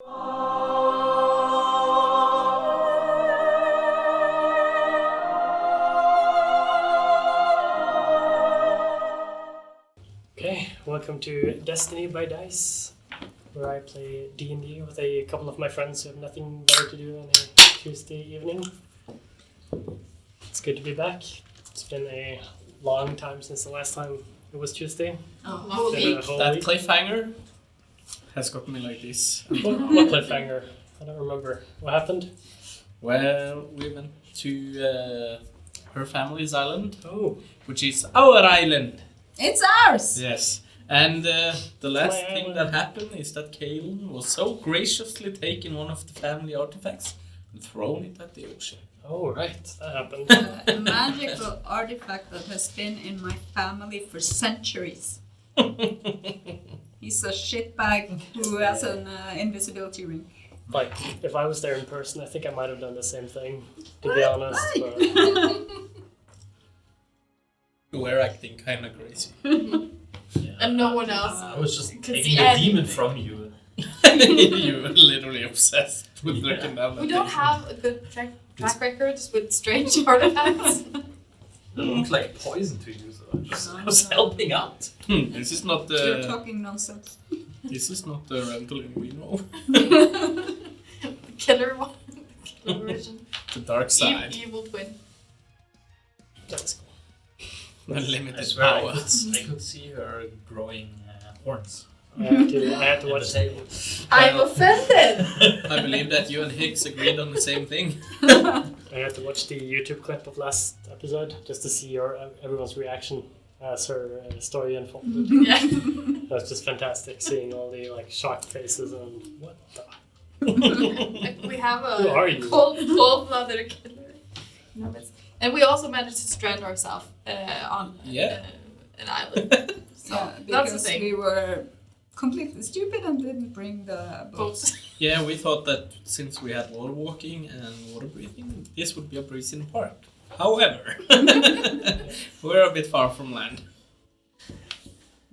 Okay, welcome to Destiny by Dice, where I play D&D with a couple of my friends who have nothing better to do on a Tuesday evening. It's good to be back. It's been a long time since the last time it was Tuesday. Whole Been a week. whole That week. cliffhanger has got me like this. What cliffhanger? I don't remember. What happened? Well, we went to her family's island, Oh, which is our island. It's ours! Yes. And the last my thing island. that happened is that Kaelin was so graciously taken one of the family artifacts and thrown it at the ocean. oh right, that happened. A magical artifact that has been in my family for centuries. He's a shitbag who has an invisibility ring. Like, if I was there in person, I think I might have done the same thing, to be honest. Why? But You were acting kind of crazy. And no one else. I was just could taking see the anything. demon from you. You were literally obsessed with Yeah. looking down that We don't thing. have a good track records with strange artifacts. It looked like poison to you, so I was No. helping out. This is not You're the. talking nonsense. This is not the Randolph we know. The killer one. The killer version. The dark side. Evil twin. that's cool. I Unlimited swear, power. I could see her growing horns. I had to in watch the table. I'm offended! I believe that you and Hicks agreed on the same thing. I had to watch the YouTube clip of last episode just to see everyone's reaction as her story unfolded. Yeah. That was just fantastic, seeing all the like shocked faces and what the. We have Who are a you? cold-blooded killer. No, and we also managed to strand ourselves on Yeah. an island. So Yeah, that's the because thing. we were completely stupid and didn't bring the boats. Yeah, we thought that since we had water walking and water breathing, this would be a breeze in the park. However, we're a bit far from land.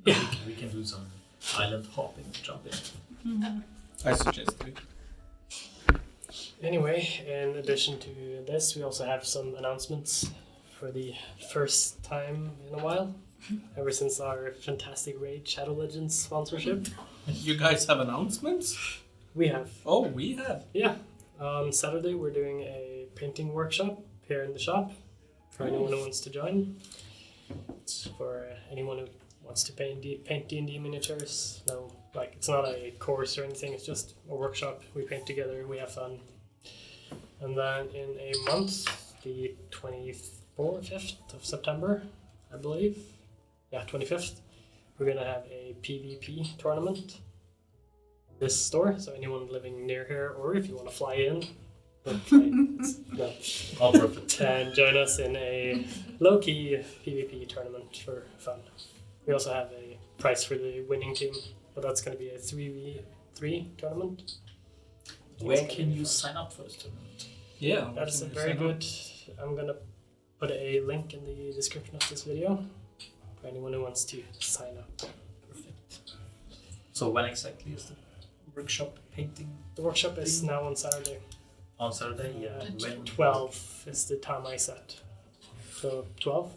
Yeah. We can do some island hopping, jumping. I suggest it. Anyway, in addition to this, we also have some announcements for the first time in a while, ever since our fantastic Raid Shadow Legends sponsorship. You guys have announcements? We have, Oh, we have. yeah, on Saturday we're doing a painting workshop here in the shop for anyone who wants to join. It's for anyone who wants to paint D&D miniatures. No, like it's not a course or anything. It's just a workshop. We paint together. We have fun. And then in a month, the 25th of September, I believe. Yeah, 25th. We're gonna have a PvP tournament. This store. So anyone living near here, or if you want to fly in, no, All perfect. and join us in a low-key PvP tournament for fun. We also have a prize for the winning team, but that's going to be a 3v3 tournament. Where can you sign up for this tournament? Yeah. That's a very good. I'm going to put a link in the description of this video for anyone who wants to sign up. Perfect. So when exactly is the workshop painting? The workshop is now on Saturday. On Saturday? Yeah. When? 12 is the time I set. So 12?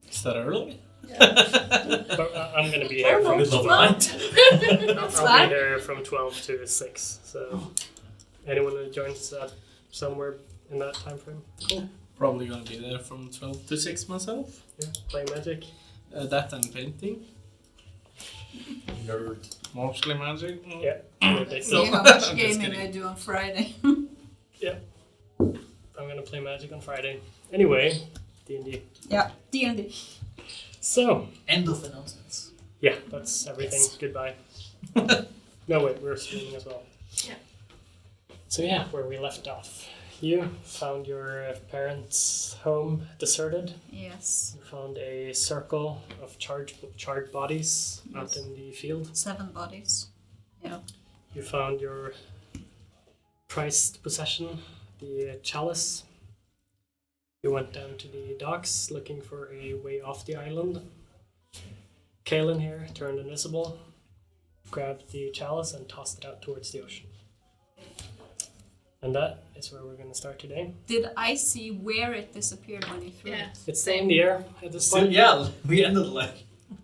Is that early? But I'm going to be here from Middle of the 12. night. I'll fine. be here from 12 to 6. So anyone who joins that somewhere in that time frame, cool. Probably gonna be there from 12 to 6 myself. Yeah, play Magic. That and painting. Nerd. Mostly magic. Yeah. See how I'm much just gaming kidding. I do on Friday. I'm gonna play Magic on Friday. Anyway, D&D. Yeah, D&D. So End of announcements. yeah, that's everything. Yes. Goodbye. No wait, we're streaming as well. Yeah. So yeah, where we left off. You found your parents' home deserted. Yes, You found a circle of charred bodies out Yes. in the field. 7 bodies. Yeah. You found your prized possession, the chalice. You went down to the docks looking for a way off the island. Kaelin here turned invisible. grabbed the chalice and tossed it out towards the ocean. And that is where we're going to start today. Did I see where it disappeared when you threw Yeah. it? It's still in the air at this So, point. yeah, we ended like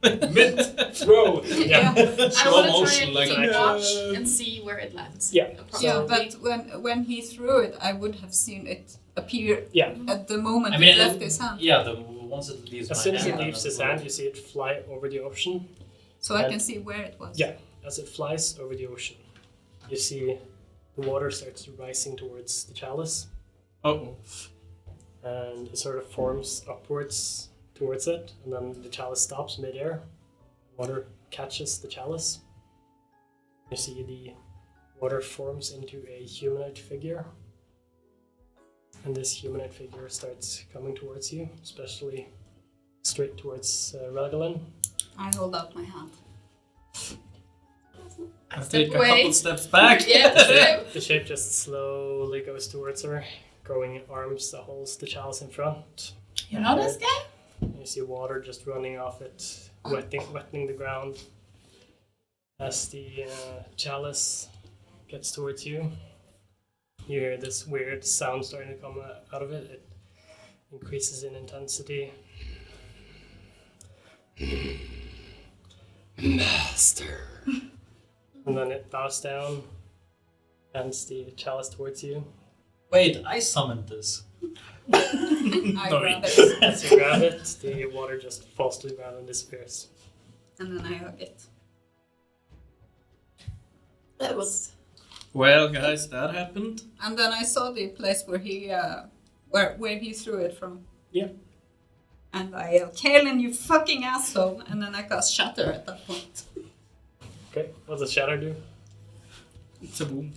mid-throw. Yeah. I Slow want to try motion, and like, keep watch no. and see where it lands. Yeah. Yeah, Probably. but when he threw it, I would have seen it appear Yeah. at the moment I mean, it left his hand. Yeah, once it leaves As my soon as it hand, leaves his hand, you see it fly over the ocean. So I And- can see where it was. Yeah. As it flies over the ocean, you see the water starts rising towards the chalice, Uh-oh. and it sort of forms upwards towards it, and then the chalice stops mid-air. Water catches the chalice. You see the water forms into a humanoid figure, and this humanoid figure starts coming towards you, especially straight towards Relgalin. I hold out my hand. I'll Step take a away. couple steps back. Yeah, true. The shape just slowly goes towards her, growing arms that holds the chalice in front. You know this guy? You see water just running off it, wetting the ground. As the chalice gets towards you, you hear this weird sound starting to come out of it. It increases in intensity. Master. And then it bows down, hands the chalice towards you. Wait, I summoned this. I No, grab it, As you grab it, the water just falls to the ground and disappears. and then I hug it. That was. Well, guys, that happened. And then I saw the place where he where he threw it from. Yeah. And I yelled, Kaelin, you fucking asshole! And then I cast Shatter at that point. Okay, what does Shatter do? It's a boom.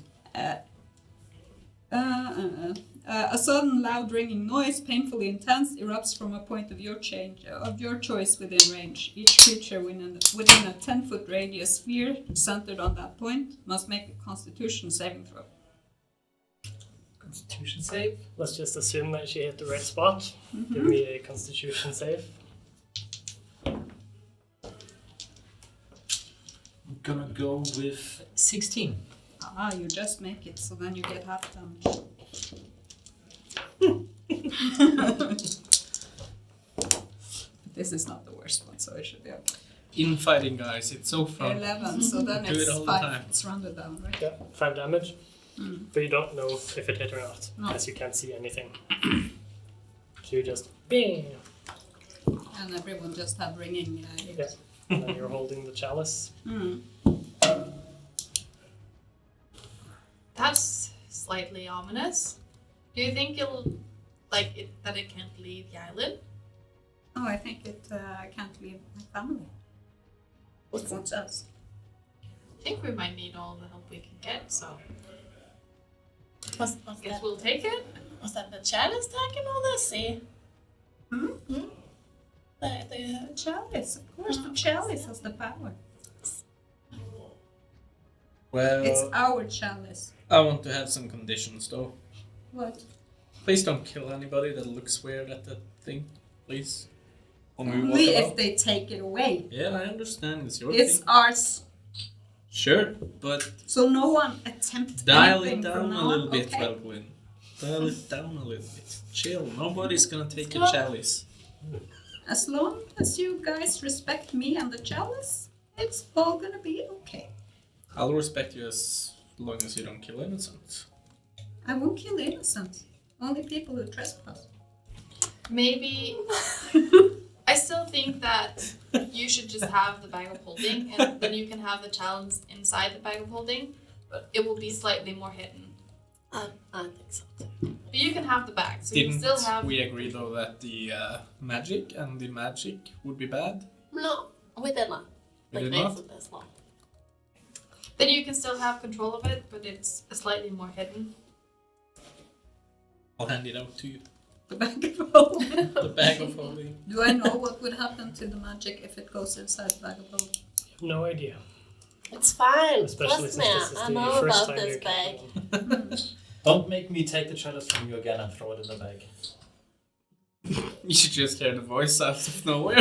A sudden loud ringing noise, painfully intense, erupts from a point of your choice within range. Each creature within a 10-foot radius sphere centered on that point must make a Constitution saving throw. Constitution save? Let's just assume that she hit the right spot. Give me a Constitution save. I'm gonna go with 16. Ah, you just make it, so then you get half damage. This is not the worst one, so it should be okay. Infighting, guys, it's so fun. 11, so then Do it it's all the 5. time. It's rounded down, right? Yeah, 5 damage. Mm. But you don't know if it hit or not, No. because you can't see anything. So you just bing, And everyone just had ringing hits. Yeah. and then you're holding the chalice. Mm. That's slightly ominous. Do you think it'll, like, that it can't leave the island? Oh, I think it can't leave my family. What wants us? I think we might need all the help we can get, so Was I guess that, we'll take it. was that the chalice taking all this? See? Hmm? The Chalice, of course. The chalice has the power. Well, It's our chalice. I want to have some conditions, though. What? Please don't kill anybody that looks weird at that thing, please. When we walk Only if about. they take it away. Yeah, I understand. It's your It's thing. ours. Sure, but So no one attempt dial anything it from down now a on, little bit, okay? Velglin. Dial it down a little bit. Chill. Nobody's gonna take a Stop. chalice. As long as you guys respect me and the chalice, it's all gonna be okay. I'll respect you as long as you don't kill innocents. I won't kill innocents. Only people who trespass. Maybe. I still think that you should just have the bag of holding, and then you can have the challenge inside the bag of holding, but it will be slightly more hidden. I think so too. But you can have the bag, so you Didn't still have. we agree though that the magic and the magic would be bad? No, we did not. We Like did not? this this long. Then you can still have control of it, but it's slightly more hidden. I'll hand it out to you. The bag of holding. The bag of holding. Do I know what would happen to the magic if it goes inside the bag of holding? No idea. It's fine. Especially Trust since me, this is I the know first about time this you're bag. killing them. Don't make me take the chalice from you again and throw it in the bag. You should just hear the voice out of nowhere.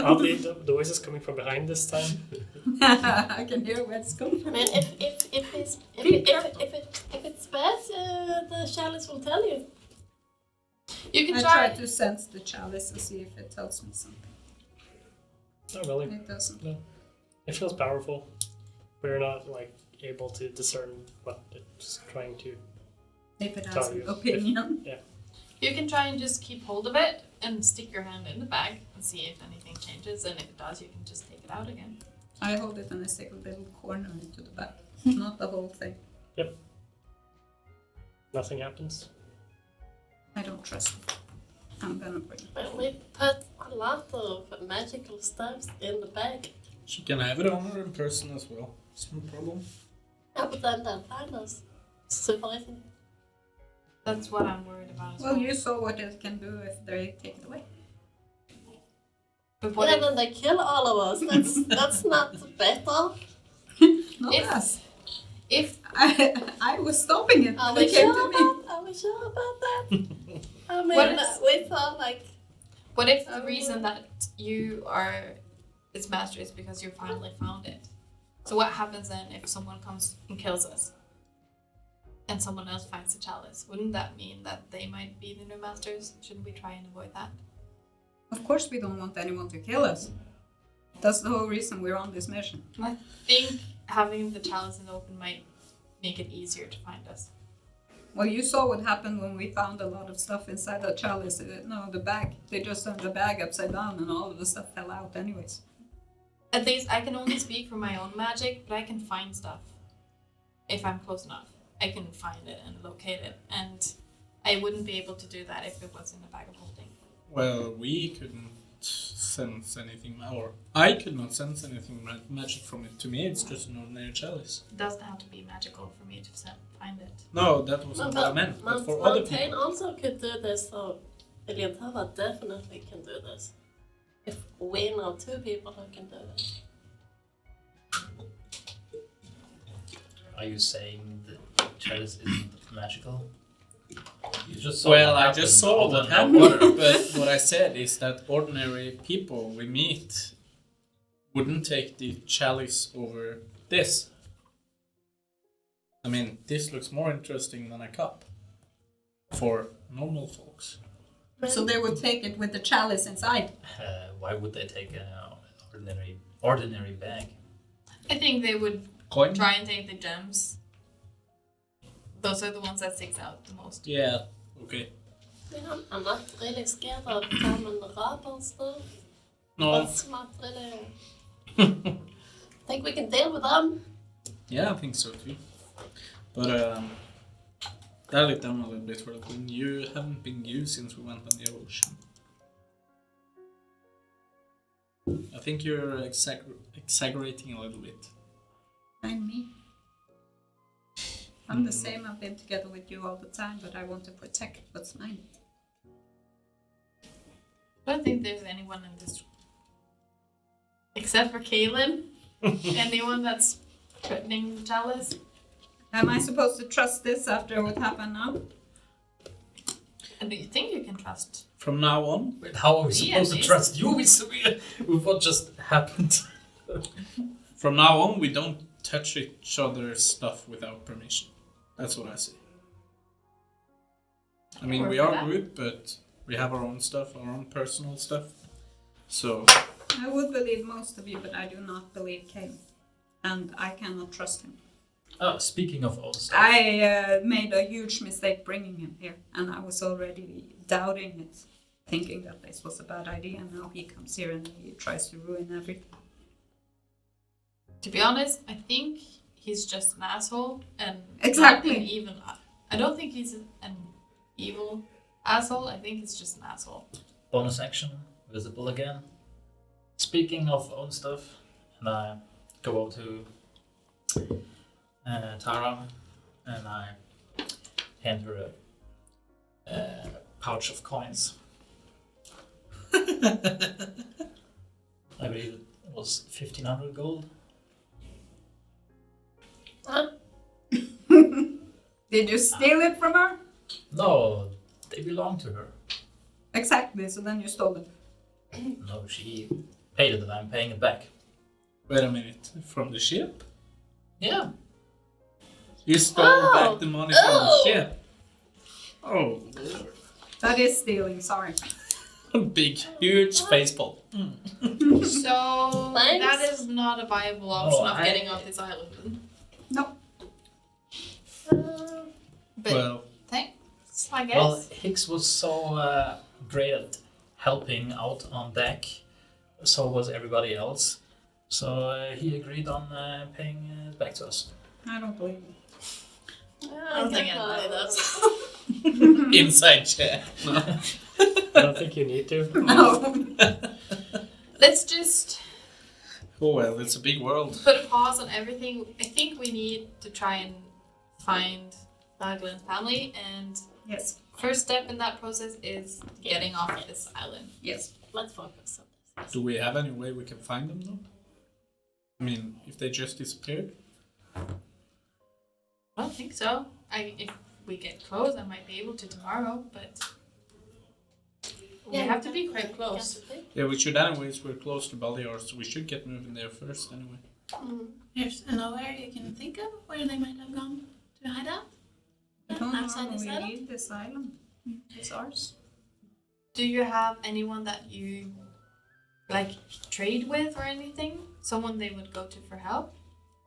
Oddly, the voice is coming from behind this time. I can hear where it's coming I from. mean, if it's bad, the chalice will tell you. You can I try. try to sense the chalice and see if it tells me something. Not really. It doesn't. It feels powerful. We're not like able to discern what it's trying to. If it has Tell an you. opinion. You can try and just keep hold of it and stick your hand in the bag and see if anything changes. And if it does, you can just take it out again. I hold it and I stick a little corner into the back. Not the whole thing. Nothing happens. I don't trust it. I'm gonna bring it. But we put a lot of magical stuff in the bag. She can have it on her in person as well. It's no problem. Yeah, but then they'll find us. Super easy. That's what I'm worried about as Well, well. you saw what it can do if they take it away. But what Yeah, if, then they kill all of us. That's not better. Not If- us. if I was stopping it Are when we it came sure to me. Are we sure about that? I mean, What is- we thought like what if the reason that you are its master is because you finally found it? So what happens then if someone comes and kills us? And someone else finds the chalice? Wouldn't that mean that they might be the new masters? Shouldn't we try and avoid that? Of course we don't want anyone to kill us. That's the whole reason we're on this mission. I think having the chalice in the open might make it easier to find us. Well, you saw what happened when we found a lot of stuff inside the chalice. No, the bag. They just turned the bag upside down and all of the stuff fell out anyways. At least I can only speak for my own magic, but I can find stuff. If I'm close enough, I can find it and locate it. And I wouldn't be able to do that if it was in a bag of holding. Well, we couldn't sense anything, or I could not sense anything magic from it. To me, it's just an ordinary chalice. It doesn't have to be magical for me to find it. No, that wasn't what I meant. But for other Montaigne people, also could do this, so Iliantava definitely can do this. If we know two people who can do it. Are you saying the chalice isn't magical? You just saw well, what I happened just saw out what in the happened. water. But what I said is that ordinary people we meet wouldn't take the chalice over this. I mean, this looks more interesting than a cup for normal folks. So they would take it with the chalice inside. Why would they take an ordinary bag? I think they would Coin? try and take the gems. Those are the ones that sticks out the most. Yeah, okay. Yeah, I'm not really scared of common rubber stuff. No, That's not really. Think we can deal with them? yeah, I think so too. But dial it down a little bit, Rollespill. You haven't been you since we went on the ocean. I think you're exaggerating a little bit. I'm me. I'm the same. I've been together with you all the time, but I want to protect what's mine. I don't think there's anyone in this except for Kaylin. Anyone that's threatening the chalice. Am I supposed to trust this after what happened now? And do you think you can trust? From now on, Wait, how are we Yeah, supposed to this- trust you with what just happened? we don't touch each other's stuff without permission. That's what I say. I mean, we are a group, but we have our own stuff, our own personal stuff. So, I would believe most of you, but I do not believe Kane. And I cannot trust him. Oh, speaking of old stuff. I made a huge mistake bringing him here, and I was already doubting it, thinking that this was a bad idea, and now he comes here and he tries to ruin everything. To be honest, I think he's just an asshole and Exactly. not an evil. I don't think he's an evil asshole. I think he's just an asshole. Bonus action, visible again. Speaking of own stuff, and I go over to Tara and I hand her a pouch of coins. I believe it was 1,500 gold. Huh? Did you steal it from her? No, they belong to her. Exactly, so then you stole it. No, she paid it and I'm paying it back. Wait a minute. From the ship? Yeah. You stole back the money from the ship? Oh, Lord. That is stealing, sorry. Big, huge facepalm. So Thanks. that is not a viable option of I- getting off this island. No. But Well, thanks, I guess. Well, Hicks was so great at helping out on deck. So was everybody else. So he agreed on paying it back to us. I don't believe you. I don't think anybody does. inside check. No. I don't think you need to. No. Let's just Oh well, it's a big world. put a pause on everything. I think we need to try and find Raglan's family, and Yes. first step in that process is getting off of this island. Yes. Let's focus on this. Do we have any way we can find them though? I mean, if they just disappeared? I don't think so. If we get close, I might be able to tomorrow, but we have to be quite close. Yeah, we should anyways. We're close to Balior, so we should get moving there first anyway. There's nowhere you can think of where they might have gone to hide out? We don't Outside this normally island? leave this island. It's ours. Do you have anyone that you like trade with or anything? Someone they would go to for help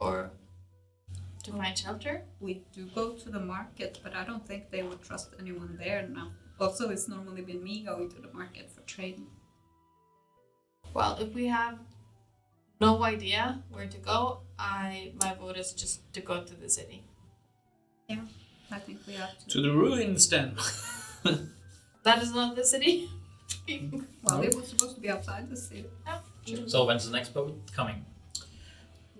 or to find shelter? We do go to the market, but I don't think they would trust anyone there now. Also, it's normally been me going to the market for trading. Well, if we have no idea where to go, my vote is just to go to the city. I think we have to. To the ruins then. That is not the city. Well, it was supposed to be outside the city. So when's the next boat coming?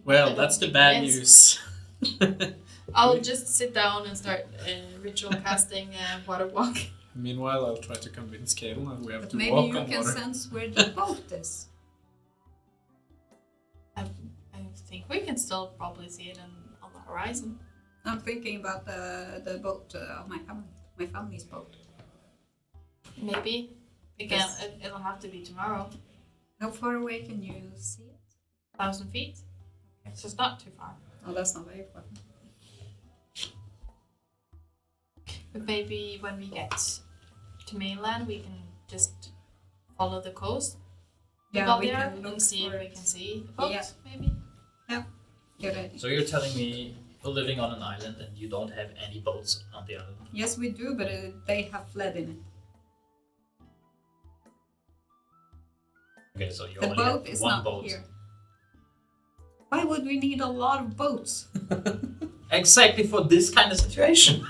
Well, that's the bad Yes. news. I'll just sit down and start ritual casting water walk. Meanwhile, I'll try to convince Kaelin that we have But to maybe walk you on can water. sense where the boat is. I think we can still probably see it on the horizon. I'm thinking about the boat of my family's boat. Maybe. Again, Yes. it'll have to be tomorrow. How far away can you see it? 1,000 feet. So it's not too far. Oh, that's not very far. But maybe when we get to mainland, we can just follow the coast. Yeah, we there can look and see if for we it. can see the boat, Yeah. maybe. Good idea. So you're telling me you're living on an island and you don't have any boats on the island? Yes, we do, but they have fled in it. Okay, so you The only boat have is one not boat. here. Why would we need a lot of boats? Exactly for this kind of situation.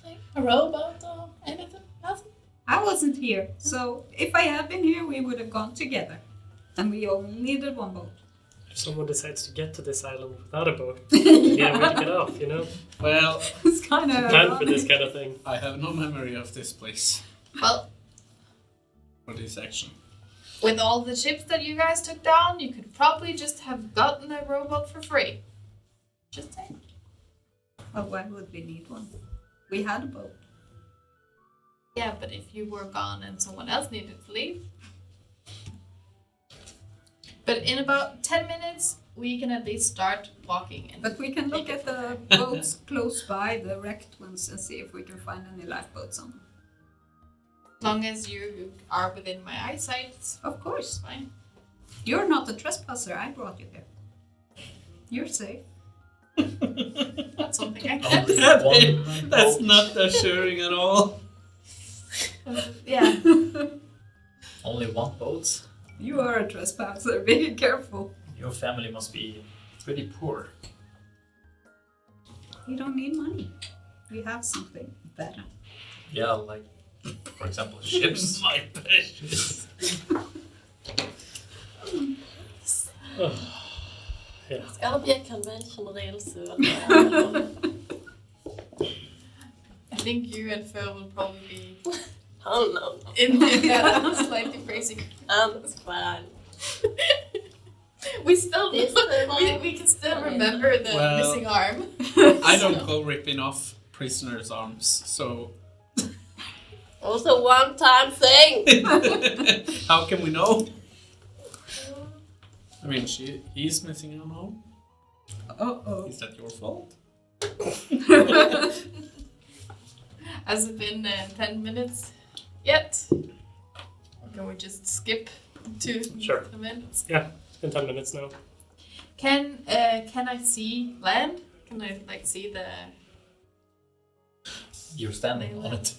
Like a rowboat or anything? Nothing? I wasn't here, so if I had been here, we would have gone together. And we only needed one boat. If someone decides to get to this island without a boat, yeah, we can get off, you know? Well, It's kind of Plan for this kind of thing. I have no memory of this place Well, or this action. with all the ships that you guys took down, you could probably just have gotten a rowboat for free. Just saying. Well, why would we need one? We had a boat. Yeah, but if you were gone and someone else needed to leave. But in about 10 minutes, we can at least start walking. And But we can look at the boats close by, the wrecked ones, and see if we can find any lifeboats on them. as long as you are within my eyesight, it's Of course. fine. You're not a trespasser. I brought you here. You're safe. That's something I can Only one That's boat. not assuring at all. Yeah. Only one boat? You are a trespasser. Be careful. Your family must be pretty poor. We don't need money. We have something better. Yeah, like, for example, ships. My precious. Yeah. It's gonna be a convention real soon. I think you and Phil will probably be Oh no, in the slightly crazy. that's fine. We still This we can still remember the Well, missing arm. I don't go ripping off prisoners' arms, so Also one-time thing. How can we know? I mean, he's missing out now. Uh-oh. Is that your fault? Has it been 10 minutes yet? Or can we just skip to Sure. the minutes? It's been 10 minutes now. Can I see land? Can I like see the? You're standing on it.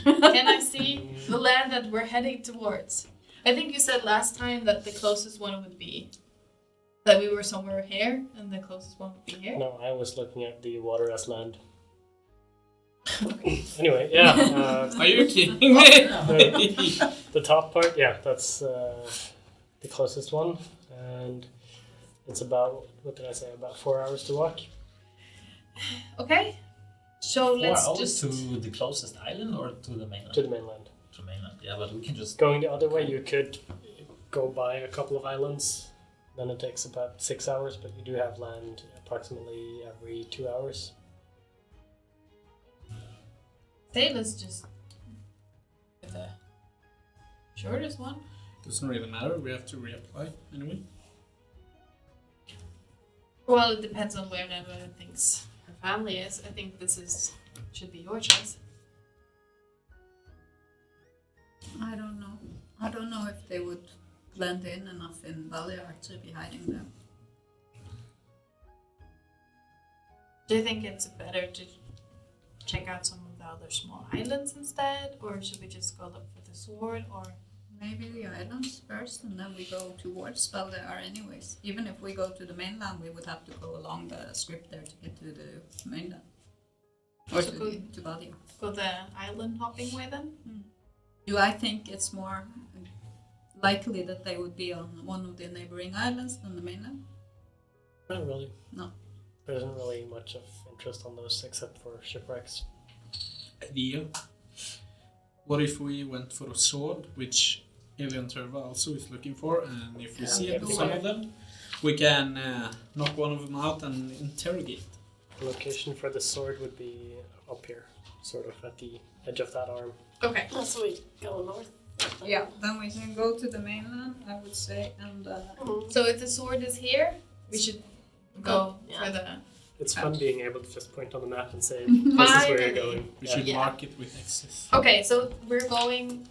Can I see the land that we're heading towards? I think you said last time that the closest one would be that we were somewhere here, and the closest one would be here. No, I was looking at the water as land. Anyway, yeah. Are you kidding me? The top part, yeah, that's the closest one. And it's about, what did I say, about 4 hours to walk. Okay. So 4 let's hours just. to the closest island or to the mainland? To the mainland. To mainland, yeah, but we can just. Going the other way, you could go by a couple of islands. Then it takes about 6 hours, but you do have land approximately every 2 hours. Say let's just. The shortest one. Doesn't really matter. We have to reapply anyway. Well, it depends on where Neva thinks her family is. I think should be your choice. I don't know. I don't know if they would blend in enough in Balear to be hiding there. Do you think it's better to check out some of the other small islands instead, or should we just go look for the sword? Or Maybe the islands first, and then we go towards Balear anyways. Even if we go to the mainland, we would have to go along the script there to get to the mainland. Or So to Balear. go the island hopping way then? Do I think it's more likely that they would be on one of the neighboring islands than the mainland? Not really. No. There isn't really much of interest on those except for shipwrecks. Idea. What if we went for a sword, which Alien Turva also is looking for, and if we see some of them, we can knock one of them out and interrogate. The location for the sword would be up here, sort of at the edge of that arm. Okay. So we go north. Yeah, then we can go to the mainland, I would say, and So if the sword is here, we should go for the. It's fun being able to just point on the map and say, this is where you're going. We Yeah. should Yeah. mark it with X's. Okay, so we're going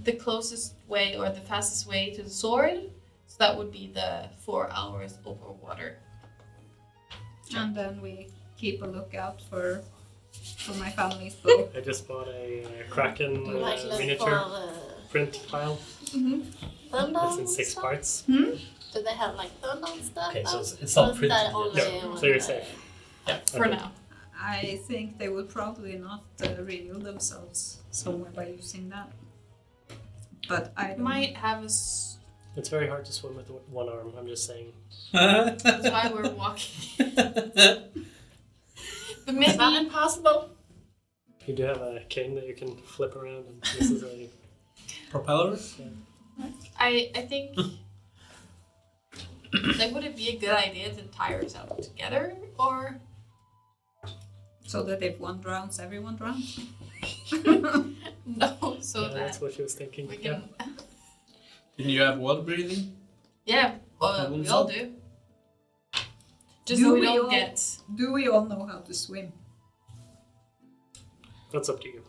the closest way or the fastest way to the sword. So that would be the 4 hours over water. and then we keep a lookout for my family's bow. I just bought a Kraken Like look miniature for print file. thunder It's in and 6 stuff. parts. Do they have like thunder and stuff? Okay, so or it's not is printed that yet. only Yeah, on so you're the- safe. For Okay. now. I think they would probably not reveal themselves somewhere by using that. But I don't Might have It's very hard to swim with one arm, I'm just saying. That's why we're walking. But Is that maybe impossible? You do have a cane that you can flip around, and this is a Propeller? I think like would it be a good idea to tie ourselves together or So that if one drowns, everyone drowns? no? So yeah, that that's what she was thinking. we Yeah. can. Didn't you have water breathing? Yeah, well, Problem we all solved. do. Just Do so we we don't all? get. Do we all know how to swim? That's up to you.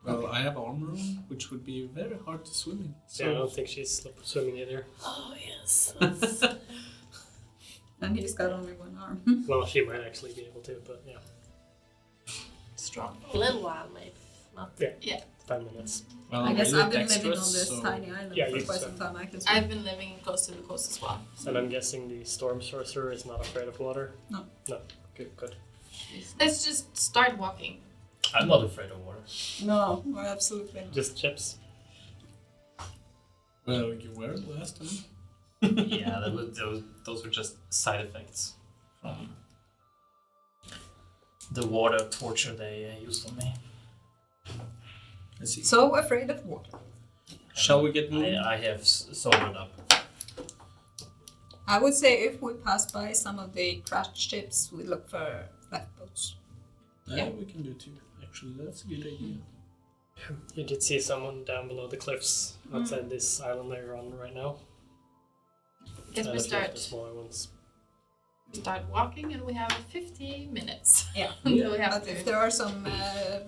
Well, I have armor on, which would be very hard to swim in. So I don't think she's swimming either. Oh yes. And he's got only one arm. Well, she might actually be able to, but yeah, Strong. A little while maybe. Not 5 minutes. Well, I guess we I've did been living on extras, this so tiny island Yeah, for you quite swim. some time. I can swim. I've been living close to the coast as well. And I'm guessing the storm sorcerer is not afraid of water. No. No. Good. Let's just start walking. I'm not afraid of water. No, absolutely not. Just chips. Well, you were last time. Yeah, those were just side effects from the water torture they used on me. I see. So afraid of water. Shall we get moving? I have sobered up. I would say if we pass by some of the crashed ships, we look for flatboats. Yeah, we can do too. Actually, that's a good idea. You did see someone down below the cliffs outside this island that you're on right now. Guess we And a few of the start smaller ones. walking, and we have 50 minutes. Yeah. Until we have But to. if there are some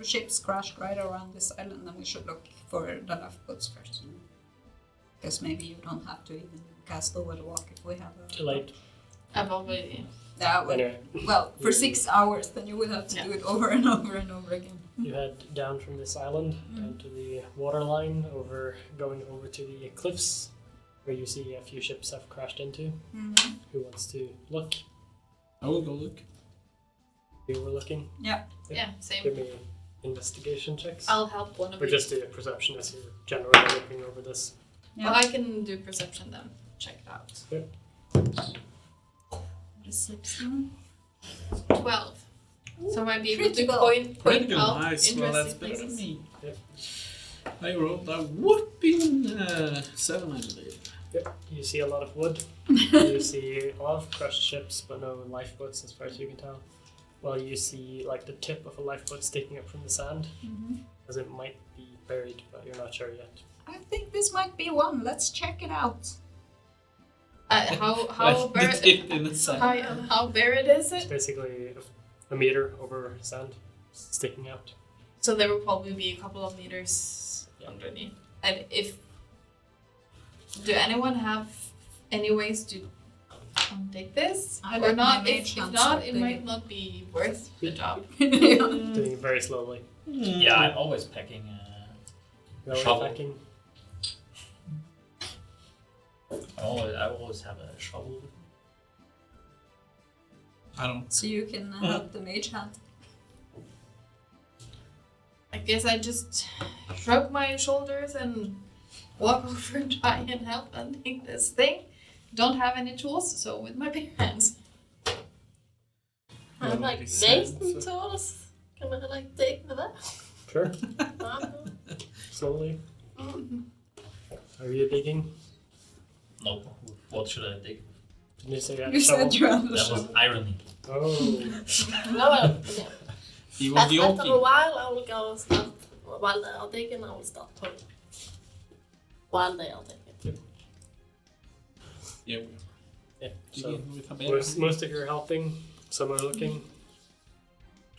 ships crashed right around this island, then we should look for the lifeboats first. Because maybe you don't have to even cast over the walk if we have a... Too late. I've already. Yeah, well, Anyway, well, for 6 hours, then you would have to do it over and over and over again. you head down from this island down to the waterline, going over to the cliffs, where you see a few ships have crashed into. Who wants to look? I will go look. You were looking. Yeah, same. Give me investigation checks. I'll help one of Or you. just do a perception as you're generally looking over this. Yeah. Well, I can do perception then. Check it out. Reception. 12. So I might be able to Critical. point Critical, out nice. Well, that's interesting better than places. me. Yep. I rolled a whooping 7, I believe. Yep. You see a lot of wood. You see a lot of crushed ships, but no lifeboats as far as you can tell. Well, you see like the tip of a lifeboat sticking up from the sand, as it might be buried, but you're not sure yet. I think this might be one. Let's check it out. How The tip in the sand. how buried is It's it? basically a meter over sand sticking out. So there will probably be a couple of meters underneath. And do anyone have any ways to take this? I Or let not? my If mage hand not, start it digging. might not be worth the job. Doing it very slowly. Yeah, I'm always packing. You're always Shovel. packing. I always have a shovel. I don't. So you can help the mage hand. I guess I just shrug my shoulders and walk over and try and help and take this thing. Don't have any tools, so with my bare hands. I have like Already said, mason so- tools. Can I like dig with that? Sure. Slowly. Are you digging? No, what should I dig? Didn't you say you had You a shovel? said you had the That was shovel. irony. Oh. No, well, yeah. He was the After a old while, I will go start. While they are digging, I will start pulling. While they are digging. Yeah, Yeah. So digging with a bear. most of you are helping. Some are looking.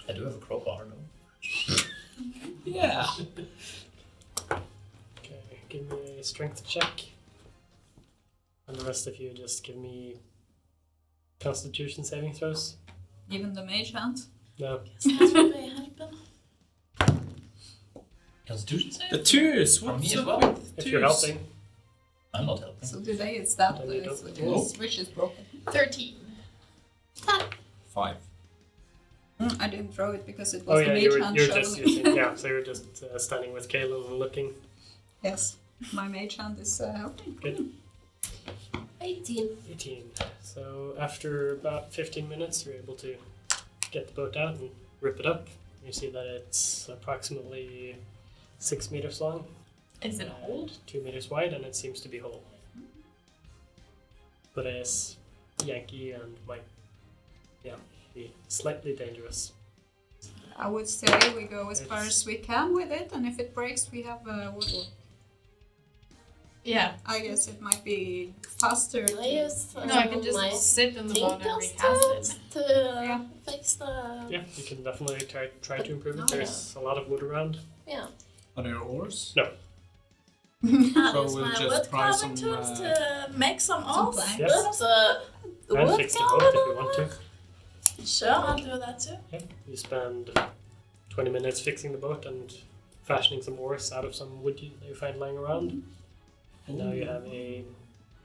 I do have a crowbar, no? Yeah. Okay, give me a strength check. And the rest of you just give me constitution saving throws. Even the mage hand. No. That would be helping. Constitution save? The twos. From me What's as up well. with If twos? you're helping. I'm not helping. So today it's that Then you way, don't- so Oh. his wish is broken. 13. 5. I didn't throw it because it Oh was the yeah, mage you hand were just shoveling. using, yeah, so you're just standing with Caleb and looking. Yes, my mage hand is helping. Good. 18. 18. So after about 15 minutes, you're able to get the boat out and rip it up. You see that it's approximately 6 meters long, Is it old? 2 meters wide, and it seems to be whole. But it's Yankee and might, be slightly dangerous. I would say we go as far as we can with it, and if it breaks, we have a wood. Yeah. I guess it might be faster. I use No, I can my just sit in the boat and tinkers recast it. to Yeah. fix the. Yeah, you can definitely try to improve it. Oh, There's a lot of wood around. Yeah. Are there oars? I So use we'll my just wood try carving some, tools to make some Some oars. planks. Yes. With the And wood fix the boat if you want to. Sure, I'll do that too. Yeah, you spend 20 minutes fixing the boat and fashioning some oars out of some wood that you find lying around. And now you have a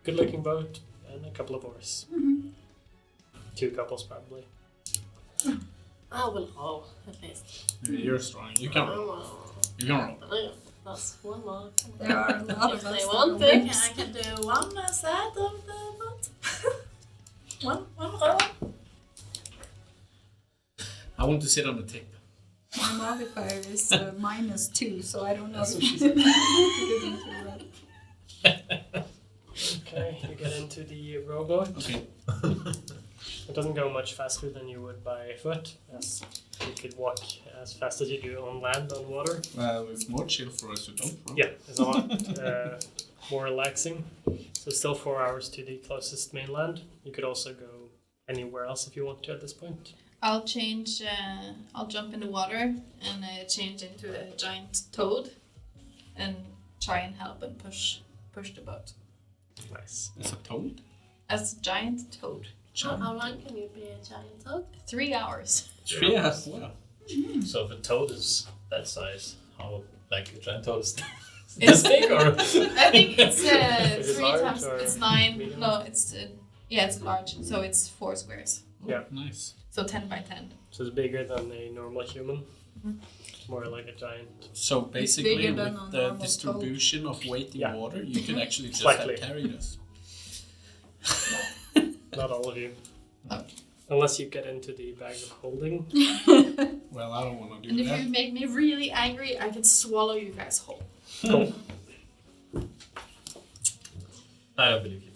good-looking boat and a couple of oars. 2 couples probably. I will roll at least. You're strong. You can roll. You can roll. Oh, yeah. That's one more. There are a lot of If us. they that want will it. win. I can do one side of the boat. one row. I want to sit on the tip. My modifier is -2, so I don't know That's if what she you get into that. Okay, you get into the rowboat. Okay. It doesn't go much faster than you would by foot, as you could walk as fast as you do on land, on water. Well, it's more chill for us to don't run. Yeah, it's a lot more relaxing. So still 4 hours to the closest mainland. You could also go anywhere else if you want to at this point. I'll change. I'll jump in the water and change into a giant toad, and try and help and push the boat. Nice. It's a toad? As a giant toad. How long can you be a giant toad? 3 hours. 3 hours. Wow. So if a toad is that size, how like a giant toad is It's this big or? I think it's Is it 3 large times. or It's 9. medium? No, it's it's large. So it's 4 squares. Yeah. Nice. So 10 by 10. So it's bigger than a normal human. Mhm. More like a giant. So basically, bigger than with a the normal distribution of weight in Yeah. water, you can actually just Slightly. have carried us. Not all of you. No. Unless you get into the bag of holding. Well, I don't want to And do if that. you make me really angry, I can swallow you guys whole. Cool. I don't believe you.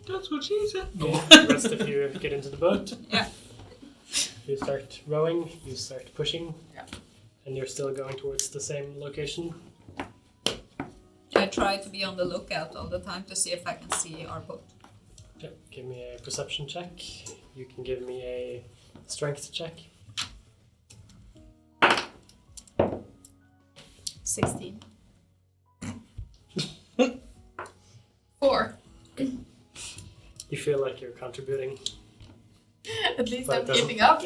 That's what she said. The rest of you get into the boat. Yeah. You start rowing, you start pushing. Yeah. And you're still going towards the same location. I try to be on the lookout all the time to see if I can see our boat. Okay, give me a perception check. You can give me a strength check. 16. 4. You feel like you're contributing. At least But I'm it doesn't- keeping up.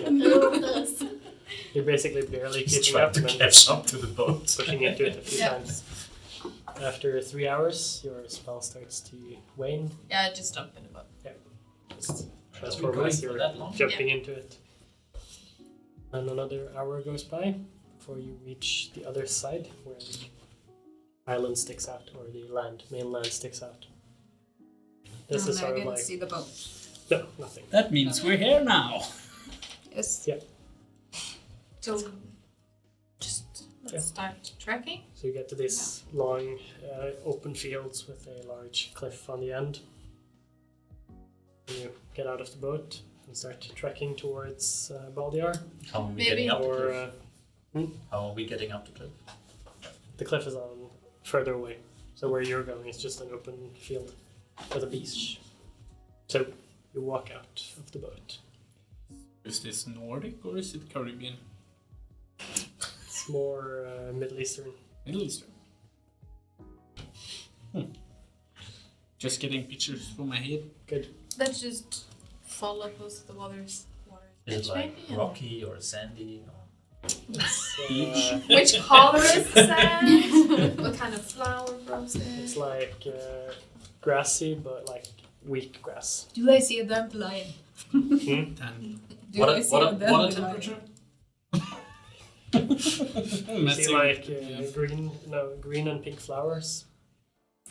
You're basically barely He's keeping trying up to and then catch up to the boat. pushing into it a few Yeah. times. After 3 hours, your spell starts to wane. Yeah, I just jump in the boat. Just Are transform we going as for you're that long? jumping into it. And another hour goes by before you reach the other side where the island sticks out, or the mainland sticks out. This And is I sort of didn't like see the boat. no, nothing. That means we're here now. Yes. So just let's start trekking. So you get to these long open fields with a large cliff on the end. And you get out of the boat and start trekking towards Baldiar. How are we Maybe. getting up the Or cliff? How are we getting up the cliff? the cliff is on further away. So where you're going is just an open field with a beach. So you walk out of the boat. Is this Nordic or is it Caribbean? It's more Middle Eastern. Middle Eastern. Just getting pictures from my head. Good. Let's just follow close to the water's Is it edge, like maybe, and- rocky or sandy? Or... It's, Beach. Which color is the sand? What kind of flower grows it's there? like grassy, but like wheat grass. Do I see a dandelion? And Do I see a dandelion? temperature? You see like green and pink flowers.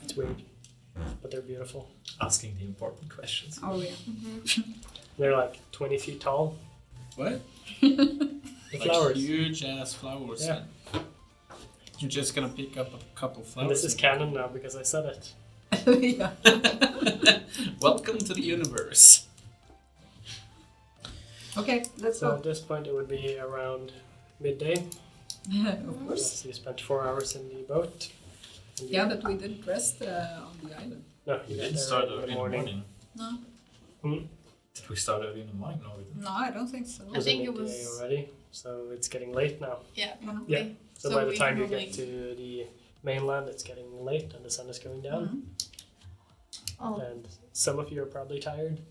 It's weird, but they're beautiful. Asking the important questions. Oh yeah. They're like 20 feet tall. What? The Like flowers. huge ass flowers. Yeah. You're just gonna pick up a couple flowers. And this is canon now because I said it. Yeah. Welcome to the universe. Okay, let's So go. at this point, it would be around midday. Of course. So you spent 4 hours in the boat. And you- Yeah, but we didn't rest on the island. No, We you didn't got start there early in in the the morning. morning. No. Did we start early in the morning? No, we didn't. No, I don't think so. It I was think it midday was- already, so it's getting late now. Yeah, Yeah. probably. Yeah. So, So by the we time you probably- get to the mainland, it's getting late and the sun is going down. Mhm. Oh. And some of you are probably tired.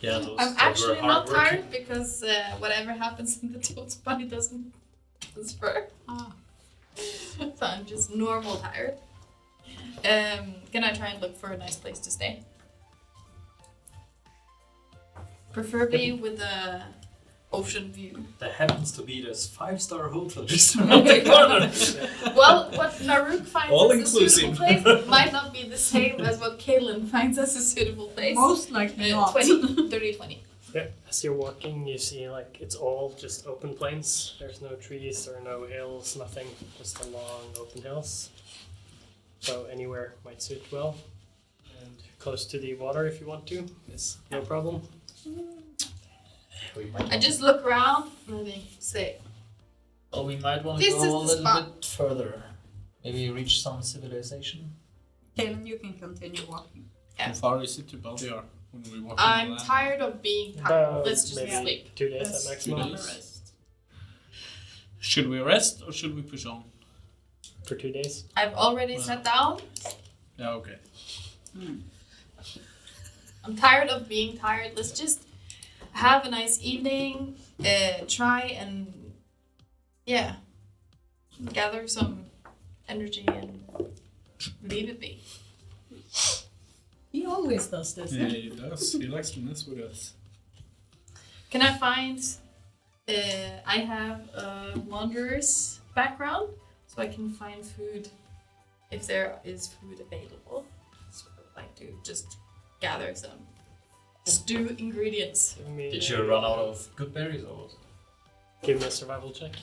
Yeah, those I'm that actually were not hardworking. tired because whatever happens in the toad's body doesn't transfer. Ah. So I'm just normal tired. Can I try and look for a nice place to stay? Preferably with a ocean view. There happens to be this 5-star hotel just around the corner. Well, what Naruk finds All as a suitable inclusive. place might not be the same as what Kaylin finds as a suitable place. Most likely not. 20, 30, 20. Yeah. As you're walking, you see like it's all just open plains. There's no trees or no hills, nothing. Just a long open hills. So anywhere might suit well. And close to the water if you want to is no problem. We might I just look around and I say, Well, we might want to This go is a the little spot. bit further. Maybe reach some civilization. Kaelin, you can continue walking. How far is it to Baldiar when we walk? I'm tired of being tired. About Let's just maybe sleep. 2 days Yes. at maximum. Rest. Should we rest or should we push on? For 2 days. I've already Wow. sat down. Yeah, okay. I'm tired of being tired. Let's just have a nice evening. Try and gather some energy and leave it be. He always does this. Yeah, he does. He likes to mess with us. Can I find? I have a wanderer's background, so I can find food if there is food available. So I like to just gather some stew ingredients. Give me, Did you run out of good berries or what? Give me a survival check.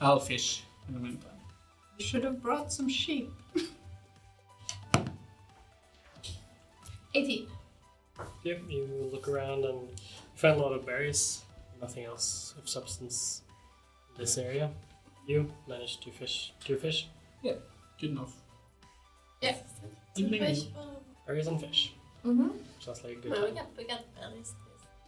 I'll fish in the meantime. You should have brought some sheep. 18. Yep, you look around and find a lot of berries. Nothing else of substance in this area. You managed to fish 2 fish. Good enough. Yeah. Evening. Fish. Berries and fish. Mm-hmm. Sounds like a good Well, time. we got berries.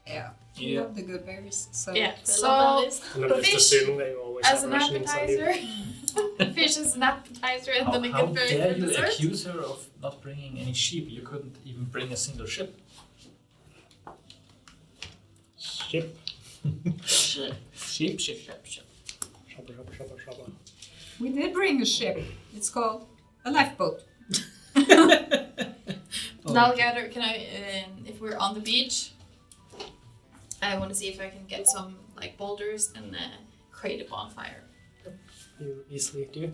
Yeah. Yeah. You love the good berries. So Yeah. We So love berries. And I'm just fish assuming that you always as have an rations on you. appetizer. Fish as an appetizer and then a How good berry dare for you dessert. accuse her of not bringing any sheep? You couldn't even bring a single ship. Ship. Sheep. Shopper. we did bring a ship. It's called a lifeboat. Now gather, can I, if we're on the beach, I want to see if I can get some like boulders and create a bonfire. You easily do.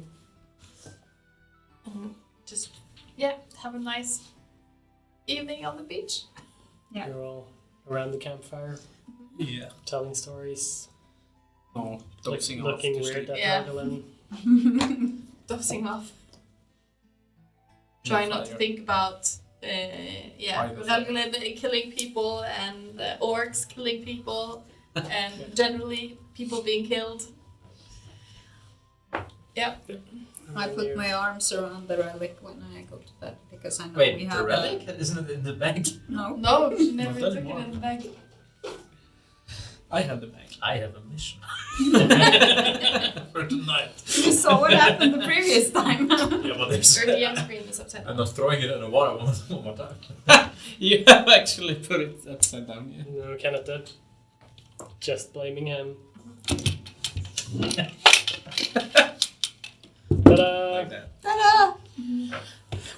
And just, have a nice evening on the beach. Yeah. You're all around the campfire, Yeah. telling stories, No, dozing off looking to weird sleep. at Yeah. Argolin. Dozing off. Try not to Fire. think about, Fire. Ralgolin killing people and orcs killing people and generally people being killed. Yep. I put my arms around the relic when I go to bed because I know we Wait, the have relic? Isn't it in the bag? No. No, she never Not took anymore. it in the bag. I have the bag. I have a mission. For tonight. You saw what happened the previous time. Yeah, but there's... Your DM screen is upside I'm down. not throwing it in the water one more time. You have actually put it upside down, yeah. No, Kenneth did. Just blaming him. Ta-da! Like that. Ta-da!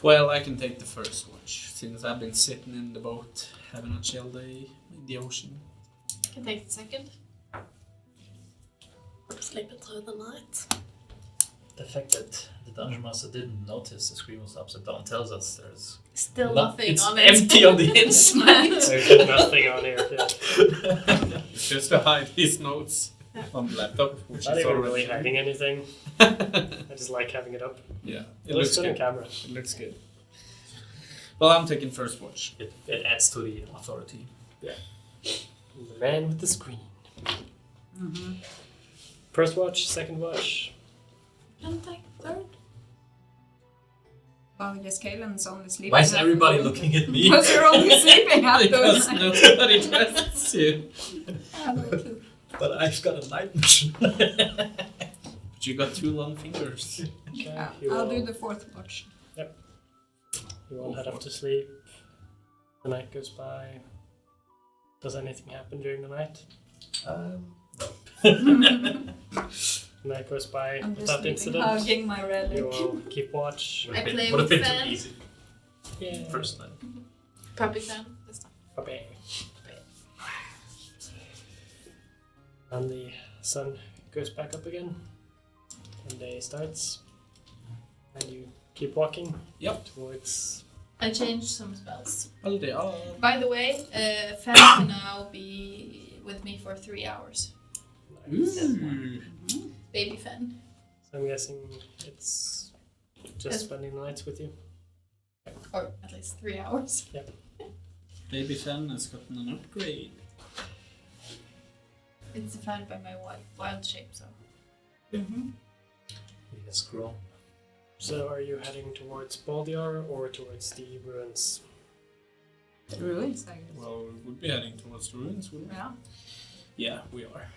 Well, I can take the first watch, since I've been sitting in the boat, having a chill day in the ocean. Can take the second. Sleeping through the night. The fact that the dungeon master didn't notice the screen was upside down tells us there's Still nothing it's on it. empty on the inside. There's nothing on here. Yeah. Just to hide his notes on the laptop, which Not is even already really hiding anything. I just like having it up. Yeah, It looks good on camera. It looks good. Well, I'm taking first watch. It adds to the authority. The man with the screen. Mm-hmm. First watch, second watch. And take third. Well, I guess Kaelin's only sleeping. Why is half everybody the night. looking at me? Because you're only sleeping half the Because night. nobody trusts you. But I've got a night mission. But you got 2 long fingers. Okay, Yeah, you I'll all, do the fourth watch. you all head off to sleep. The night goes by. Does anything happen during the night? The night goes by I'm just without sleeping, incident. hugging my relic. You all keep watch. I play Would have with been too Fan. easy. Yeah. First night. Puppy fan this time. Okay. And the sun goes back up again. And day starts. And you keep walking. Yep. Towards. I changed some spells. Holiday. Oh. By the way, Fan can now be with me for 3 hours. Ooh. Baby Fan. So I'm guessing it's just Yes. spending the nights with you. Or at least 3 hours. Baby Fan has gotten an upgrade. It's defined by my wild shape, so. Mm-hmm. He has grown. So are you heading towards Baldiar or towards the ruins? The ruins, I guess. Well, we would be heading towards the ruins, wouldn't we? Yeah. Yeah, we are.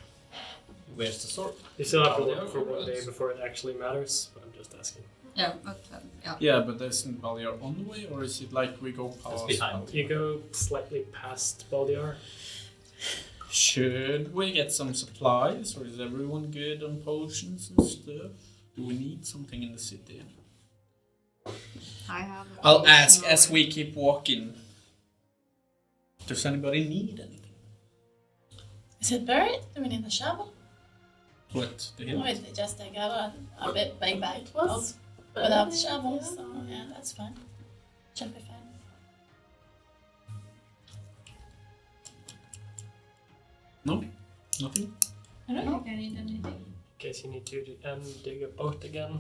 Where's the sword? You still have to Baldiar look for or 1 day ruins? before it actually matters, but I'm just asking. Yeah, but yeah. Yeah, but isn't Baldiar on the way, or is it like we go past? It's behind. Baldiar? You go slightly past Baldiar. Should we get some supplies, or is everyone good on potions and stuff? Do we need something in the city? I have. I'll ask as we keep walking. Does anybody need anything? Is it buried? Do we need a shovel? What? The Or hill? is it just I got a bit big bag It was without buried, shovel? yeah. So yeah, that's fine. Should be fine. No? Nothing? I don't think I need anything. In case you need to dig a boat again.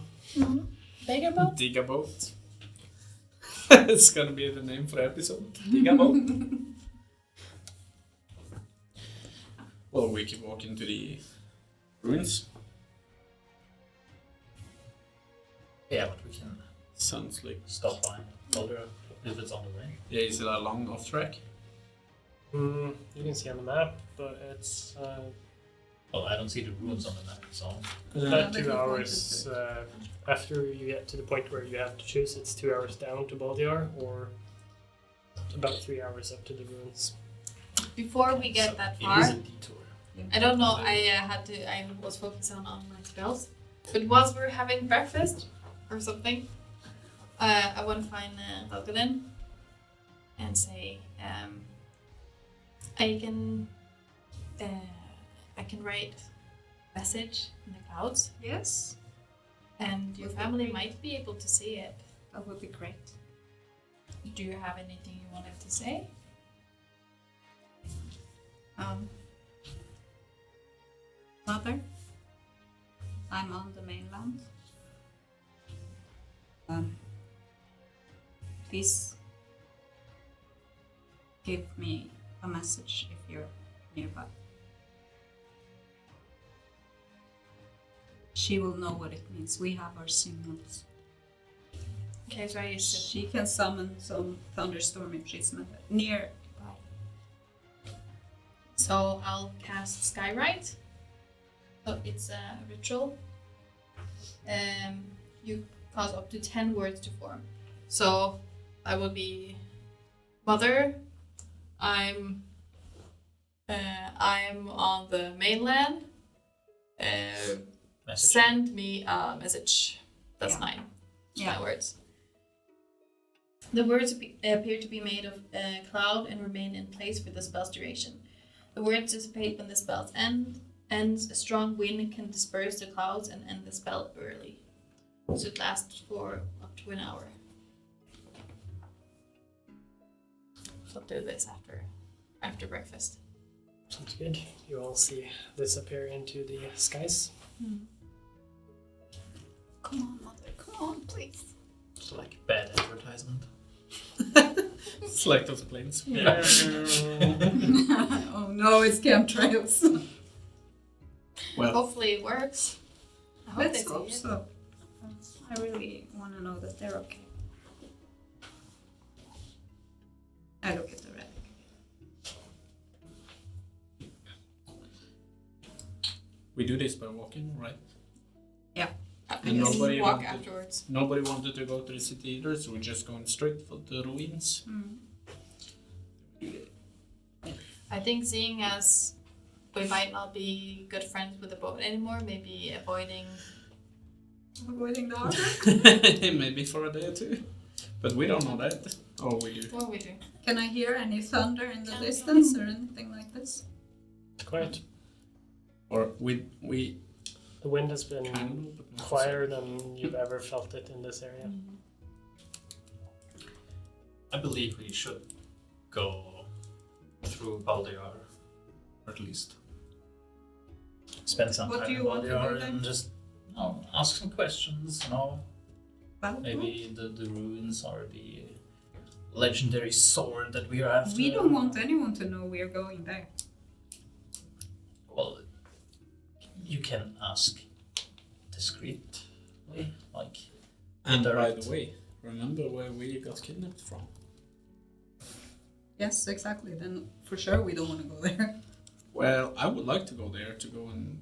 Bigger boat? Dig a boat. It's gonna be the name for the episode. Dig a boat. Well, we keep walking to the ruins. Yeah, but we can Sounds like. stop by Baldur if it's on the way. Yeah, is it a long off track? You can see on the map, but it's Well, I don't see the ruins on the map, so about but 2 you hours after you get to the point where you have to choose. It's 2 hours down to Baldiar, or about 3 hours up to the ruins. Before we get so that it far, is a detour. I don't know. I was focusing on my spells, but whilst we're having breakfast or something, I want to find Galadhmir and say, I can write a message in the clouds, Yes, and your family might be able to see it. that would be great. Do you have anything you wanted to say? Mother, I'm on the mainland. Please give me a message if you're nearby. She will know what it means. We have our signals. Okay, so I used it. She can summon some thunderstorm if she's nearby. So I'll cast Skywrite. So it's a ritual. You cause up to 10 words to form. So I will be Mother. I'm on the mainland. Message. Send me a message. That's Yeah. 9. Yeah. 9 words. The words appear to be made of cloud and remain in place for the spell's duration. The words dissipate when the spell's ends. A strong wind can disperse the clouds and end the spell early. So it lasts for up to an hour. So I'll do this after breakfast. Sounds good. You all see this appear into the skies. Come on, Mother. Come on, please. It's like bad advertisement. It's like those planes. Yeah. Oh no, it's chemtrails. Well, Hopefully it works. I hope Let's they see hope it. so. I really want to know that they're okay. I look at the red. we do this by walking, right? I And guess nobody walk wanted- afterwards. Nobody wanted to go to the city either, so we're just going straight for the ruins. I think seeing as we might not be good friends with the boat anymore, maybe avoiding. Avoiding the harbor? Maybe for a day or two. But we don't know that. Oh, we do. What we do? Can I hear any thunder in the distance or anything like this? It's quiet. Or we The wind has been kind of, but not quieter than you've ever felt it in this area. I believe we should go through Baldiar, or at least spend some What time do in you want to Baldiar do then? and just ask some questions. Well, Maybe the ruins or the legendary sword that we are after. we don't want anyone to know we're going there. Well, can ask discreetly, like. And by Direct. the way, remember where we got kidnapped from? Yes, exactly. Then for sure we don't want to go there. Well, I would like to go there to go and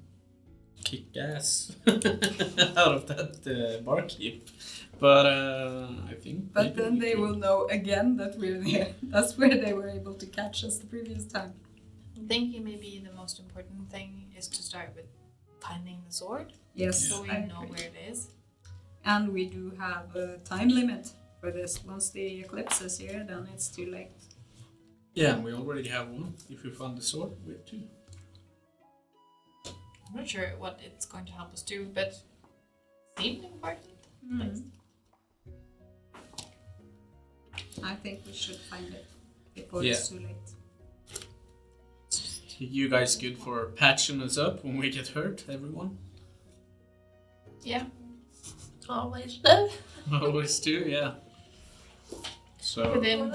kick ass out of that barkeep. But I think. But maybe then we they could- will know again that we're there. That's where they were able to catch us the previous time. I'm thinking maybe the most important thing is to start with finding the sword, Yes, so we I know agree. where it is. And we do have a time limit for this. Once the eclipse is here, then it's too late. Yeah, and we already have one. If we found the sword, we have two. I'm not sure what it's going to help us do, but seemed important. I think we should find it before Yeah. it's too late. You guys good for patching us up when we get hurt, everyone? Yeah. Always do. Always do, yeah. So, Within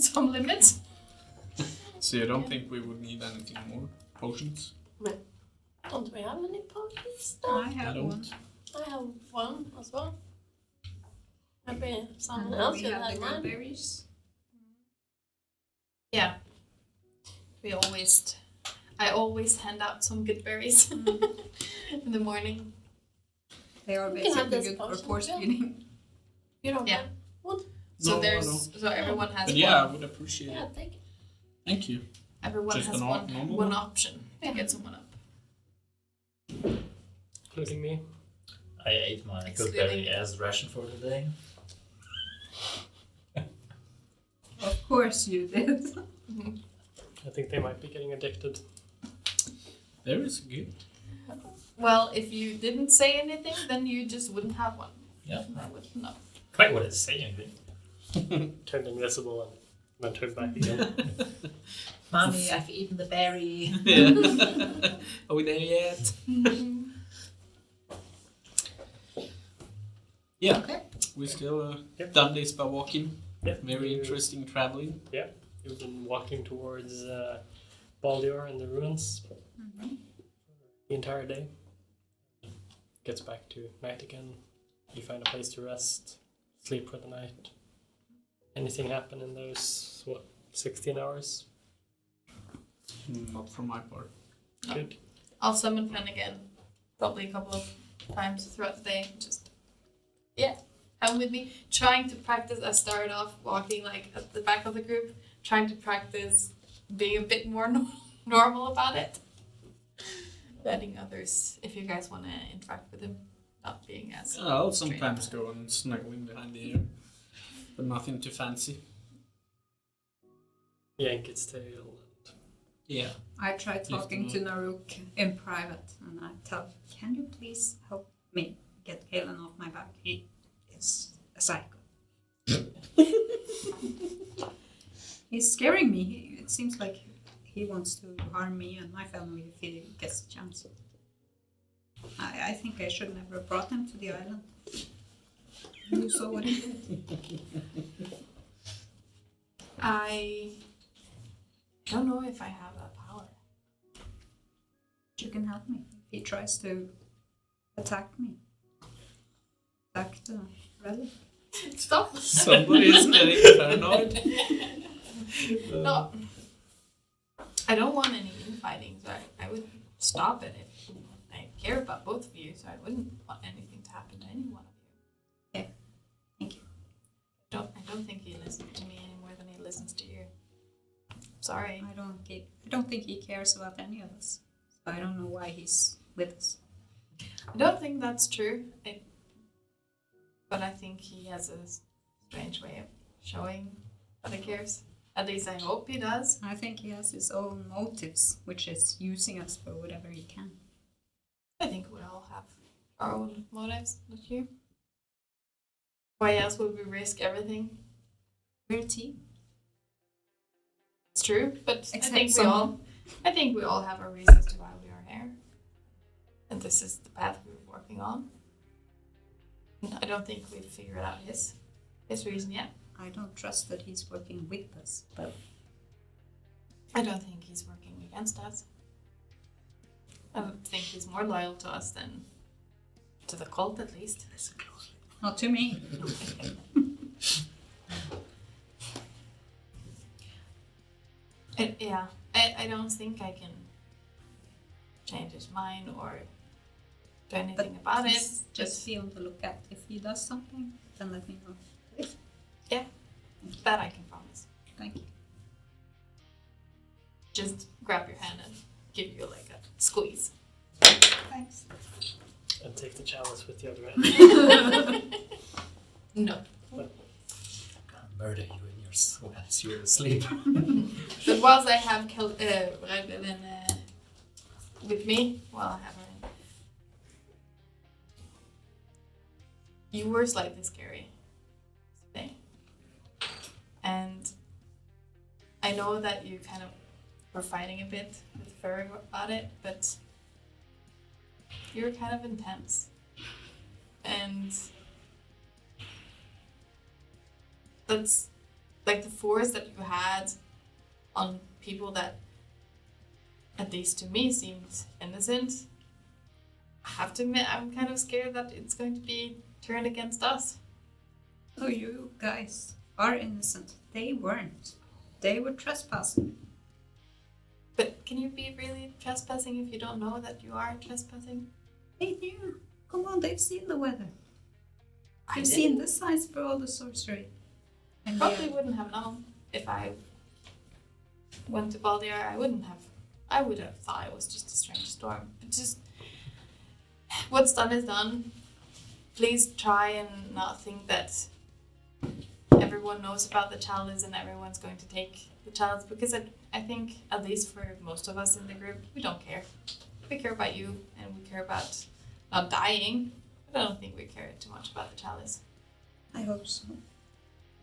some limits. so you don't think we would need anything more? Potions? Don't we have any potions? I I have don't. one. I have one as well. Maybe someone And else we should have have the mine. good berries. Yeah. I always hand out some good berries in the morning. They are We can have basically this good for potion, force yeah. feeding. You don't Yeah. have one? So No, I there's don't. so everyone has But yeah, I one. would appreciate Yeah, it. take it. Thank you. Everyone Just has an one normal one one? option to get someone up. Including me. I ate my Excluding- goodberry as ration for the day. Of course you did. I think they might be getting addicted. There is good. Well, if you didn't say anything, then you just wouldn't have one. Yeah. I wouldn't know. Quite what it's saying. Anything. Turned invisible and then turned back again. Mommy, I've eaten the berry. Yeah. Are we there yet? Yeah. Okay. We still Yep. done this by walking. Yeah. Very interesting traveling. We've been walking towards Baldior and the ruins the entire day. Gets back to night again. You find a place to rest, sleep for the night. Anything happen in those 16 hours? Not from my part. No. Good. I'll summon Fen again, probably a couple of times throughout the day. Just come with me. Trying to practice. I started off walking like at the back of the group, trying to practice being a bit more normal about it. Letting others, if you guys want to interact with him, not being as. I'll sometimes go and snuggling behind the ear, but nothing too fancy. Yank its tail. Yeah. I tried talking to Lifting Naruk in private and I tell him, can you please help me get Galen off my back? He is a psycho. He's scaring me. It seems like he wants to harm me and my family if he gets a chance. I think I should never have brought him to the island. You saw what he did. I don't know if I have that power. You can help me if he tries to attack me. Attack the relic. Stop. Somebody is getting paranoid. No. I don't want any infighting, so I would stop it if I care about both of you, so I wouldn't want anything to happen to any one of you. Okay. Thank you. I don't think he listens to me any more than he listens to you. Sorry. I don't think he cares about any of us. So I don't know why he's with us. I don't think that's true. But I think he has a strange way of showing that he cares. At least I hope he does. I think he has his own motives, which is using us for whatever he can. I think we all have our own motives, don't you? Why else would we risk everything? We're a team. It's true, but Except I think we all have our reasons to why we are here. And this is the path we're working on. And I don't think we've figured out his reason yet. I don't trust that he's working with us, but I don't think he's working against us. I think he's more loyal to us than to the cult, at least. Not to me. I don't think I can change his mind or do anything about it. Just be on the lookout. If he does something, then let me know. That I can promise. Thank you. Just grab your hand and give you like a squeeze. Thanks. And take the chalice with the other end. No. I'm gonna murder you in your as you're asleep. But whilst I have Rollespill with me, while I have her in, you were slightly scary today. And I know that you kind of were fighting a bit with Fur about it, but you were kind of intense. And that's like the force that you had on people that, at least to me, seemed innocent. I have to admit, I'm kind of scared that it's going to be turned against us. Oh, you guys are innocent. They weren't. They were trespassing. But can you be really trespassing if you don't know that you are trespassing? They knew. Come on, they've seen the weather. I They've didn't. seen the signs for all the sorcery. And Probably wouldn't have known if I went to Baldir. I would have thought it was just a strange storm. But just what's done is done. Please try and not think that everyone knows about the chalice and everyone's going to take the chalice, because I think, at least for most of us in the group, we don't care. We care about you and we care about not dying, but I don't think we care too much about the chalice. I hope so.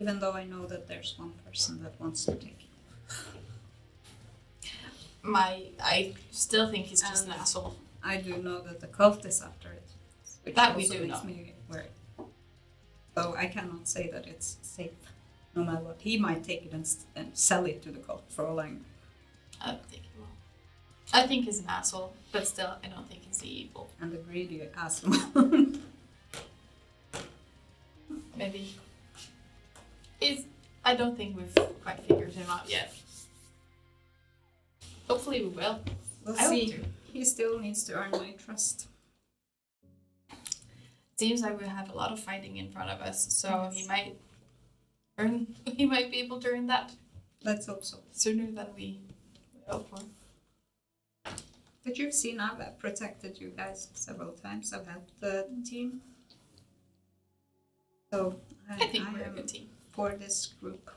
Even though I know that there's one person that wants to take it. I still think he's just an asshole. I do know that the cult is after it. Which That we also do makes know. me worried. So I cannot say that it's safe. No matter what. He might take it and sell it to the cult for all I know. I don't think he will. I think he's an asshole, but still, I don't think he's evil. And the greedy asshole. Maybe. I don't think we've quite figured him out yet. Hopefully we will. We'll I hope see. to. He still needs to earn my trust. Seems like we have a lot of fighting in front of us, so Yes. he might be able to earn that Let's hope so. sooner than we hope for. But you've seen I've protected you guys several times. I've helped the team. So I think we're a am good team. for this group.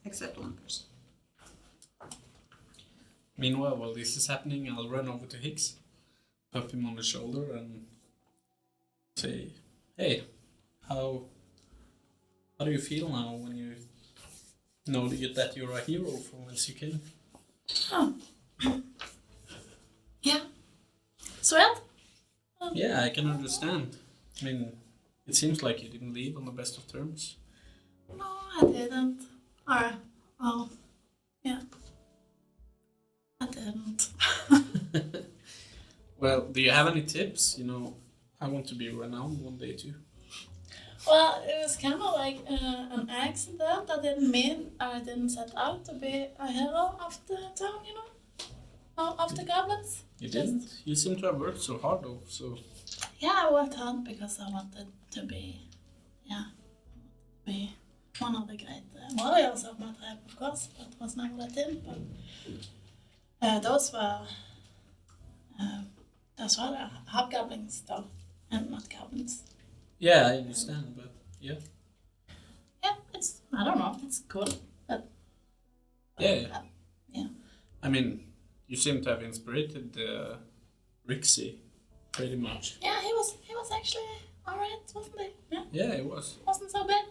Except one person. Meanwhile, while this is happening, I'll run over to Hicks, tap him on the shoulder, and say, "Hey, how do you feel now when you know that you're a hero from whence you came?" Oh. Yeah. Swell? Yeah, I can understand. I mean, it seems like you didn't leave on the best of terms. No, I didn't. Or, well, yeah. I didn't. Well, do you have any tips? You know, I want to be renowned one day too. Well, it was kind of like an accident. I didn't set out to be a hero of the town, you know? Or of the goblins. You didn't. You seem to have worked so hard though, so... Yeah, I worked hard because I wanted to be, one of the great warriors of my tribe, of course. That was never that in, but those were the hobgoblins though, and not goblins. Yeah, I understand, but yeah. Yeah, I don't know, it's cool. But, Yeah. Yeah. I mean, you seem to have inspired Rixie pretty much. Yeah, he was actually alright, wasn't he? Yeah, Yeah, it was. wasn't so bad.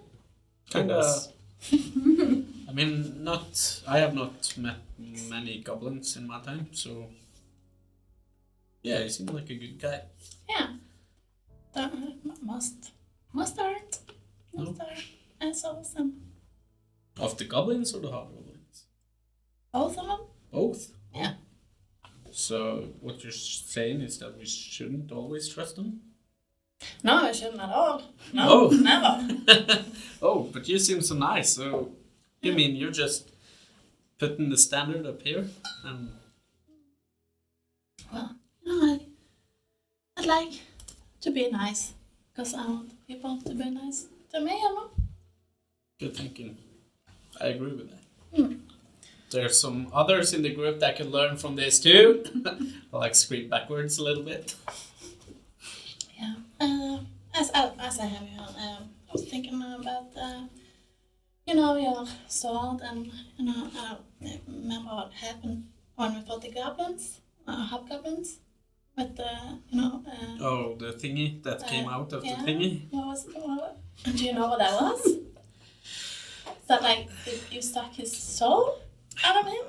Kinda. I mean, I have not met many goblins in my time, so. Yeah, he seemed like a good guy. Yeah. Most aren't. Most are assholes and Of the goblins or the hobgoblins? both of them. Both. Yeah. So what you're saying is that we shouldn't always trust them? No, I shouldn't at all. No, Oh. never. Oh, but you seem so nice. So you mean you're just putting the standard up here? And Well, no, I'd like to be nice. Because I want people to be nice to me, you know? good thinking. I agree with that. There's some others in the group that can learn from this too. I like scream backwards a little bit. Yeah. As I have here, I was thinking about, your sword and, I remember what happened when we fought the goblins, hobgoblins, with the, Oh, the thingy that came out of yeah. the thingy? Do you know what that was? Is that like, you stuck his soul out of him?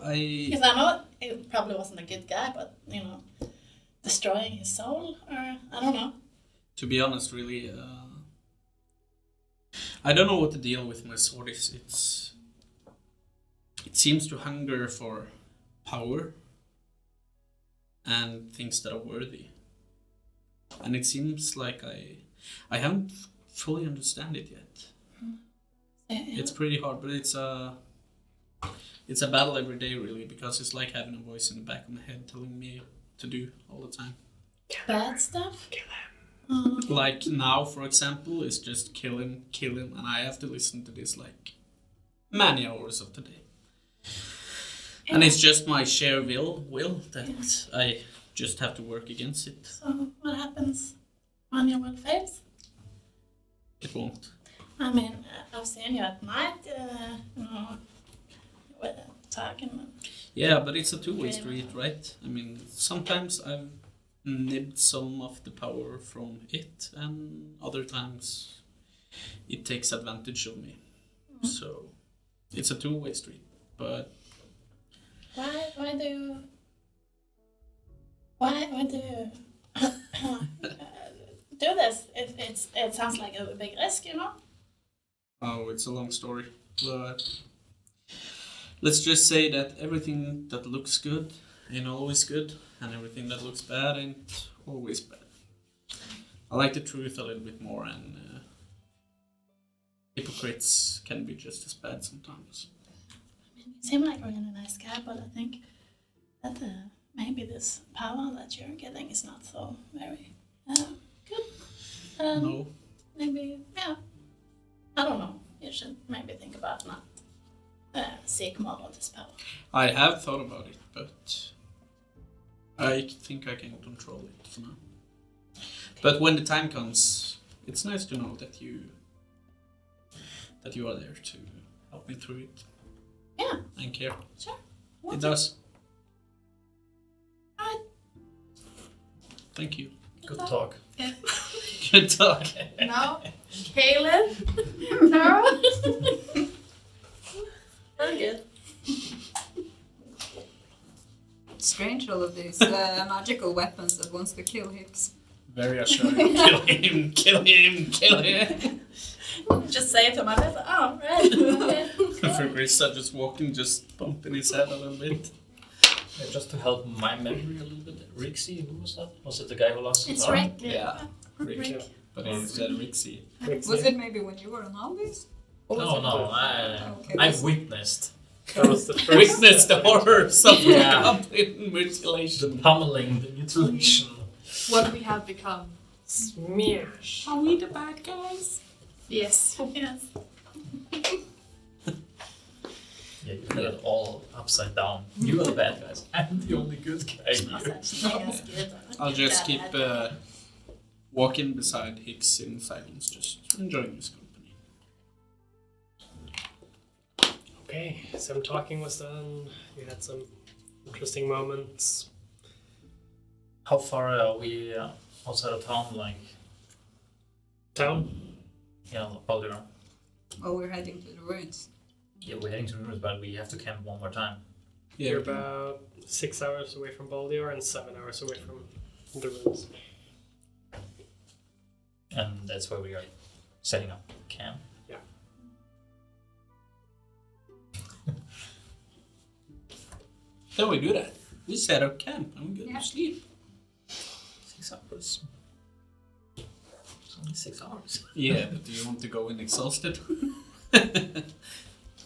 Because I know it probably wasn't a good guy, but, destroying his soul, or I don't know. To be honest, really, I don't know what the deal with my sword is. It seems to hunger for power and things that are worthy. And it seems like I haven't fully understand it yet. Yeah. It's pretty hard, but it's a battle every day, really, because it's like having a voice in the back of my head telling me to do all the time. Bad stuff? Like now, for example, it's just kill him, and I have to listen to this like many hours of the day. And it's just my sheer will that I just have to work against it. So what happens when your will fails? It won't. I mean, I've seen you at night, with talking. Yeah, but it's a two-way street, right? I mean, sometimes I've nibbed some of the power from it, and other times it takes advantage of me. So it's a two-way street. But Why do you do this? It sounds like a big risk, oh, it's a long story. But let's just say that everything that looks good ain't always good, and everything that looks bad ain't always bad. I like the truth a little bit more, and hypocrites can be just as bad sometimes. You seem like a really nice guy, but I think that maybe this power that you're getting is not so very good. No. Maybe, yeah. I don't know. You should maybe think about not seek more of this power. I have thought about it, but I think I can control it for now. But when the time comes, it's nice to know that you are there to help me through it. Yeah. And care. Sure. It does. Alright. Thank you. Good talk. Yeah. Good talk. Now, Caleb, Tara. I'm good. Strange, all of these magical weapons that wants to kill Hicks. Very assuring. Kill him, kill him, kill him. Just say it to my face. Oh, right. Okay. For Grissa just walking, just bumping his head a little bit. Just to help my memory a little bit. Rixie, who was that? Was it the guy who lost his It's arm? Rick. Yeah. Rick. Rick. But instead Rixie. Was it maybe when you were on holidays? Or was No, it- no, Okay, I've was- witnessed That was the first. Witness the horrors of Yeah. complete the mutilation. pummeling, the mutilation. What we have become. Smash. Are we the bad guys? Yes. Yes. Yeah, you had it all upside down. You are the bad guys. I'm the only good guy Must here. actually make us good. I'll just keep walking beside Hicks in silence, just enjoying his company. Okay, some talking was done. We had some interesting moments. How far are we outside of town? Like, Town. yeah, Baldur. Oh, we're heading to the ruins. Yeah, we're heading to the ruins, but we have to camp one more time. We're about 6 hours away from Baldur and 7 hours away from the ruins. And that's where we are setting up camp. Yeah. Then we do that. We set up camp and we go to sleep. 6 hours. It's only 6 hours. Yeah, but do you want to go in exhausted?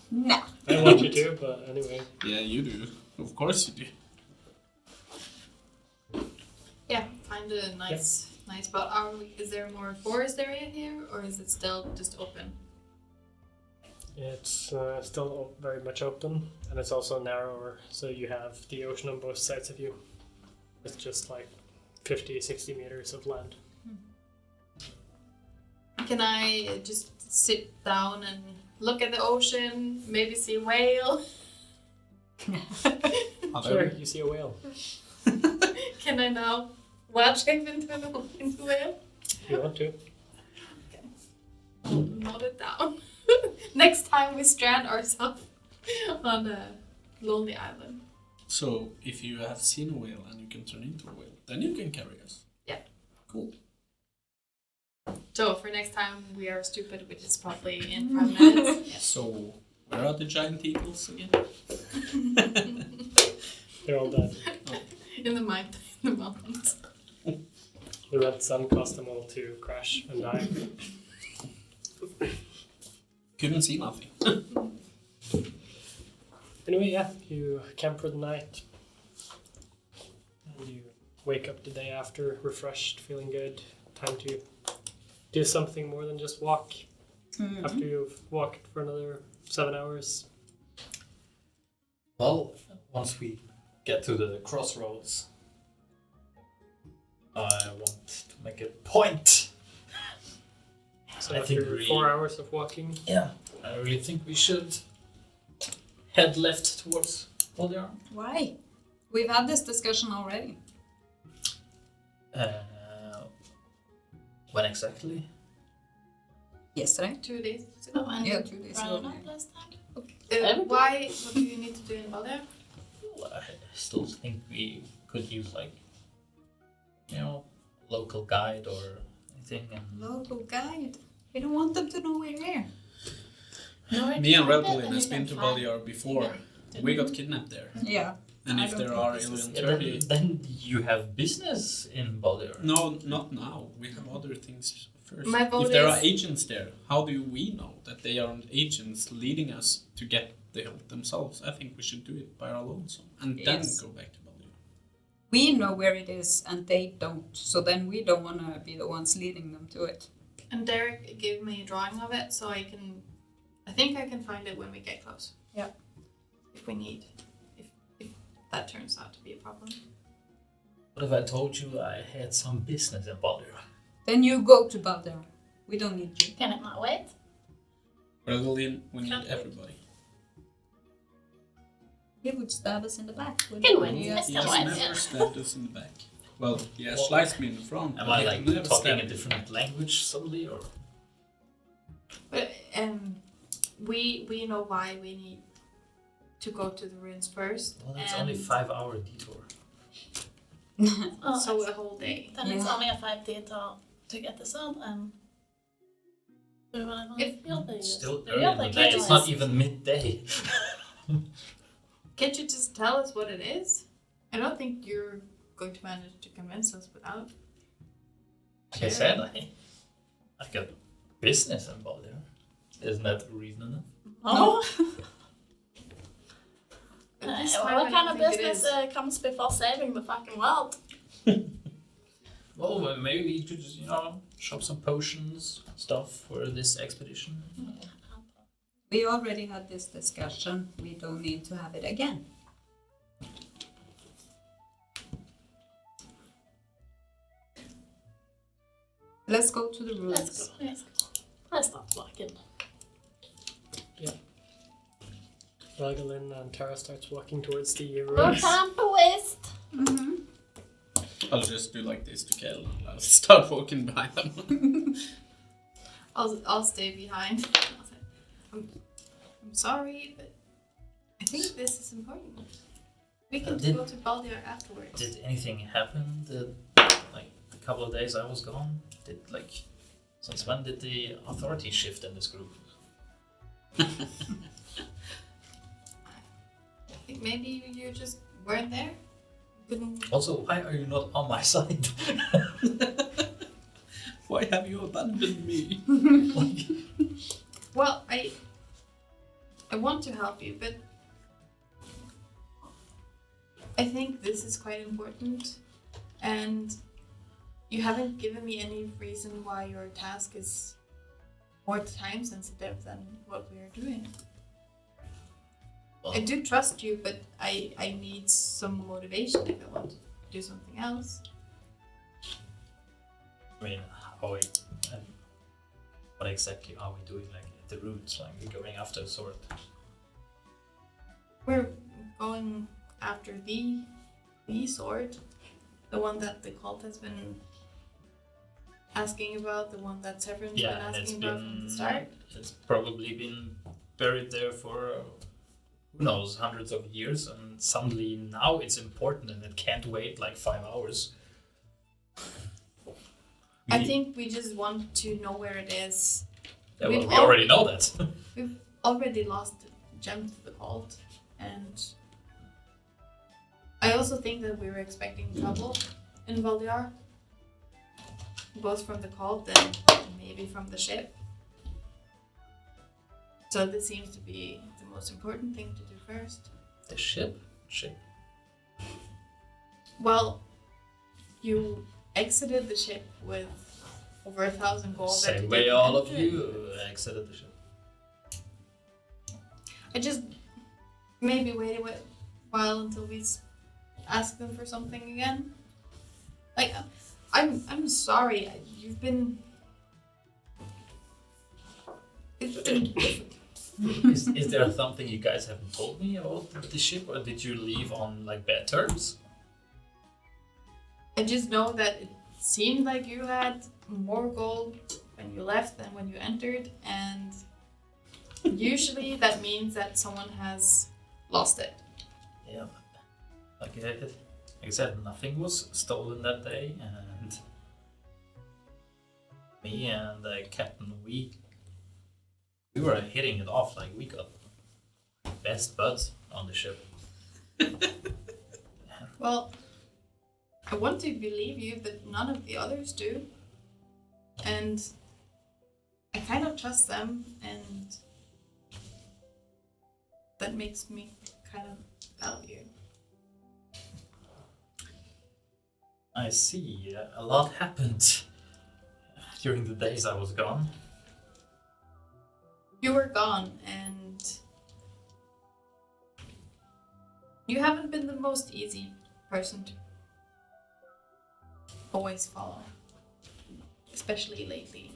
No. I want you to, but anyway. Yeah, you do. Of course you do. Yeah, find a nice spot. Is there more forest area here, or is it still just open? It's still very much open, and it's also narrower, so you have the ocean on both sides of you. It's just like 50, 60 meters of land. Can I just sit down and look at the ocean, maybe see a whale? Sure, you see a whale. Can I now wild shape into a whale? You want to? Note it down. Next time we strand ourselves on a lonely island. So, if you have seen a whale and you can turn into a whale, then you can carry us. Yeah. Cool. So for next time we are stupid, which is probably in 5 minutes. Yeah. So, where are the giant eagles again? They're all dead. In the mountains. The red sun caused them all to crash and die. Couldn't see nothing. Anyway, yeah, you camp for the night. And you wake up the day after, refreshed, feeling good. Time to do something more than just walk. After you've walked for another 7 hours. Well, once we get to the crossroads, I want to make a point. So I think after we- 4 hours of walking, Yeah, I really think we should head left towards Voldiar. Why? We've had this discussion already. When exactly? Yesterday. 2 days Oh, ago. and Yeah, 2 days ago. Ryan up last time. Why? What do you need to do in Balder? Well, I still think we could use local guide or anything. And Local guide. We don't want them to know we're here. No, Me and find it Relpolin and has you been can to find- Baldiar before. We got kidnapped there. Yeah. And I if don't there think are this is- alien Yeah, turkey... then you have business in Baldiar. No, not now. We have other things first. My vote If there are is- agents there, how do we know that they are agents leading us to get the help themselves? I think we should do it by our lonesome and then Yes. go back to Baldiar. We know where it is and they don't. So then we don't want to be the ones leading them to it. And Derek gave me a drawing of it, so I think I can find it when we get close. Yeah. If we need. If that turns out to be a problem. What if I told you I had some business in Baldiar? Then you go to Balder. We don't need you. Can it not wait? Relpolin, we need Can't wait. everybody. He would stab us in the back. Can wait. He I has- He still has wait, never yeah. stabbed us in the back. Well, yeah, Well, sliced me in the front. Am but I he like never talking stabbed a me. different language suddenly, or? But we know why we need to go to the ruins first. Well, it's and only 5-hour detour. Oh, so it's- a whole day. then it's Yeah. only a 5 detour to get this up and do whatever If- your thing is. Still Do early your in the thing, day. It's not anyways. even midday. Can't you just tell us what it is? I don't think you're going to manage to convince us without. Like I said, I got business in Baldiar. Isn't that reason enough? Oh. At this time, I What kind don't of think it business is. comes before saving the fucking world? Well, maybe we could just, shop some potions, stuff for this expedition. We already had this discussion. We don't need to have it again. Let's go to the ruins. Let's go. Let's go. Let's start walking. Ragolin and Tara starts walking towards the Go ruins. camp west. Mm-hmm. I'll just do like this to Kel. I'll start walking behind them. I'll stay behind. I'll say, I'm sorry, but I think this is important. We can Did- go to Baldiar afterwards. Did anything happen the couple of days I was gone? Since when did the authority shift in this group? I think maybe you just weren't there. couldn't. Also, why are you not on my side? Why have you abandoned me? Like, Well, I want to help you, but I think this is quite important, and you haven't given me any reason why your task is more time sensitive than what we are doing. I do trust you, but I need some motivation if I want to do something else. I mean, what exactly are we doing? Like at the roots, like we're going after the sword. We're going after the sword, the one that the cult has been asking about, the one that Severin's been And it's asking about from the been start. it's probably been buried there for who knows, hundreds of years, and suddenly now it's important and it can't wait like 5 hours. I think we just want to know where it is. Yeah, well, we've we al- already know that. We've already lost the gem to the cult, and I also think that we were expecting trouble in Valdiar, both from the cult and maybe from the ship. So this seems to be the most important thing to do first. The ship? Ship. Well, you exited the ship with over 1,000 gold. that Same you way didn't all of enter. you exited the ship. I just maybe wait a while until we ask them for something again. Like, I'm sorry. You've been. It's been difficult. Is there something you guys haven't told me about the ship, or did you leave on like bad terms? I just know that it seemed like you had more gold when you left than when you entered, and usually that means that someone has lost it. Yeah, like I said, nothing was stolen that day, and me and the captain, we were hitting it off. Like we got best buds on the ship. Well, I want to believe you, but none of the others do. And I kind of trust them, and that makes me kind of doubt you. I see. A lot happened during the days I was gone. You were gone, and you haven't been the most easy person to always follow, especially lately.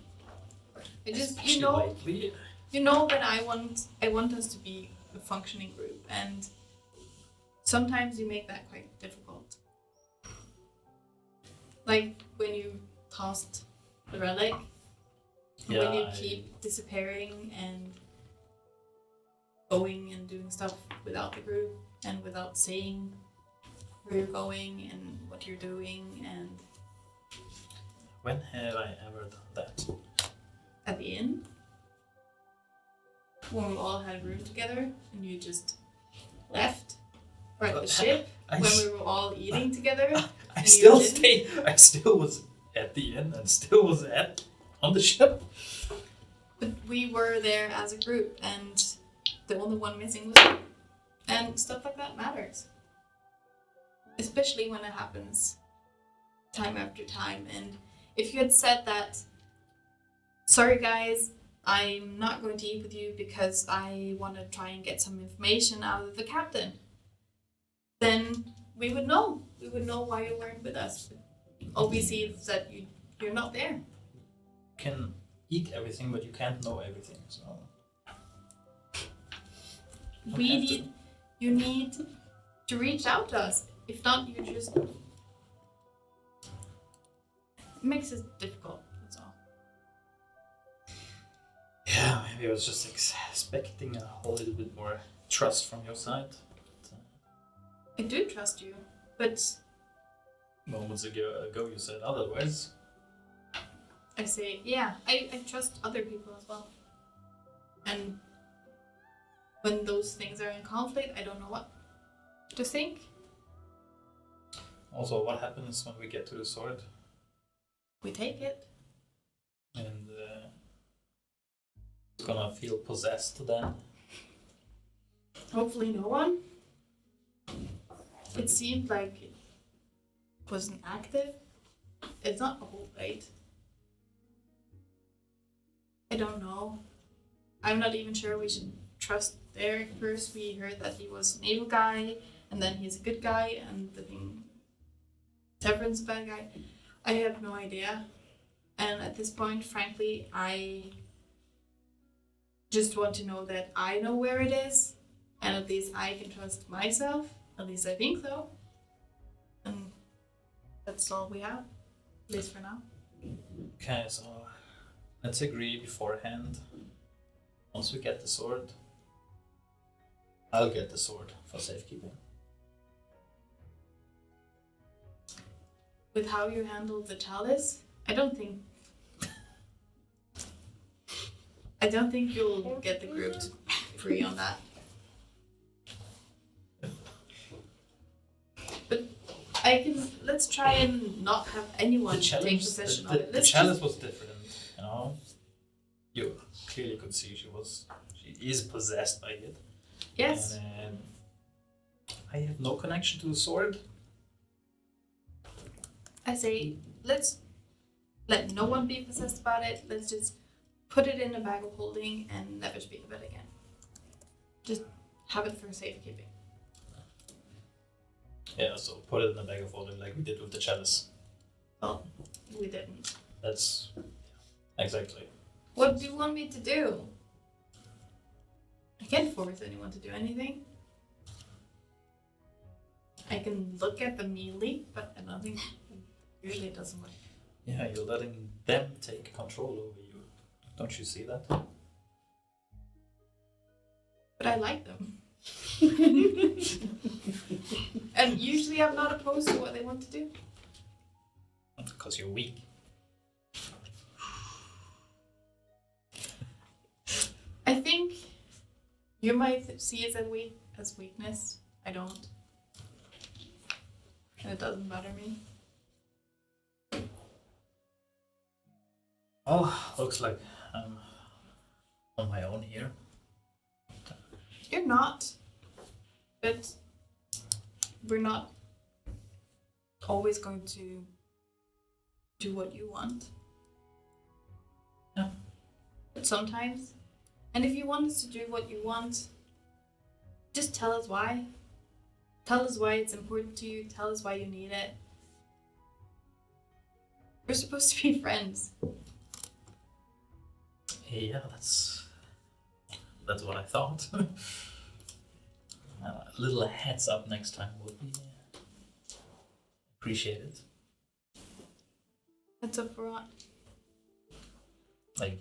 I just, you know that I want us to be a functioning group, and sometimes you make that quite difficult. Like when you tossed the relic, when you keep disappearing and going and doing stuff without the group and without saying where you're going and what you're doing, and When have I ever done that? at the inn, when we all had a room together and you just left, or at the ship when we were all eating together. I and still you didn't. stayed. I still was at the inn and still was on the ship. But we were there as a group, and the only one missing was you. And stuff like that matters. Especially when it happens time after time. And if you had said that, sorry guys, I'm not going to eat with you because I want to try and get some information out of the captain, then we would know. We would know why you weren't with us. All we see is that you're not there. You can eat everything, but you can't know everything. So You need to reach out to us. If not, you just... It makes it difficult, that's all. yeah, maybe I was just expecting a little bit more trust from your side. I do trust you, but Moments ago you said otherwise. I say, yeah, I trust other people as well. And when those things are in conflict, I don't know what to think. Also, what happens when we get to the sword? We take it. And it's gonna feel possessed then. Hopefully no one. It seemed like it wasn't active. It's not the whole fight. I don't know. I'm not even sure we should trust Derek. First we heard that he was an evil guy, and then he's a good guy, and the thing Severin's a bad guy. I have no idea. And at this point, frankly, I just want to know that I know where it is, and at least I can trust myself. At least I think so. And that's all we have, at least for now. Okay, so let's agree beforehand. Once we get the sword, I'll get the sword for safekeeping. With how you handled the chalice, I don't think you'll get the group to agree on that. But let's try and not have anyone take possession of it. The chalice was different, you know. You clearly could see she is possessed by it. Yes. And I have no connection to the sword. I say, let's let no one be possessed about it. Let's just put it in a bag of holding and never speak of it again. Just have it for safekeeping. Yeah, so put it in a bag of holding like we did with the chalice. Well, we didn't. That's exactly. What do you want me to do? I can't force anyone to do anything. I can look at the melee, but I don't think usually it doesn't work. Yeah, you're letting them take control over you. Don't you see that? But I like them. And usually I'm not opposed to what they want to do. Because you're weak. I think you might see it as weakness. I don't. And it doesn't bother me. Oh, looks like I'm on my own here. You're not. But we're not always going to do what you want. Yeah. But sometimes. And if you want us to do what you want, just tell us why. Tell us why it's important to you. Tell us why you need it. We're supposed to be friends. Yeah, that's what I thought. A little heads up next time would be appreciated. That's up for what? Like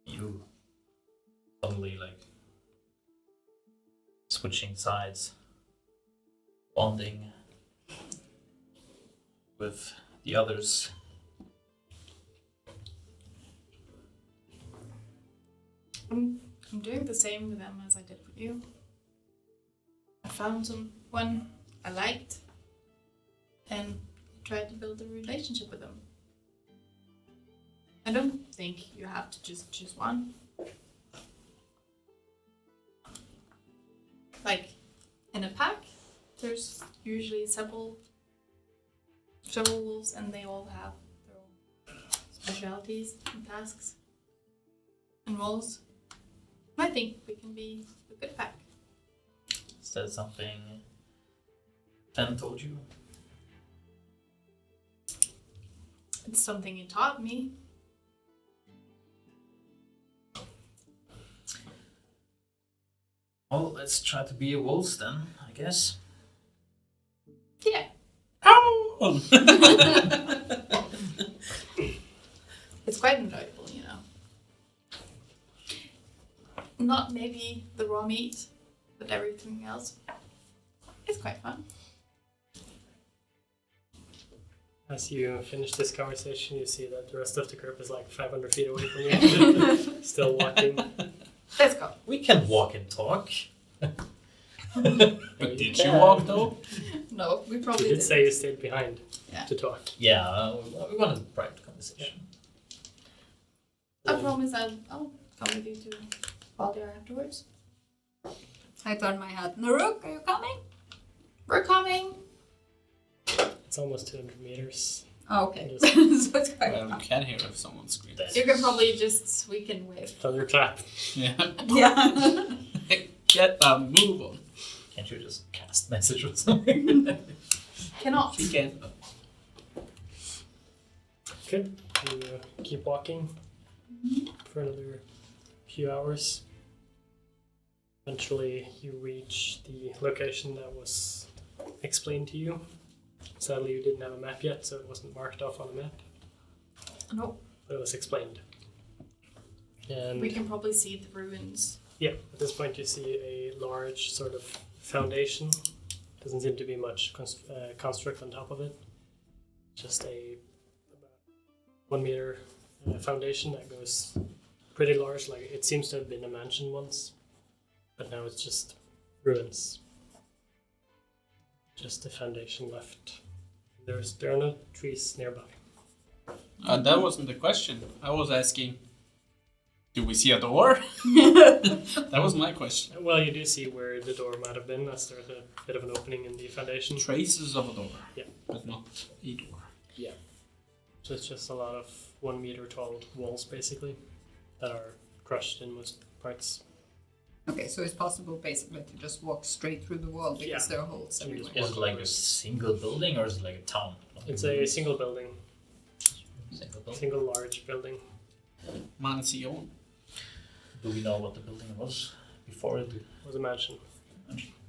you suddenly like switching sides, bonding with the others. I'm doing the same with them as I did with you. I found someone I liked and tried to build a relationship with them. I don't think you have to just choose one. Like in a pack, there's usually several wolves, and they all have their own specialities and tasks and roles. I think we can be a good pack. Is that something Fen told you? It's something he taught me. Well, let's try to be a wolves then, I guess. Yeah. Ow! It's quite enjoyable, you know. Not maybe the raw meat, but everything else. It's quite fun. As you finish this conversation, you see that the rest of the group is like 500 feet away from you, still walking. Let's go. We can walk and talk. But did you walk though? No, we You probably did didn't. say you stayed behind Yeah. to talk. Yeah, we wanted a private conversation. I promise I'll come with you to Baldur afterwards. I turn my head. Naruk, are you coming? We're coming. It's almost 200 meters. Oh, okay. Just So it's quite Well, you can hear if someone screams. You can probably just weaken wave. thunderclap. Yeah. Yeah. Get a move on. Can't you just cast message or something? Cannot. She can. Okay. You keep walking for another few hours. Eventually, you reach the location that was explained to you. Sadly, you didn't have a map yet, so it wasn't marked off on a map. No. But it was explained. And We can probably see the ruins. yeah, at this point, you see a large sort of foundation. Doesn't seem to be much construct on top of it. Just a about 1 meter foundation that goes pretty large. Like it seems to have been a mansion once, but now it's just ruins. Just the foundation left. There are no trees nearby. That wasn't the question. I was asking, do we see a door? That was my question. Well, you do see where the door might have been, as there's a bit of an opening in the foundation. Traces of a door. Yeah. But not a door. So it's just a lot of 1 meter tall walls, basically, that are crushed in most parts. Okay, so it's possible basically to just walk straight through the wall because there are holes And you everywhere. just Is it like a single building or is it like a town? It's a single building, Single building. single large building. Mansion. Do we know what the building was before it? Was a mansion.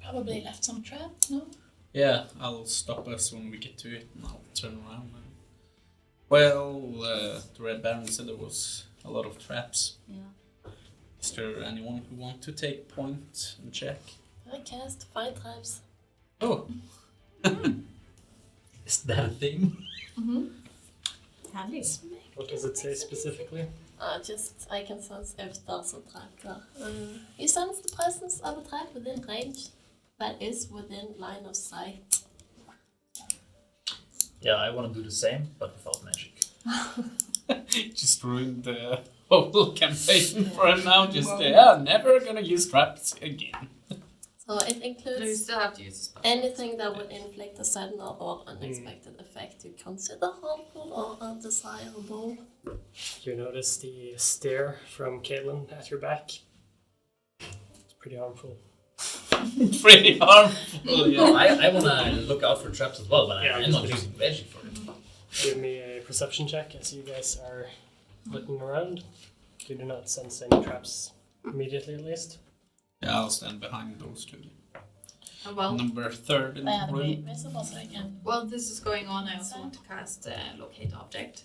Probably left some trap, no? Yeah, I'll stop us when we get to it and I'll turn around. Well, the Red Baron said there was a lot of traps. Yeah. Is there anyone who wants to take point and check? I cast fire traps. Oh, Is that a thing? Handy. What does it say specifically? I can sense if there's a trap there. You sense the presence of a trap within range that is within line of sight. Yeah, I want to do the same, but without magic. just ruined the whole campaign for him now. Just, Well- never gonna use traps again. So it No, you includes still have to use the spell. anything that would inflict a sudden or unexpected effect you consider harmful or undesirable. You notice the stare from Caitlin at your back. It's pretty harmful. Pretty harmful, yeah. Well, I want to look out for traps as well, but Yeah, I'm not using magic for it. Give me a perception check as you guys are looking around. You do not sense any traps immediately, at least. Yeah, I'll stand behind those two. Well, Number third in I the had to be room. visible so I can. while this is going on, I also want to cast Locate Object.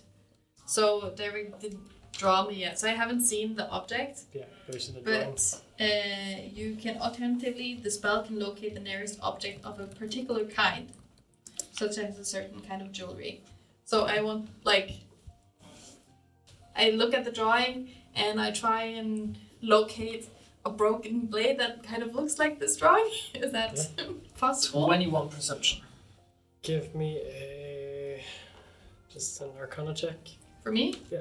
So Derek did draw me yet, so I haven't seen the object, Yeah, there's the drawing. but you can alternatively, the spell can locate the nearest object of a particular kind, such as a certain kind of jewelry. So I want, I look at the drawing and I try and locate a broken blade that kind of looks like this drawing. Is that possible? 21 perception. Give me just an Arcana check. For me? Yeah.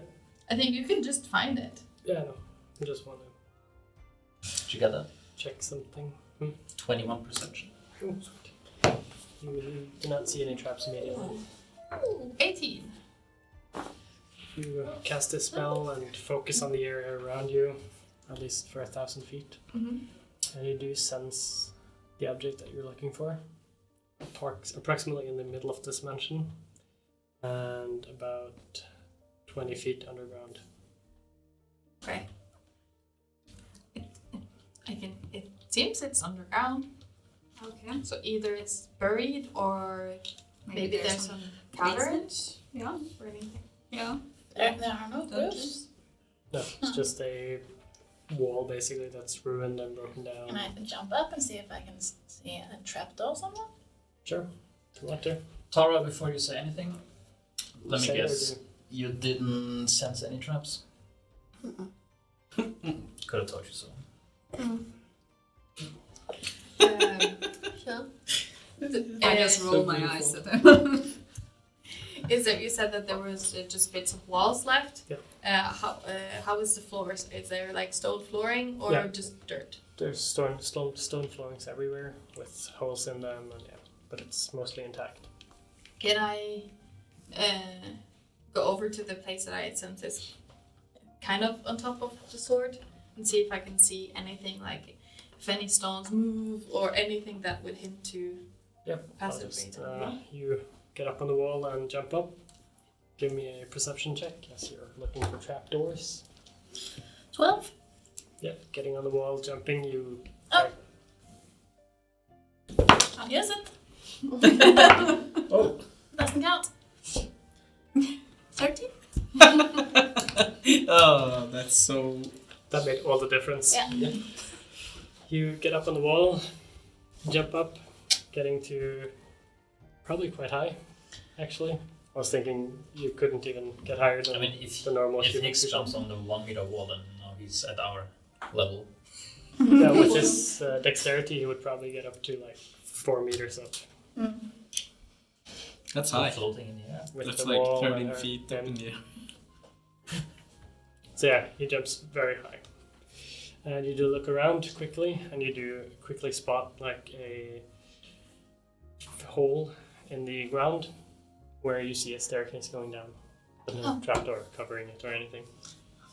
I think you can just find it. Yeah, no, I just want to Did you get that? check something. 21 perception. You do not see any traps immediately. 18. You cast a spell and focus on the area around you, at least for 1,000 feet. Mm-hmm. And you do sense the object that you're looking for. Approximately in the middle of this mansion. And about 20 feet underground. Okay. It seems it's underground. Okay. So either it's buried or maybe there's some caverns Yeah. or anything. Yeah. There are no Dungeons. roofs. No, it's just a wall basically that's ruined and broken down. Can I jump up and see if I can see a trapdoor somewhere? Sure, if you want to. Tara, before you say anything, let me Say or guess. do. You didn't sense any traps? Could have told you so. Sure. I just Uh, roll So my beautiful. eyes at them. Is that you said that there was just bits of walls left? Yep. How is the floors? Is there like stone flooring or Yeah. just dirt? There's stone floorings everywhere with holes in them, and but it's mostly intact. Can I go over to the place that I had sent this kind of on top of the sword and see if I can see anything like if any stones move or anything that would hint to Yep. I'll passively? just, you get up on the wall and jump up. Give me a perception check as you're looking for trapdoors. 12. Yep. Getting on the wall, jumping. You. Oh. I'll use it. Oh. Doesn't count. 13. Oh, that's so. That made all the difference. Yeah. You get up on the wall, jump up, getting to probably quite high, actually. I was thinking you couldn't even get higher than I mean, if the normal if human Higgs creature. jumps on the 1 meter wall, then now he's at our level. Yeah, with his dexterity, he would probably get up to like 4 meters up. That's So high. floating in the air. With That's the like wall 13 and her- feet up in the air. So yeah, he jumps very high. And you do look around quickly, and you do quickly spot like a hole in the ground where you see a staircase going down. There's no trapdoor covering it or anything.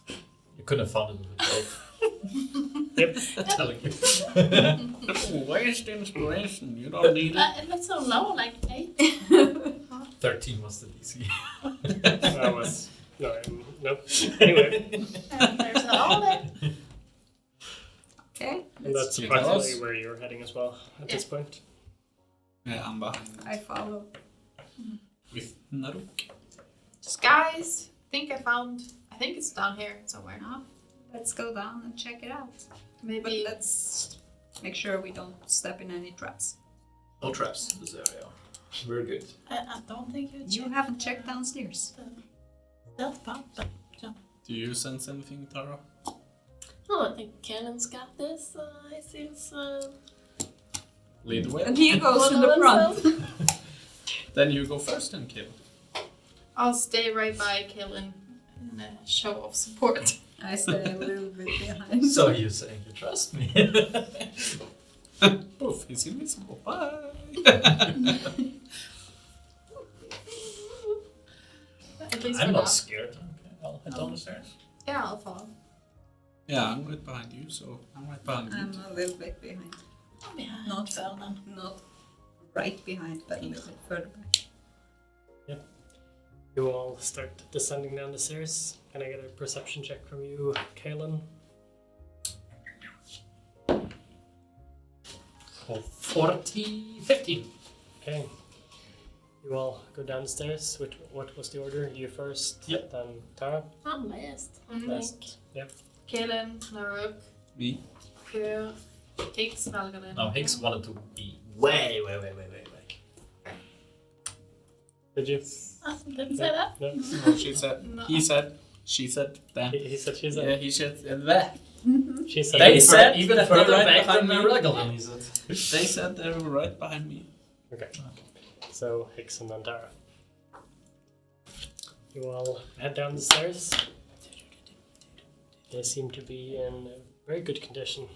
You couldn't have found it with yourself. Yep. Telling you. Where's the inspiration? You don't need it. It looks so low, like 8. 13 was the DC. That was no. Anyway, And there's a hole there. Okay, and that's You approximately tell us. where you're heading as well at this point. Yeah, I'm behind. I follow. With Naruk. Guys, I think it's down here somewhere. Now, let's go down and check it out. But Maybe let's make sure we don't step in any traps. No traps in this area. Very good. I don't think You haven't checked downstairs. Stealth part, but Do you sense anything, Tara? Oh, I think Cannon's got this. He seems. Lead the way. And he goes to the front. Then you go first and kill. I'll stay right by Kill and a show of support. I stay a little bit behind. So you're saying you trust me? Poof, he's invisible. Bye. At least I'm for not now. scared. Okay, I'll head down the stairs. Yeah, I'll follow. Yeah, I'm right behind you, so I'm right behind I'm you. a little bit behind. I'm behind. Not further. Not right behind, but a little bit further back. You all start descending down the stairs. Can I get a perception check from you, Kaelin? Oh, 40, 15. Okay. You all go down the stairs. What was the order? You first, Yep. then Tara. I'm last, I Mhm. think. Yep. Kaelin, Naruk, Me? Kur, Higgs, Valgalin. Now Higgs wanted to be way back. Did you? Didn't say that. No. No, she said. No. He said. She said. Then. He said she Yeah, said. he said that. She said. They They said said even that further they're right back than behind me. Regalin, he said. They said they were right behind me. Okay. So Hicks and then Tara. You all head down the stairs. They seem to be in a very good condition,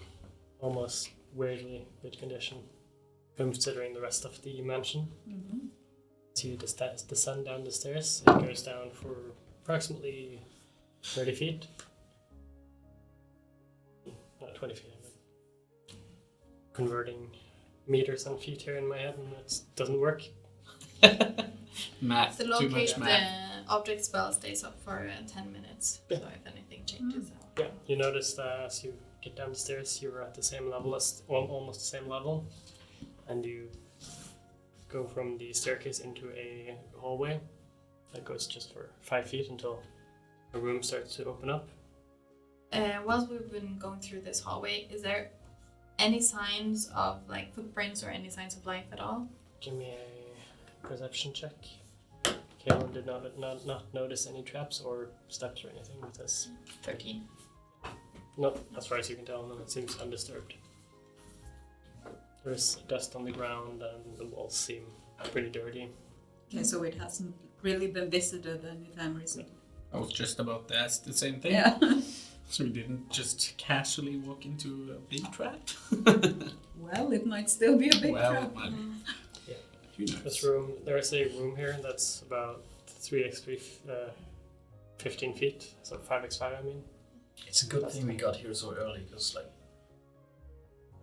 almost weirdly good condition, considering the rest of the mansion. As you descend down the stairs, it goes down for approximately 30 feet. Not 20 feet. I mean. Converting meters and feet here in my head, and it doesn't work. Math. The Too much locate math. object spell stays up for 10 minutes. Yeah. So if anything changes, Yeah, you notice that as you get down the stairs, you're at the same level as almost the same level, and you go from the staircase into a hallway that goes just for 5 feet until a room starts to open up. Whilst we've been going through this hallway, is there any signs of like footprints or any signs of life at all? Give me a perception check. Kaelin did not notice any traps or steps or anything with this. 13. No, as far as you can tell, no, it seems undisturbed. There's dust on the ground and the walls seem pretty dirty. Okay, so it hasn't really been visited anytime recently. I was just about to ask the same thing. Yeah. So we didn't just casually walk into a big trap? Well, it might still be a big Well, trap. Yeah. Who knows? This room, there is a room here that's about 3x3, 15 feet, so 5x5 I mean. It's a good thing we got here so early, because like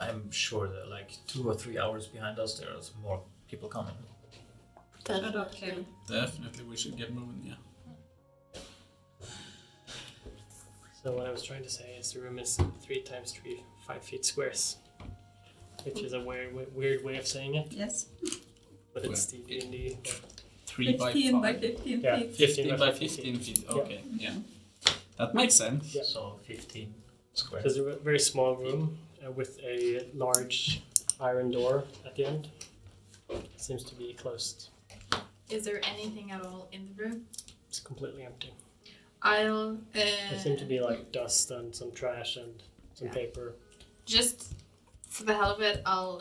I'm sure that like 2 or 3 hours behind us there's more people coming. Definitely. Definitely we should get moving, yeah. So what I was trying to say is the room is 3 times 3, 5 feet squares, which is a weird way of saying it, Yes. but it's the D&D. 3 by 15 5. by 15 Yeah, feet. 15 by 15 feet. Okay, yeah. That makes sense. Yeah. So 15 square. There's a very small room with a large iron door at the end. Seems to be closed. Is there anything at all in the room? It's completely empty. I'll There seem to be like dust and some trash and some paper. just for the hell of it, I'll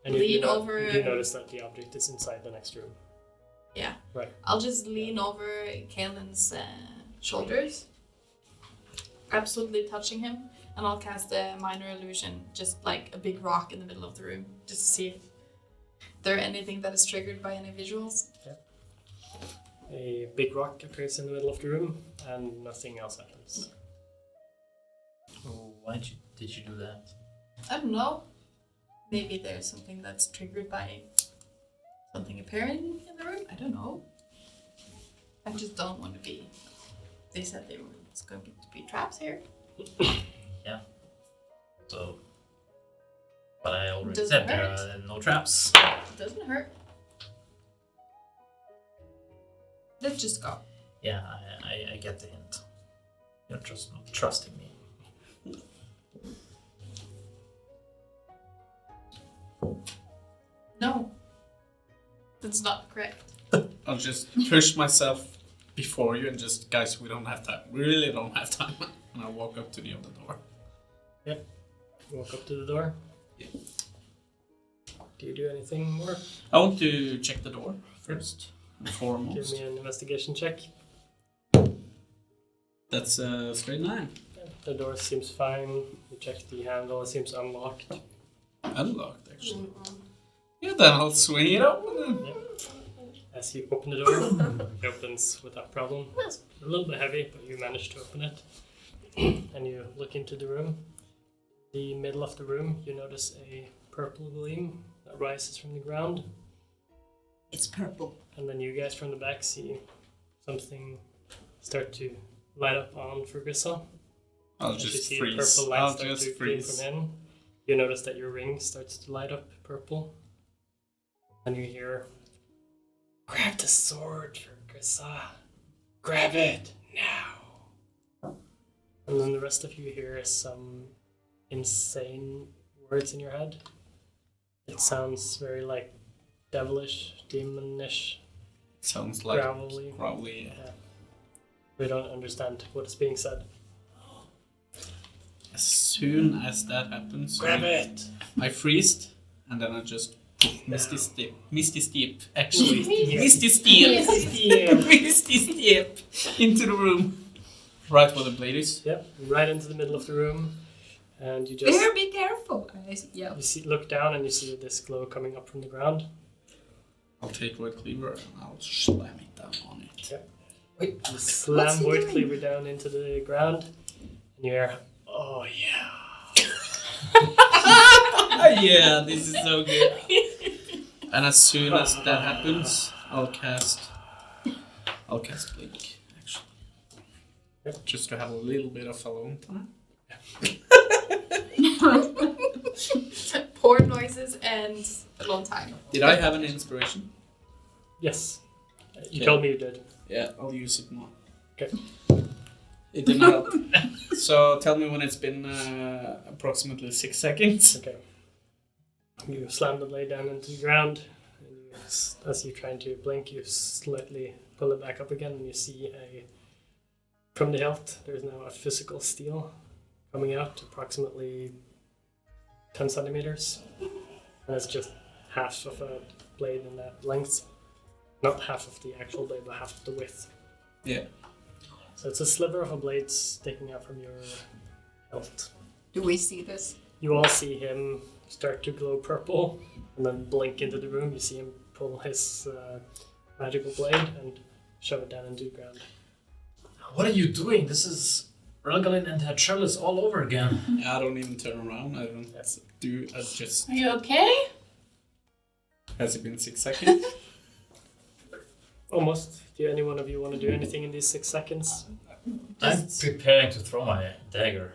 And lean you over. You do notice that the object is inside the next room. Yeah. Right. I'll just lean over Kaelin's shoulders, absolutely touching him, and I'll cast a minor illusion, just like a big rock in the middle of the room, just to see if there anything that is triggered by any visuals. A big rock appears in the middle of the room, and nothing else happens. Oh, why did you do that? I don't know. Maybe there's something that's triggered by something appearing in the room. I don't know. I just don't want to be. They said there was going to be traps here. So, but I already Doesn't said there hurt. are no traps. It doesn't hurt. Let's just go. Yeah, I get the hint. You're just not trusting me. No. That's not correct. I'll just push myself before you and just, guys, we don't have time. We really don't have time. And I'll walk up to the other door. Walk up to the door. Yeah. Do you do anything more? I want to check the door first and Give foremost. me an investigation check. That's a straight 9. The door seems fine. You check the handle, it seems unlocked. Unlocked, actually. Yeah, then I'll swing it open. As you open the door, it opens without problem. It's a little bit heavy, but you manage to open it. And you look into the room. The middle of the room, you notice a purple gleam that rises from the ground. It's purple. And then you guys from the back see something start to light up on Ferguson. I'll As you just see freeze. purple light I'll start just to gleam freeze. from in. You notice that your ring starts to light up purple. And you hear, "Grab the sword, Ferguson. Grab it now." And then the rest of you hear some insane words in your head. It sounds very like devilish, demonish. Sounds like Gravelly. probably We don't understand what is being said. as soon as that happens, Grab it! I freeze and then I just Misty Step, actually. Yeah. Misty Step. Yeah. Misty Step into the room. Right where the blade is. Yep, right into the middle of the room, and you just Bear, be careful. Yeah. you look down and you see this glow coming up from the ground. I'll take Void Cleaver and I'll slam it down on it. Yep. Wait, You slam What's he Void doing? Cleaver down into the ground, and you hear, "Oh yeah." Yeah, this is so good. And as soon as that happens, I'll cast Blink, actually. Yep. Just to have a little bit of alone time. Poor noises and a long time. Did I have an inspiration? Yes, you Okay. told me you did. Yeah, I'll use it more. Okay. It didn't help. So tell me when it's been approximately 6 seconds. Okay. You slam the blade down into the ground, and as you're trying to blink, you slightly pull it back up again, and you see from the hilt, there's now a physical steel coming out approximately 10 centimeters. And it's just half of a blade in that length. Not half of the actual blade, but half of the width. Yeah. So it's a sliver of a blade sticking out from your hilt. Do we see this? You all see him start to glow purple and then blink into the room. You see him pull his magical blade and shove it down into the ground. What are you doing? This is Raglan and her Charles all over again. I don't even turn around. I don't do. I just. Are you okay? Has it been 6 seconds? Almost. Do any one of you want to do anything in these 6 seconds? I'm preparing to throw my dagger.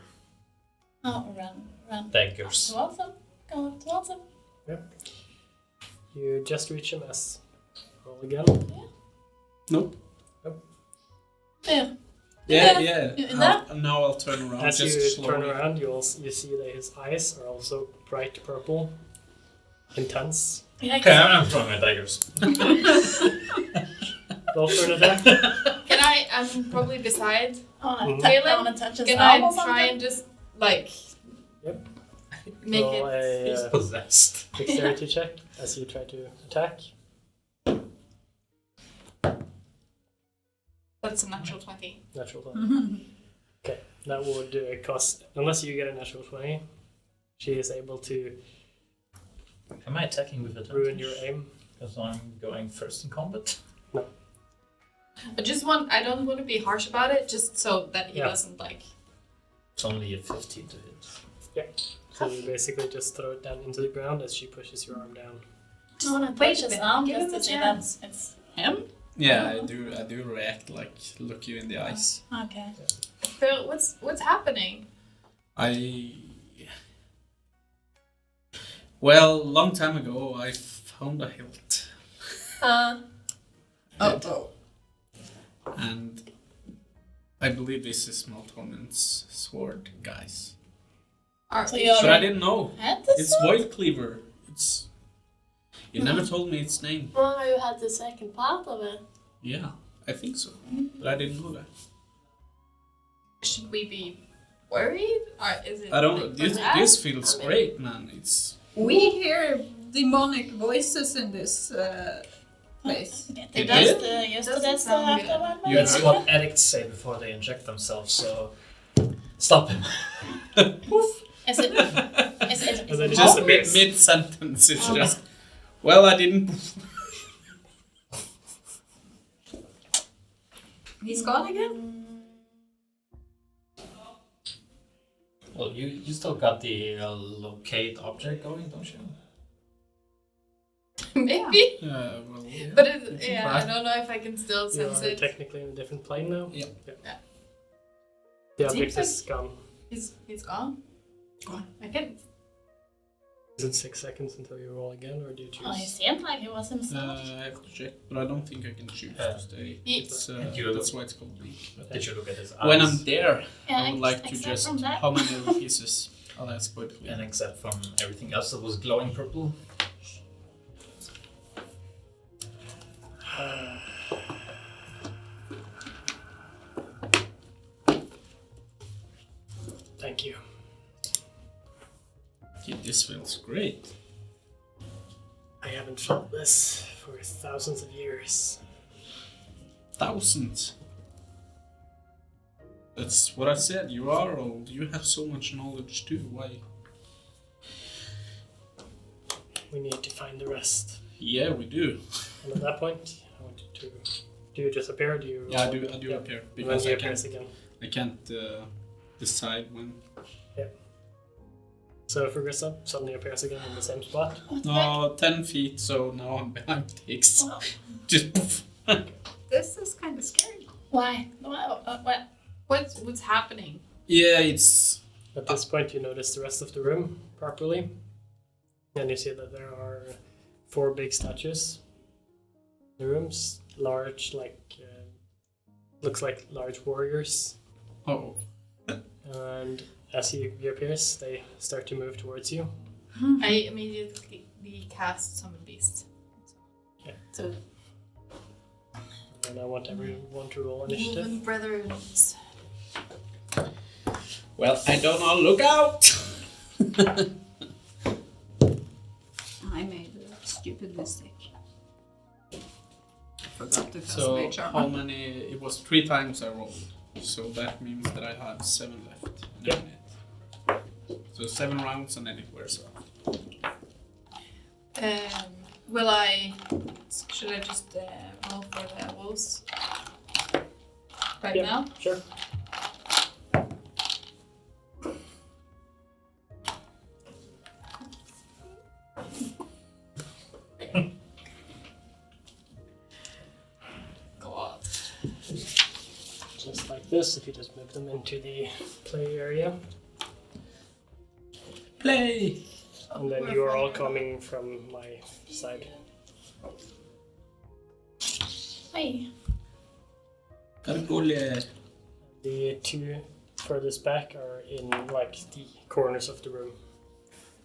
Oh, run. Daggers. Towards him. Go towards him. You just reach a mess. Roll again. Nope. There. Yeah. In that? Now I'll turn around. As just you slowly. turn around, you see that his eyes are also bright purple, intense. Yeah, Okay, I'm throwing my daggers. Roll for an attack. Can I'm probably beside I Taylor. want to touch his Can arm or I try something? and just, like, Yep. make Roll it... He's a possessed. dexterity check as you try to attack. That's a natural 20. Natural 20. Okay, that would cost, unless you get a natural 20, she is able to Am I attacking with advantage? ruin your aim. Because I'm going first in combat. I don't want to be harsh about it, just so that he Yeah. doesn't, like... It's only a 15 to hit. So you basically just throw it down into the ground as she pushes your arm down. I want to Wait touch a his minute, arm give just him to a see chance. that it's him. Yeah, I do react, like, look you in the eyes. Okay. Phil, what's happening? Well, long time ago, I found a hilt. Oh. And I believe this is Maltonen's sword, guys. Are So you you're- But I didn't know. Had this It's Void Cleaver. You never told me its name. Oh, you had the second part of it. Yeah, I think so. But I didn't know that. Should we be worried? Or is it... I don't. like, This possessed? feels great, man. It's. We hear demonic voices in this place. They It just did? used to Doesn't this sound good. afterward. You That's agree? what addicts say before they inject themselves, so stop him. Is it? Is And then it just wrong? a Mid sentence, it's just. Well, I didn't. He's gone again? Well, you still got the locate object going, don't you? Maybe. Well, yeah. But You can yeah, try. I don't know if I can still You sense are it. technically in a different plane now. Yep. Yeah. The Seems object like- is gone. He's gone. I can... Is it 6 seconds until you roll again, or do you choose? Oh, he seemed like he was himself. I have to check, but I don't think I can choose Yeah. to stay. He- It's, And you- that's why it's called weak. Did you look at his eyes? When I'm there, Yeah, I would like to except just. from that. How many of the pieces? I'll ask Void And Cleaver. except from everything else that was glowing purple. Thank you. Yeah, this feels great. I haven't felt this for thousands of years. Thousands. That's what I said. You are old. You have so much knowledge too. Why? We need to find the rest. Yeah, we do. And at that point, I want you to. Do you just appear? Or do you? Yeah, I roll? do. I do Yeah. appear And because then he I appears can't. again. I can't decide when. So Frugrissa suddenly appears again in the same spot. No, 10 feet. So now I'm behind Higgs. Just poof. This is kind of scary. Why? What? What's happening? Yeah, it's. At this point, you notice the rest of the room properly, and you see that there are 4 big statues. The room's large, looks like large warriors. Oh. And as he appears, they start to move towards you. I immediately cast Summon Beast. So And I want everyone to roll initiative. Wolven Brethrens. Well, I don't know. Look out! forgot to cast So Mage how Armor. many? It was 3 times I rolled. So that means that I have 7 left. in a Yep. minute. So 7 rounds and then it wears off. Will I? Should I just roll for the wolves right Yeah. now? Sure. God. Just like this, if you just move them into the play area. Play! And then you are all coming from my side. Hey. Gargoyle. The 2 furthest back are in like the corners of the room.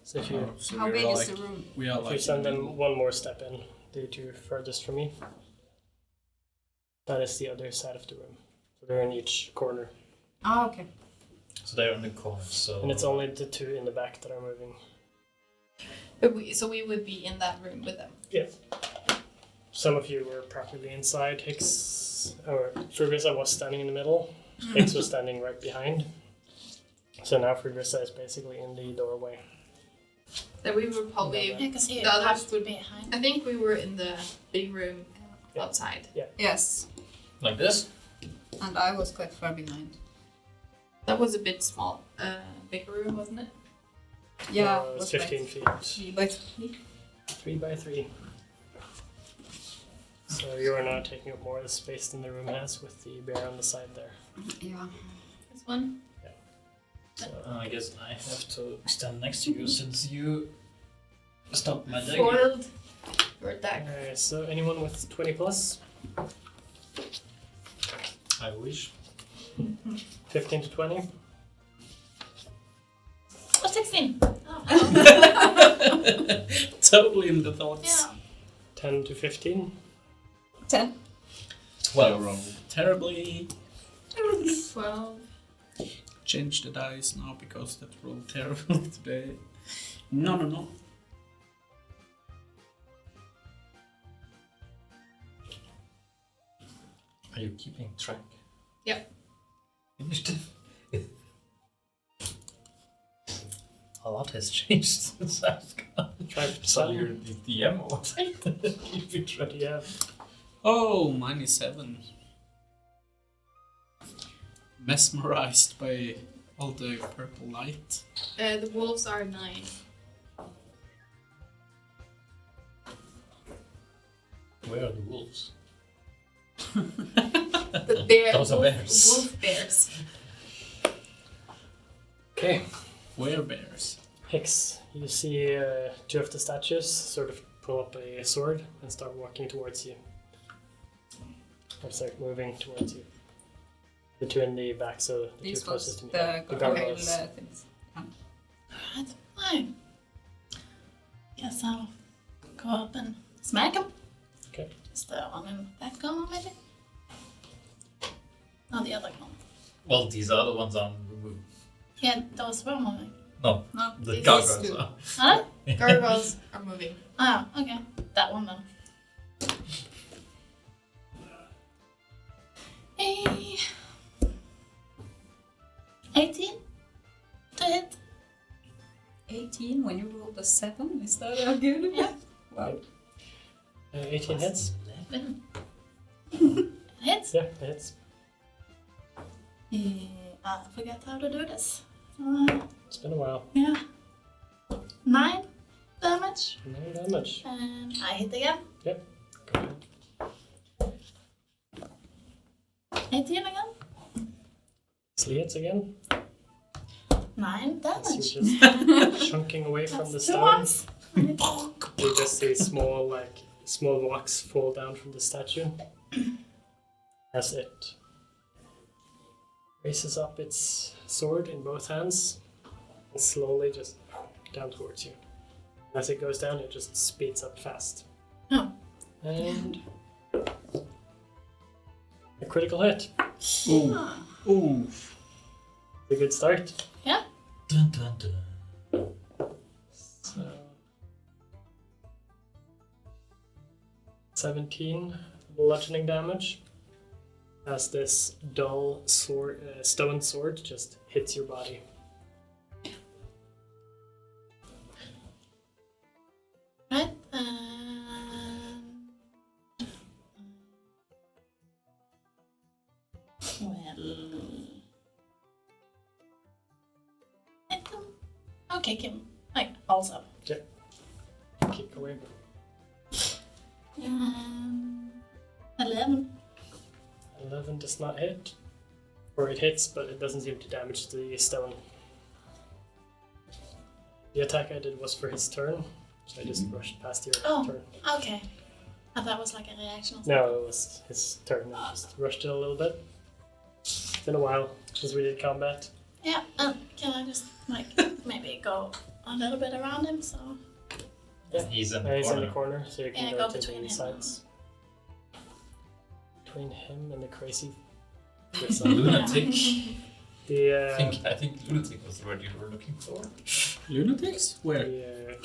So if you So How we big are is like, the room? we are if you like send them one more step in, the 2 furthest from me, that is the other side of the room. So they're in each corner. Ah, okay. So they're in the corner. So And it's only the 2 in the back that are moving. But so we would be in that room with them. Some of you were properly inside. Hicks, or Frugrisa was standing in the middle. Hicks was standing right behind. So now Frugrisa is basically in the doorway. Then we were probably. Yeah, You can see it The others have would- behind. I think we were in the big room Yeah. outside. Yes. like this. And I was quite far behind. That was a bit small. Big room, wasn't it? Yeah, It was was 15 like feet. 3 by 3. 3 by 3. So you are now taking up more of the space than the room has with the bear on the side there. Yeah. This one. So, I guess I have to stand next to you since you stopped my dagger. Foiled. Your attack. alright, so anyone with 20 plus? I wish. 15 to 20? Oh, 16. totally in the thoughts. Yeah. 10 to 15? 10. 12. rolled terribly. 12. Change the dice now because that rolled terrible today. No. Are you keeping track? Yep. Finished. A lot has changed since I've gone. Try So some. you're the DM or what? Keeping track. What do you have? Oh, mine is 7. Mesmerized by all the purple light. The wolves are 9. Where are the wolves? The bear. Those are wolf, bears. Wolf bears. Okay. Werebears. Hicks, you see 2 of the statues sort of pull up a sword and start walking towards you. Or start moving towards you. The 2 in the back, so the 2 These closest was to me. the gargoyle gargoyle things. things. Alright, fine. Guess I'll go up and smack him. Okay. Is the one in that corner maybe? No, the other corner. Well, these are the ones I'm removed. Yeah, those were moving. No, No, the These gargoyles two. are. Huh? Gargoyles are moving. Ah, okay. That one then. Hey. 18 to hit. 18 when you rolled a 7. Is that a good? Yeah. Wow. 18 hits? 11. Hits. Yeah, it hits. I forget how to do this. It's been a while. Yeah. 9 damage. No damage. And I hit again. Go ahead. 18 again. Sleigh hits again. 9 As damage. you're just chunking away from the That's 2 stone. ones. You just see small blocks fall down from the statue as it raises up its sword in both hands and slowly just down towards you. As it goes down, it just speeds up fast. Oh. And a critical hit. Ooh. Ooh. A good start. Dun, dun, dun. So 17 bludgeoning damage as this dull stone sword just hits your body. Right. I'll kick him. Like, also. Kick away. 11. 11 does not hit. Or it hits, but it doesn't seem to damage the stone. The attack I did was for his turn, so I just rushed past your turn. Okay. I thought it was like a reaction or something. No, it was his turn. I just rushed it a little bit. It's been a while since we did combat. Yeah, can I just, like, maybe go a little bit around him, so... Yeah. He's in He's the in the corner. corner, so you can Yeah, go go to between the him sides. Between him and the crazy Lunatic. The I think lunatic was the word you were looking for. Lunatics? Where?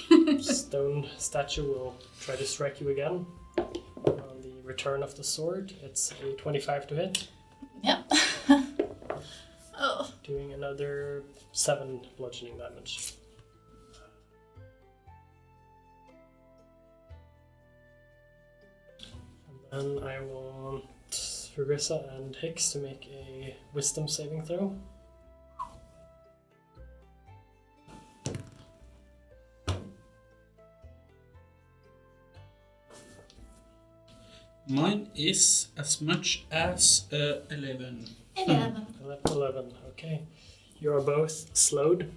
the stone statue will try to strike you again. On the return of the sword, it's a 25 to hit, Yep. Oh. doing another 7 bludgeoning damage. And then I want Rugissa and Hicks to make a wisdom saving throw. Mine is as much as 11. 11. 11, okay. You are both slowed,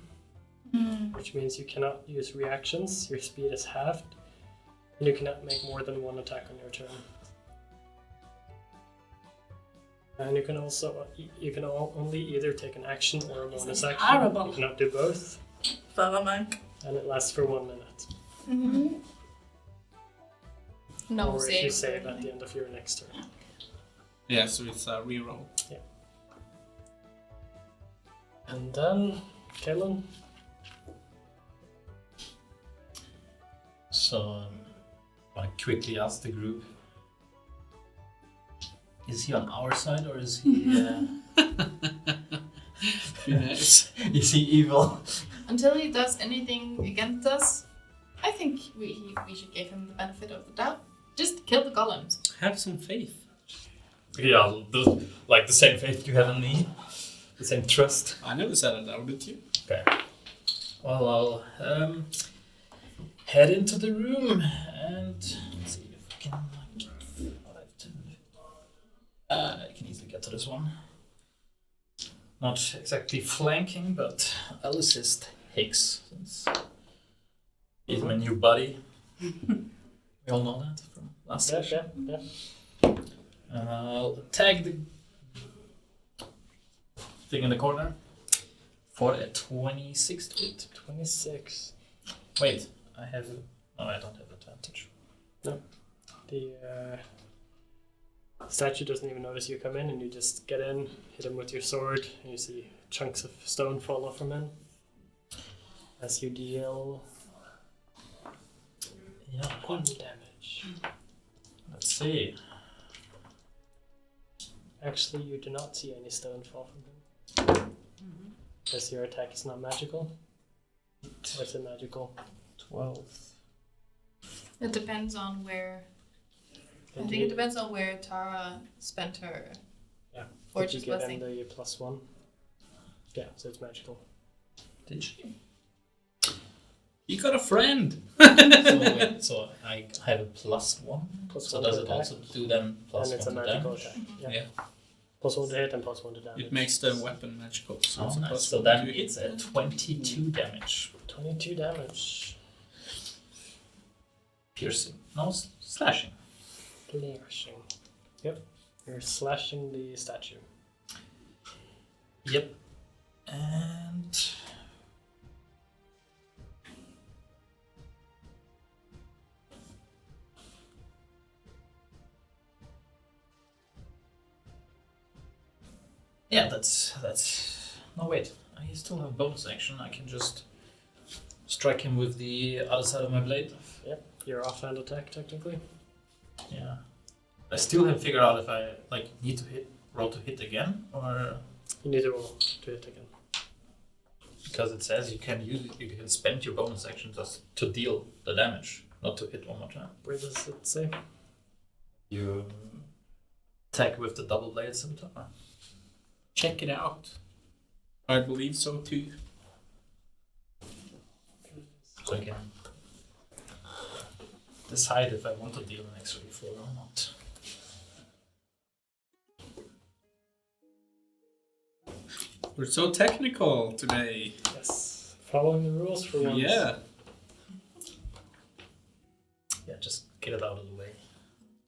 which means you cannot use reactions. Your speed is halved, and you cannot make more than one attack on your turn. And you can also only either take an action or a This bonus is action. horrible. You cannot do both, Monk. and it lasts for 1 minute. Mm-hmm. No or if save. you save at the end of your next turn. Yeah, so it's a reroll. And then, Kellen. So, I quickly ask the group, is he on our side or is he Yes. is he evil? Until he does anything against us, I think we should give him the benefit of the doubt. Just kill the golems. Have some faith. Yeah, like the same faith you have in me, the same trust. I never said I doubted you. Okay. Well, I'll head into the room and let's see if I can get 5, 10. I can easily get to this one. Not exactly flanking, but I'll assist Hicks since he's my new buddy. We all know that from last session. Yeah. And I'll tag the thing in the corner for a 26 to hit. 26. Wait, I don't have advantage. The statue doesn't even notice you come in, and you just get in, hit him with your sword, and you see chunks of stone fall off from him. As you deal Yeah, 1 damage. let's see. Actually, you do not see any stone fall from him. Because your attack is not magical. Or is it magical? 12. It depends on where. I think it depends on where Tara spent her Did you fortune's get blessing. the +1? Yeah, so it's magical. Did she? You got a friend! So I have a +1. Plus So one does to it attack, also do then +1 and it's a to magical damage? attack. Yeah. +1 to hit and +1 to damage. It makes the weapon magical. So, Oh, it's a nice. plus So one then to hit. it's a 22 damage. 22 damage. Piercing. No, slashing. Slashing. Yep. You're slashing the statue. Yep. And yeah, that's. No, wait. I still have bonus action. I can just strike him with the other side of my blade. Your offhand attack, technically. Yeah. I still haven't figured out if I need to roll to hit again, or You need to roll to hit again. because it says you can spend your bonus action just to deal the damage, not to hit one more time. Where does it say? You attack with the double blade scimitar. Check it out. I believe so too. So I can decide if I want to deal an extra d4 or not. We're so technical today. Yes. Following the rules for once. Yeah. Yeah, just get it out of the way.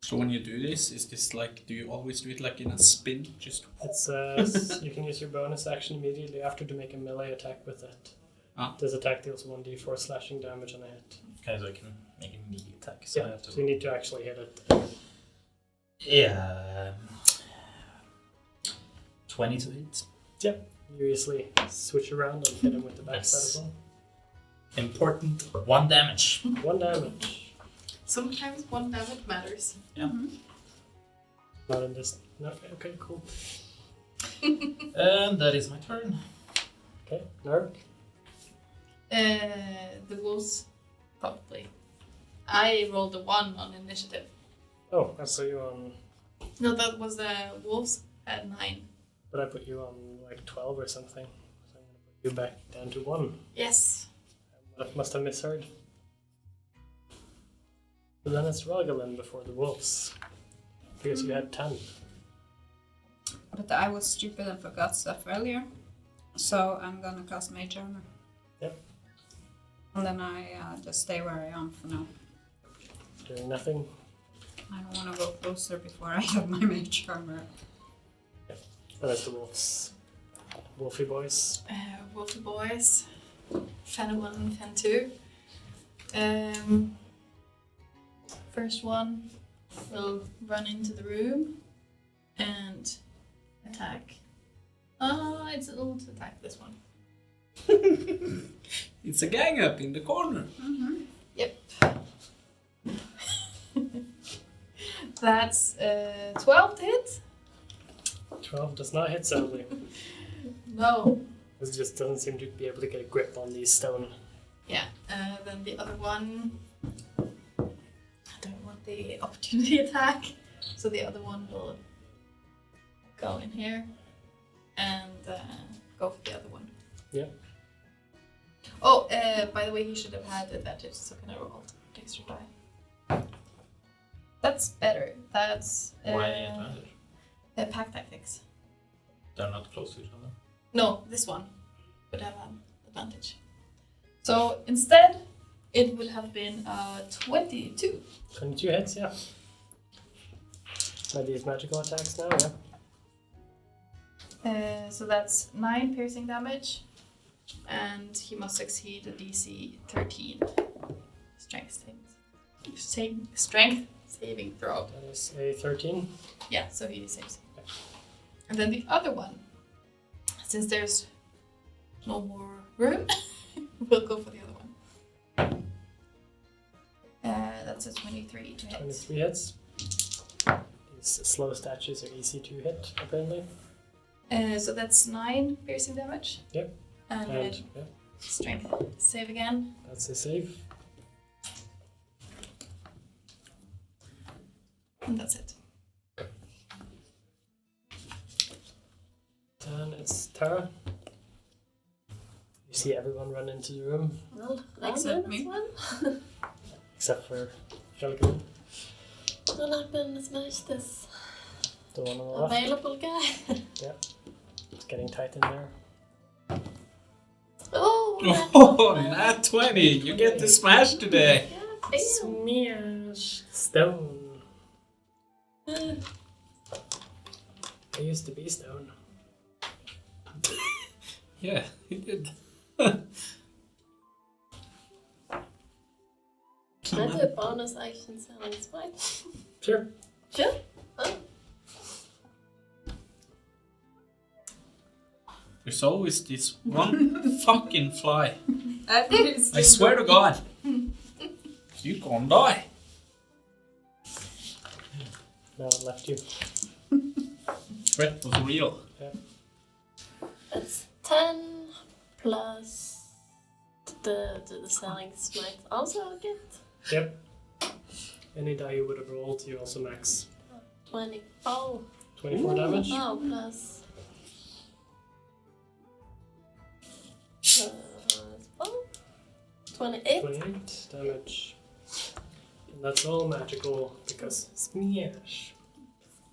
So when you do this, is this like, do you always do it like in a spin? Just It's you can use your bonus action immediately after to make a melee attack with it. Ah. This attack deals 1d4 slashing damage on a hit. Okay, so I can make a melee attack. So I Yeah, have so to. you need to actually hit it. Yeah. 20 to hit. You easily switch around and hit him with the backside Yes. as well. Important 1 damage. 1 damage. Sometimes 1 damage matters. Not in this. No, okay, cool. And that is my turn. Okay, Nark. The wolves, probably. I rolled a 1 on initiative. Oh, I put you on. No, that was the wolves at 9. But I put you on like 12 or something. So I'm gonna put you back down to 1. Yes. I must have misheard. So then it's Rogalin before the wolves. Because you had 10. But I was stupid and forgot stuff earlier. So I'm gonna cast Mage Armor. Yep. And then I just stay where I am for now. Doing nothing. I don't want to go closer before I have my Mage Armor. And it's the wolves. Wolfy boys. Wolfy boys. Fen 1 and Fen 2. First one will run into the room and attack. It's a little to attack this one. it's a gang up in the corner. Yep. That's 12 to hit. 12 does not hit sadly. No. It just doesn't seem to be able to get a grip on these stone. Yeah. Then the other one. I don't want the opportunity attack, so the other one will go in here and go for the other one. Yeah. Oh, by the way, he should have had advantage, so can I roll extra die? That's better. That's Why advantage? pack tactics. They're not close to each other. No, this one would have an advantage. So instead, it would have been 22. 22 hits, yeah. Are these magical attacks now, yeah? So that's 9 piercing damage, and he must succeed a DC 13 strength saving throw. That is a 13. Yeah, so he saves. And then the other one, since there's no more room, we'll go for the other one. That's a 23 to hit. 23 hits. These slow statues are easy to hit, apparently. So that's 9 piercing damage. Yep. And And then yeah, strength save again. that's a save. And that's it. Then it's Tara. You see everyone run into the room, Well, Except Ragnar me. as well. except for Shelgrin, Don't happen as much as the one on the left. available guy. It's getting tight in there. Oh, Oh, nat 20! You get the smash today! yeah, damn. Smash stone. Uh, I used to be stone. Yeah, he did. Can I do a bonus action selling spike? Sure. Sure. Oh. There's always this one fucking fly. I I swear to God. You gonna die. Now it left you. Threat was real. That's 10 plus the selling smite also get Yep. Any die you would have rolled, you also max 20. Oh, 24 damage. oh, plus. Oh, 28. 28 damage. And that's all magical because Smash.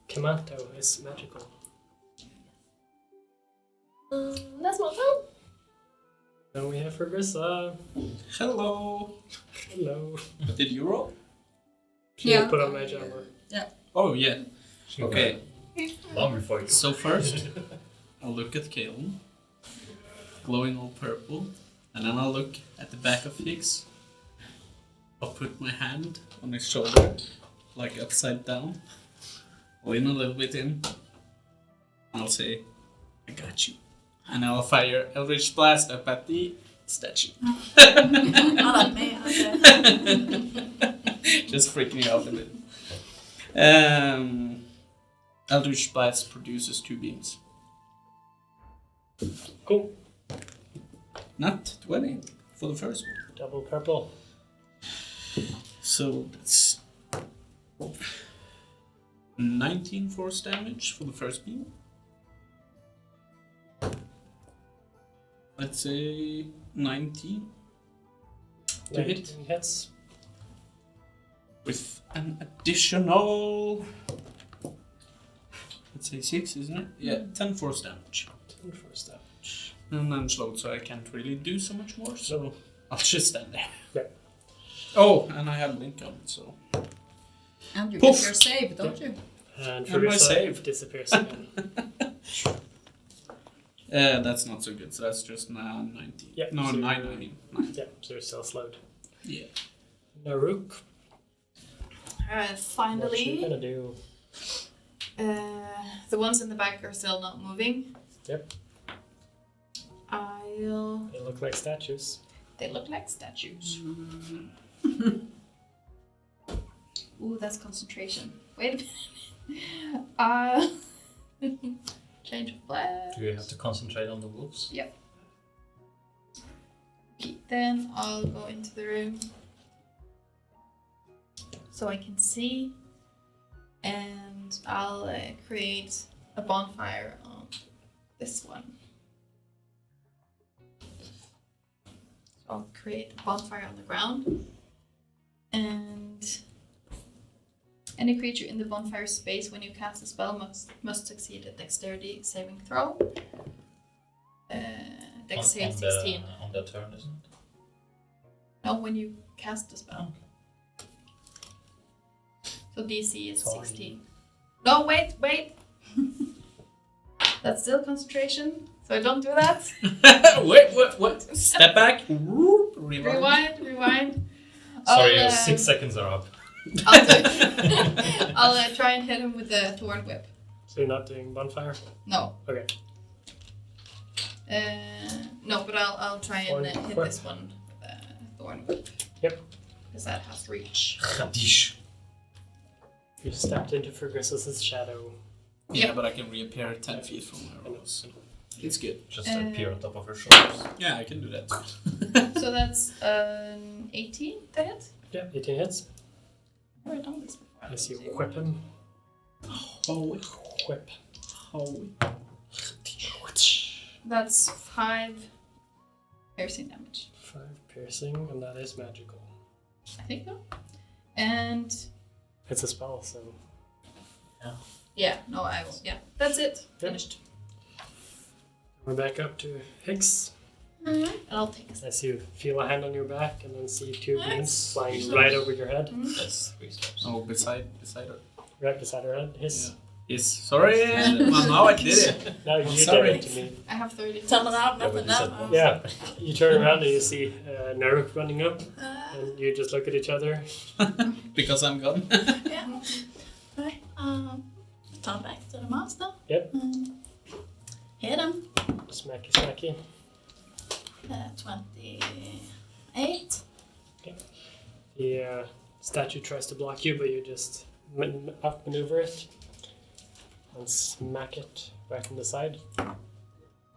Kamato is magical. That's my turn. Then we have Fergusa. Hello. Hello. Did you roll? She Yeah. put on mage armor. Oh, yeah. Okay. Long before you. So first, I'll look at Kaelin, glowing all purple, and then I'll look at the back of Higgs. I'll put my hand on his shoulder, like upside down, lean a little bit in. I'll say, I got you. And I'll fire Eldritch Blast up at the statue. Not at me, okay. Just freaking you out a bit. Eldritch Blast produces 2 beams. Cool. Not 20 for the first one. Double purple. So that's 19 force damage for the first beam. Let's say 19 to hit 19 hits. with an additional, let's say 6, isn't it? Yeah, 10 force damage. 10 force damage. And I'm slowed, so I can't really do so much more. So No. I'll just stand there. Yeah. Oh, and I have blink on, so And you Poof. get your save, don't you? And And my Fergusa save. disappears again. that's not so good. So that's just 19. Yeah, No, so 9. I mean 9. Yeah, so you're still slowed. Yeah. Naruk, Alright, what you finally. gonna do? The ones in the back are still not moving. Yep. I'll. They look like statues. They look like statues. Ooh, that's concentration. Wait a minute. Change of plan. Do you have to concentrate on the wolves? Okay, then I'll go into the room so I can see, and I'll create a bonfire on this one. So I'll create a bonfire on the ground, and any creature in the bonfire space when you cast a spell must succeed a dexterity saving throw. Dex save 16. On the turn, isn't it? No, when you cast the spell. So DC is Sorry. 16. No, wait. That's still concentration, so I don't do that. Wait, what? Step back. Whoop, Rewind. Sorry, I'll, your 6 seconds are up. I'll try and hit him with the thorn whip. So you're not doing bonfire? No. Okay. No, but I'll try and Thorn hit whip. this one with the thorn whip. Yep. Because that has reach. Khadish. You stepped into Fergusa's shadow. Yeah, but I can reappear 10 feet from where I was. It's good. Just Uh, appear on top of her shoulders. Yeah, I can do that. So that's 18 to hit. Yeah, 18 hits. I've never done this before. As you whip him. Holy. Whip. Holy. That's 5 piercing damage. 5 piercing, and that is magical. I think so. And It's a spell, so. yeah, no, I will. Yeah, that's it. Yep. Finished. We're back up to Hicks. And I'll take a As you feel a hand on your back and then see 2 Nice. beams flying right over your head. That's 3 steps. Oh, beside her. Right beside her head. His. Yes. Sorry. Well, now I did it. Now you sorry. did it to me. I have 30. Turn around, Yeah, but nothing you said now. one. Yeah. You turn around and you see Naruk running up, Uh, and you just look at each other. Because I'm gone. yeah. Right. Turn back to the master. Yep. Hit him. Smacky, smacky. 28. The statue tries to block you, but you just outmaneuver it and smack it right in the side.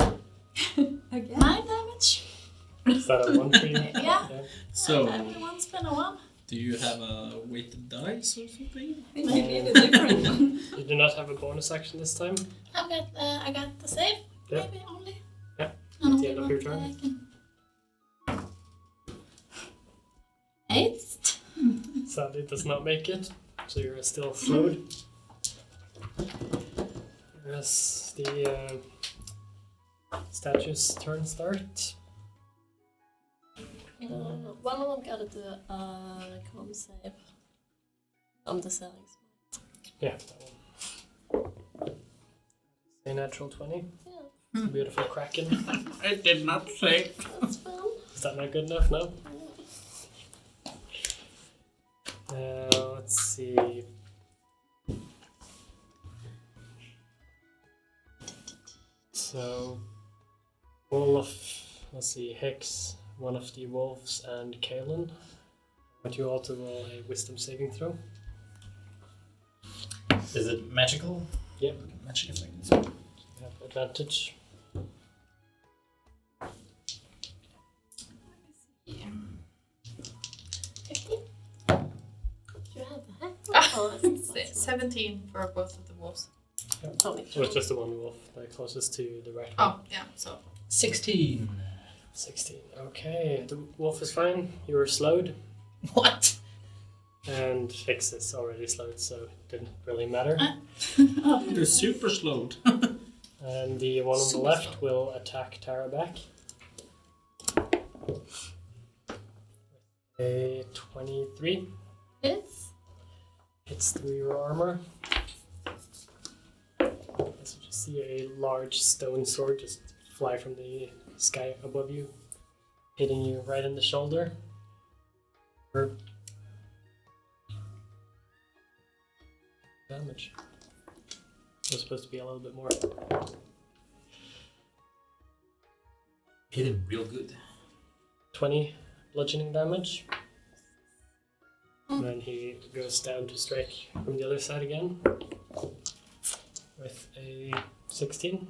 Again. 9 damage. Is that a 1 for you? Yeah. So, Everyone's been a 1. do you have a weighted dice or something? I think you need a different one. You do not have a bonus action this time. I got the save. Yeah. Maybe only. Yeah. I don't the end of your think turn. I can. 8. Sadly, it does not make it, so you're still slowed. As the statue's turn starts. One of them gotta do a con save. On the sellings. Yeah, that one. A natural 20. Yeah, It's a beautiful kraken. I did not say. that's fun. Is that not good enough? No? Let's see. So, all of, let's see, Hex, one of the wolves, and Kaelin. But you also roll a wisdom saving throw. Is it magical? Yep. Magic effect. You have advantage. Do you have the heck? Ah, Oh, that's 17 for both of the wolves. only So it's just the one wolf, like closest to the right one. Oh, yeah, so. 16. 16. Okay, the wolf is fine. You were slowed. What? And Hex is already slowed, so it didn't really matter. You're super slowed. And the one on the left will attack Tara back. A 23 It's hits through your armor. So you just see a large stone sword just fly from the sky above you, hitting you right in the shoulder. For damage. It was supposed to be a little bit more. Hit him real good. 20 bludgeoning damage. And then he goes down to strike from the other side again with a 16.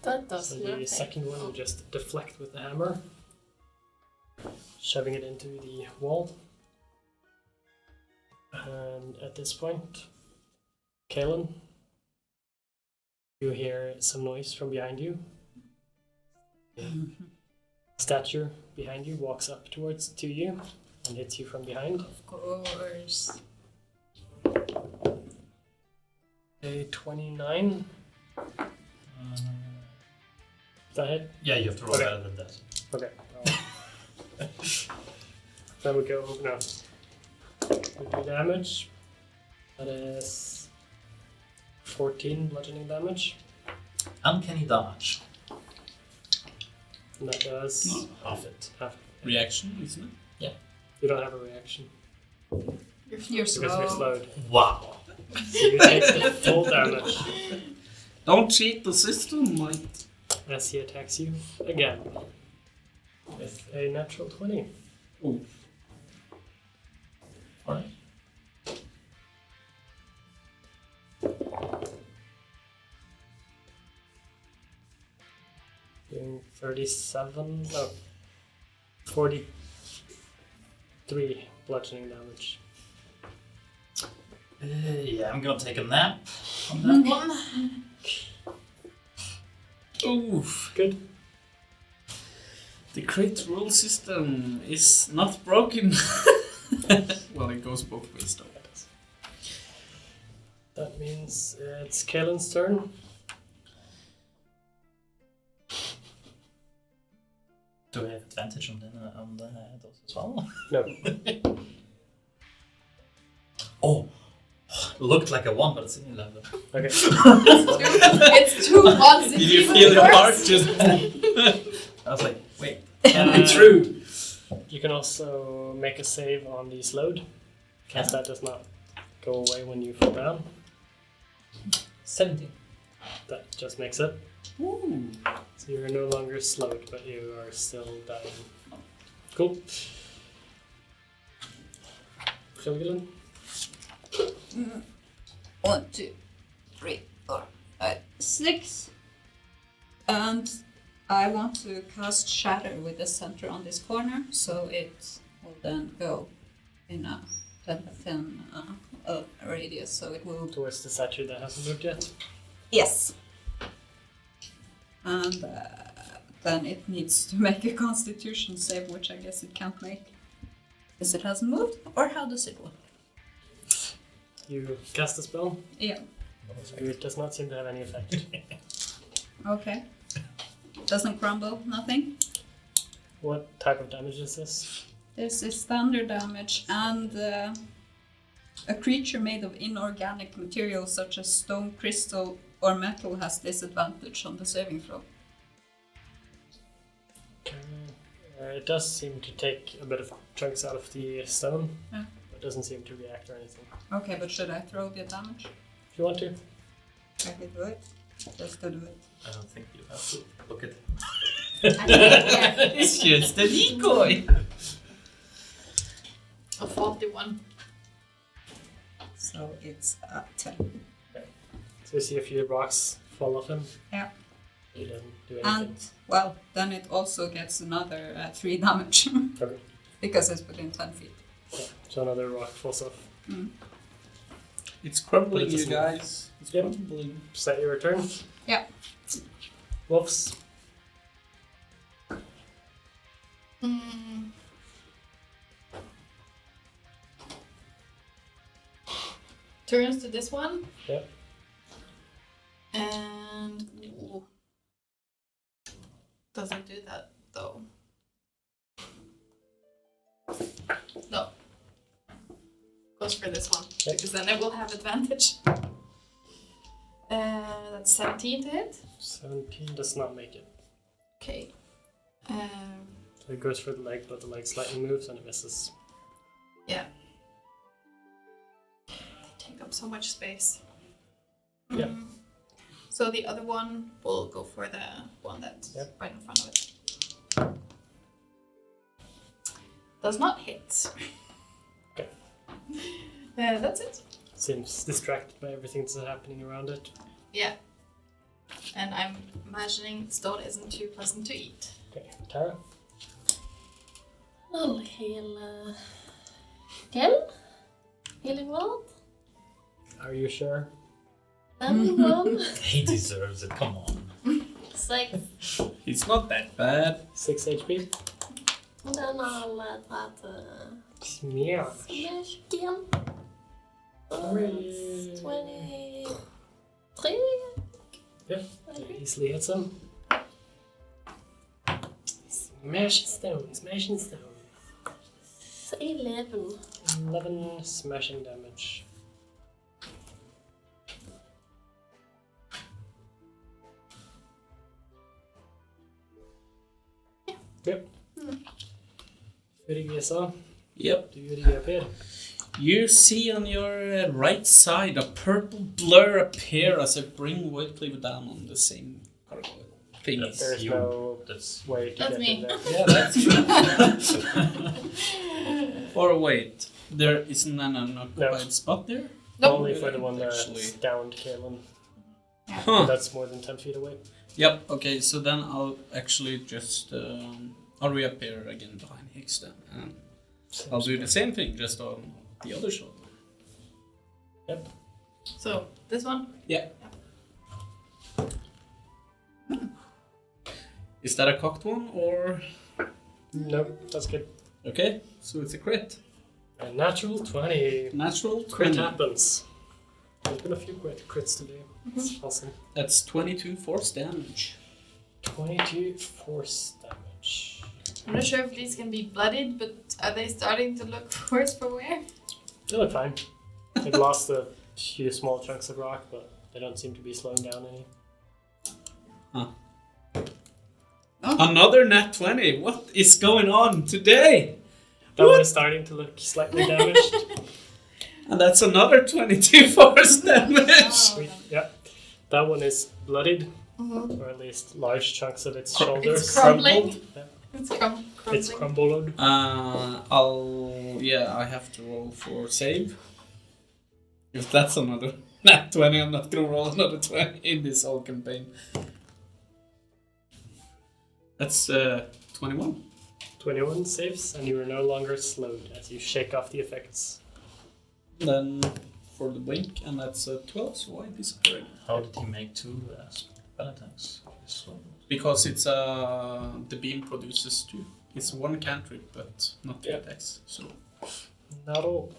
that does So the nothing. second one will just deflect with the hammer, shoving it into the wall. And at this point, Kaelin, you hear some noise from behind you. A statue behind you walks up to you and hits you from behind. Of course. A 29. Is that hit? Yeah, you have to roll Okay. better than that. Okay. Then we go, no. We do damage. That is 14 bludgeoning damage. Uncanny dodge. And that does Half it. half. Reaction, isn't it? You don't have a reaction You're because you're slow. slowed. Wow. So you take the full damage Don't cheat the system, mate. as he attacks you again with a natural 20. Ooh. Alright. Doing 37, no, 43 bludgeoning damage. Yeah, I'm gonna take a nap on that one. Oof. Good. The crit roll system is not broken. Well, it goes both ways though. That means it's Kaelin's turn. Do I have advantage on those as well? No. Oh, looked like a 1, but it's an 11. Okay. It's 2 ones. Did you feel your heart just? I was like, wait, can't be true. You can also make a save on the slowed, as that does not go away when you fall down. 17. That just makes it. Ooh. So you're no longer slowed, but you are still dying. Cool. Shall we get in? 1, 2, 3, 4, 5, 6. And I want to cast Shatter with the center on this corner, so it will then go in a 10 radius, so it will... Towards the statue that hasn't moved yet. Yes. And then it needs to make a constitution save, which I guess it can't make. Because it hasn't moved? Or how does it work? You cast a spell. Yeah. It does not seem to have any effect. Okay. Doesn't crumble, nothing? What type of damage is this? This is thunder damage, and a creature made of inorganic materials such as stone, crystal, or metal has disadvantage on the saving throw. It does seem to take a bit of chunks out of the stone. Yeah. It doesn't seem to react or anything. Okay, but should I throw the damage? If you want to. I can do it. Just to do it. I don't think you have to look at it. It's just a decoy. A 41. So it's 10. So you see a few rocks fall off him. Yeah. He doesn't do anything. And, well, then it also gets another 3 damage. Okay. Because it's within 10 feet. Yeah. So another rock falls off. It's crumbling, But it you doesn't- guys. It's Yep. crumbling. Is that your return? Yeah. Wolves. Turns to this one. Yep. And ooh. Doesn't do that though. No. Goes for this one. Okay. Because then it will have advantage. That's 17 to hit. 17 does not make it. Okay. So it goes for the leg, but the leg slightly moves and it misses. Yeah. They take up so much space. Yeah. So the other one will go for the one that's Yep. right in front of it. Does not hit. Okay. That's it. Seems distracted by everything that's happening around it. Yeah. And I'm imagining stone isn't too pleasant to eat. Okay, Tara. I'll heal again. Healing word. Are you sure? Then 1. He deserves it, come on. 6. It's not that bad. 6 HP. And then I'll try to Smear. smash again. Hooray. 23. Yep, easily hits him. Smashing stone, smashing stone. 11. 11 smashing damage. Yep. Fyrigesa, Yep. du reagerar. You see on your right side a purple blur appear as I bring White Cleaver down on the same thing. That's There's you. no That's way to That's get me. in there. Yeah, that's true. Or wait, there isn't an unoccupied spot there? Nope. Only for the one that Actually. downed Kaelin. Huh. That's more than 10 feet away. Yep, okay, so then I'll actually just I'll reappear again behind Higgs then. And I'll do the same thing, just on the other shoulder. Yep. So this one? Yeah. Is that a cocked one or? Nope, that's good. Okay, so it's a crit. A natural 20. Natural Crit 20. happens. There's been a few crits today. It's awesome. That's 22 force damage. 22 force damage. I'm not sure if these can be bloodied, but are they starting to look worse for wear? They look fine. They've lost a few small chunks of rock, but they don't seem to be slowing down any. Another nat 20. What is going on today? That one is starting to look slightly damaged. And that's another 22 force damage. Sweet. Yep. That one is bloodied, or at least large chunks of its shoulders. It's crumbling. crumbled. Yeah. It's crumbling. It's crumbled. I have to roll for save. If that's another nat 20, I'm not gonna roll another 20 in this whole campaign. That's 21. 21 saves, and you are no longer slowed as you shake off the effects. Then for the blink, and that's 12, so I disappear. How did he make 2 spell attacks? So, Because it's the beam produces 2. It's 1 cantrip, but not 2 Yeah. attacks. So Naro.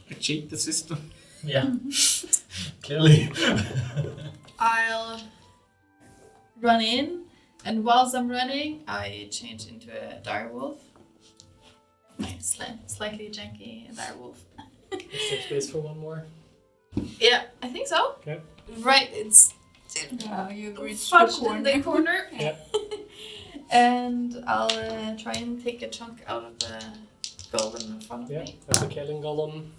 I cheat the system. yeah, clearly. I'll run in, and whilst I'm running, I change into a direwolf. Slightly janky direwolf. Save space for one more. Yeah, I think so. Okay. Right, it's You've reached fudged the in the corner. corner. Yeah. And I'll try and take a chunk out of the golem in front of Yeah, me. that's a killing golem.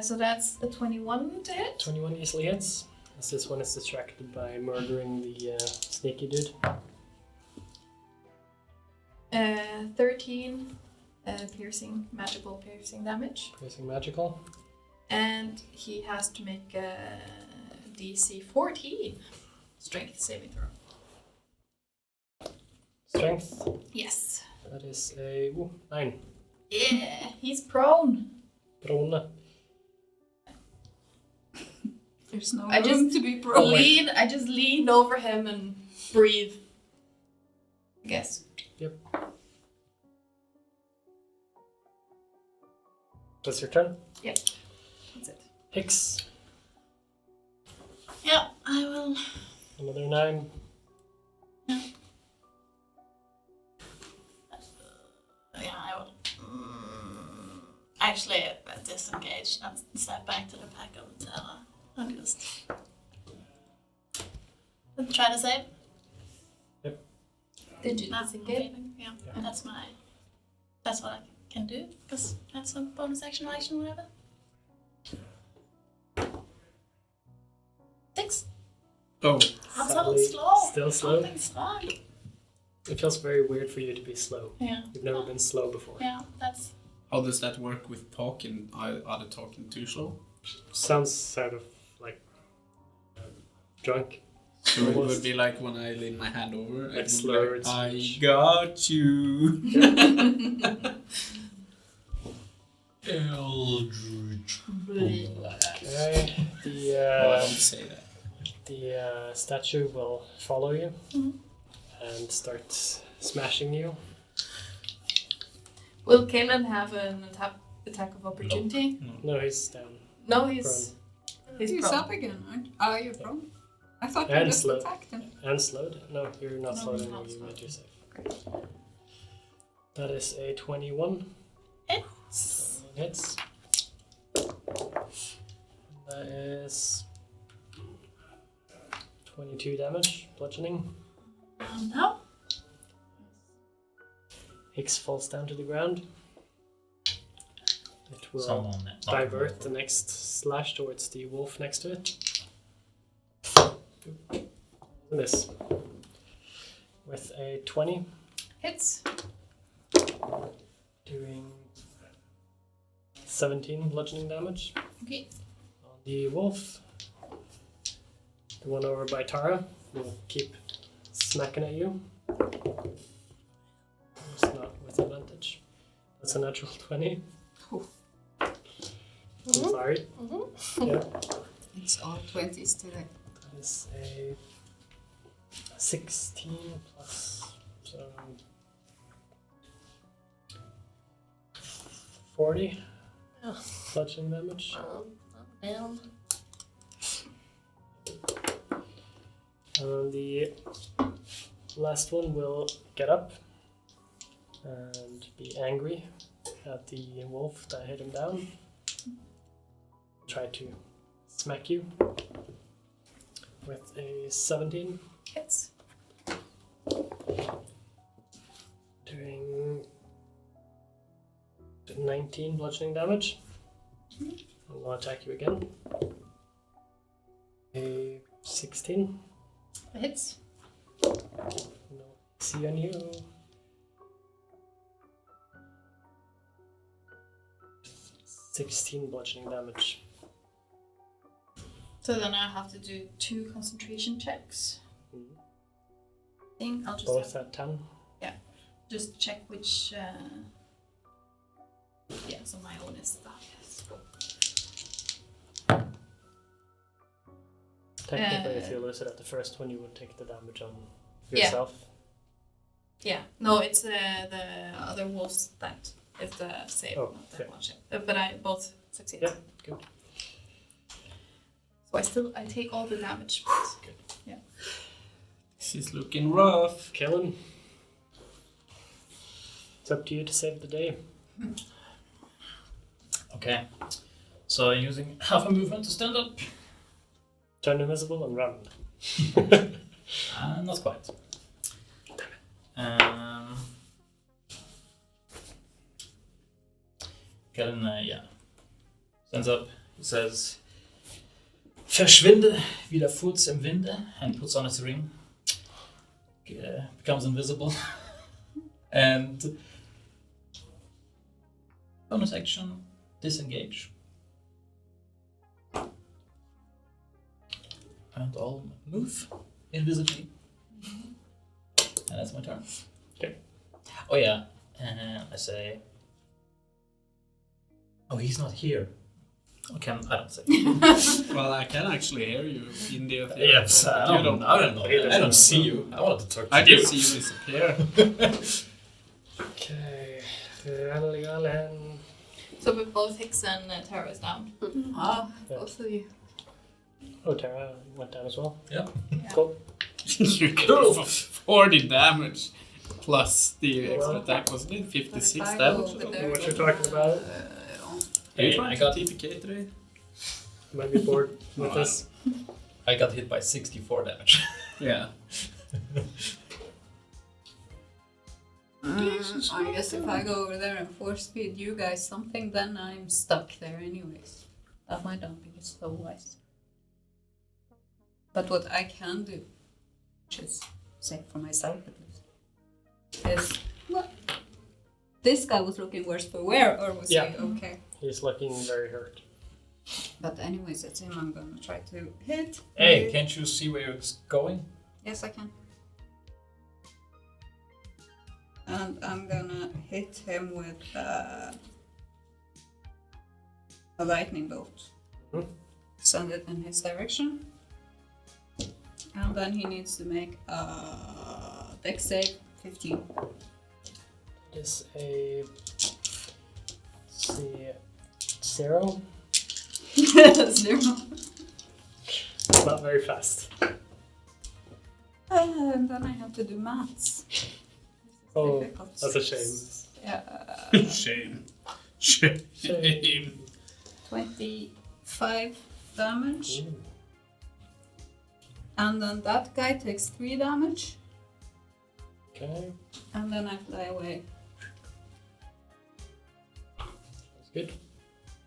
So that's a 21 to hit. 21 easily hits. As this one is distracted by murdering the sneaky dude. 13 magical piercing damage. Piercing magical. And he has to make a DC 14 strength saving throw. Strength. Yes. That is a 9. Yeah, he's prone. Prone. There's no I room just to be pro. I just lean over him and breathe. I guess. That's your turn. Yep. That's it. Hicks. Yeah, I will. Another 9. Yeah, I will. Actually, disengage and step back to the back of the tower. I'll just try to save. Did you No, disengage? yeah, Yeah. that's what I can do because that's a bonus action, whatever. 6. Oh, I'm so Sadly, slow. still slow. Something's wrong. It feels very weird for you to be slow. Yeah. You've never been slow before. Yeah, that's. how does that work with talking? Are they talking too slow? Sounds sort of like drunk. So it would be like when I lean my hand over, Like it would be slurred like, I speech. got you. Eldritch. Okay. Oh, I don't say that. The statue will follow you Mhm. and start smashing you. Will Kaelin have an attack of opportunity? No, he's down. No, he's He's prone. up again, aren't you? Oh, you're prone. I thought you And just slow. attacked him. And slowed. No, you're not No, slowed he's anymore. not You slowed. made your save. That is a 21. It's. Hits. That is 22 damage, bludgeoning. No. Hicks falls down to the ground. It will Someone divert the next slash towards the wolf next to it. Miss. With a 20, Hits. doing 17 bludgeoning damage. Okay. On the wolf. The one over by Tara will keep smacking at you. It's not with advantage. That's a natural 20. Oof. I'm sorry. Yeah. It's all 20s today. That is a 16 plus 40 bludgeoning damage. Down. And the last one will get up and be angry at the wolf that hit him down. Try to smack you with a 17, Hits. doing 19 bludgeoning damage. I'll attack you again. A 16. Hits. No, see on you. 16 bludgeoning damage. So then I have to do 2 concentration checks. Mhm. I think I'll just Both have at 10. just check which. Yeah, so my own is that. Yes. Technically, if you lose it at the first one, you would take the damage on Yeah. yourself. Yeah, no, it's the other wolves that is the save, Oh, not the okay. one check. But I both succeed. Yeah, good. So I take all the damage. Good. Yeah. This is looking rough. Killing. It's up to you to save the day. Okay. So using half a movement to stand up. Turn invisible and run. Not quite. Kellen, yeah. Stands up. He says, "Verschwinde wie der Furz im Winde," and puts on his ring. Becomes invisible. And bonus action, disengage. And I'll move invisibly. And that's my turn. Okay. Oh yeah, and I say, "Oh, he's not here." Okay, I don't say. Well, I can actually hear you in the Yes, I don't know. I don't see you. I wanted to talk to I you. can see you disappear. Okay. Galadhmir. So with both Hicks and Tara is down. Ah, Yeah. both of you. Oh, Tara went down as well. Yeah. Cool. You go for 40 damage plus the extra attack, wasn't it? 56 But if I damage. go or with something? their- What you're talking about? Are you Hey, trying I to got TPK today? You might be bored with this. I got hit by 64 damage. Yeah. I guess if I go over there and force feed you guys something, then I'm stuck there anyways. That might not be so wise. But what I can do, which is safe for myself at least, is what? This guy was looking worse for wear, or was Yeah. he okay? He's looking very hurt. But anyways, it's him I'm gonna try to hit. Hey, with- can't you see where it's going? Yes, I can. And I'm gonna hit him with a lightning bolt. Mhm. Send it in his direction. And then he needs to make a dex save 15. It is a. Let's see. 0. 0. It's not very fast. And then I have to do maths. This is Oh, difficult. that's a shame. Yeah, Shame. Shame. 25 damage. Mm. And then that guy takes 3 damage. Okay, And then I fly away. that's good.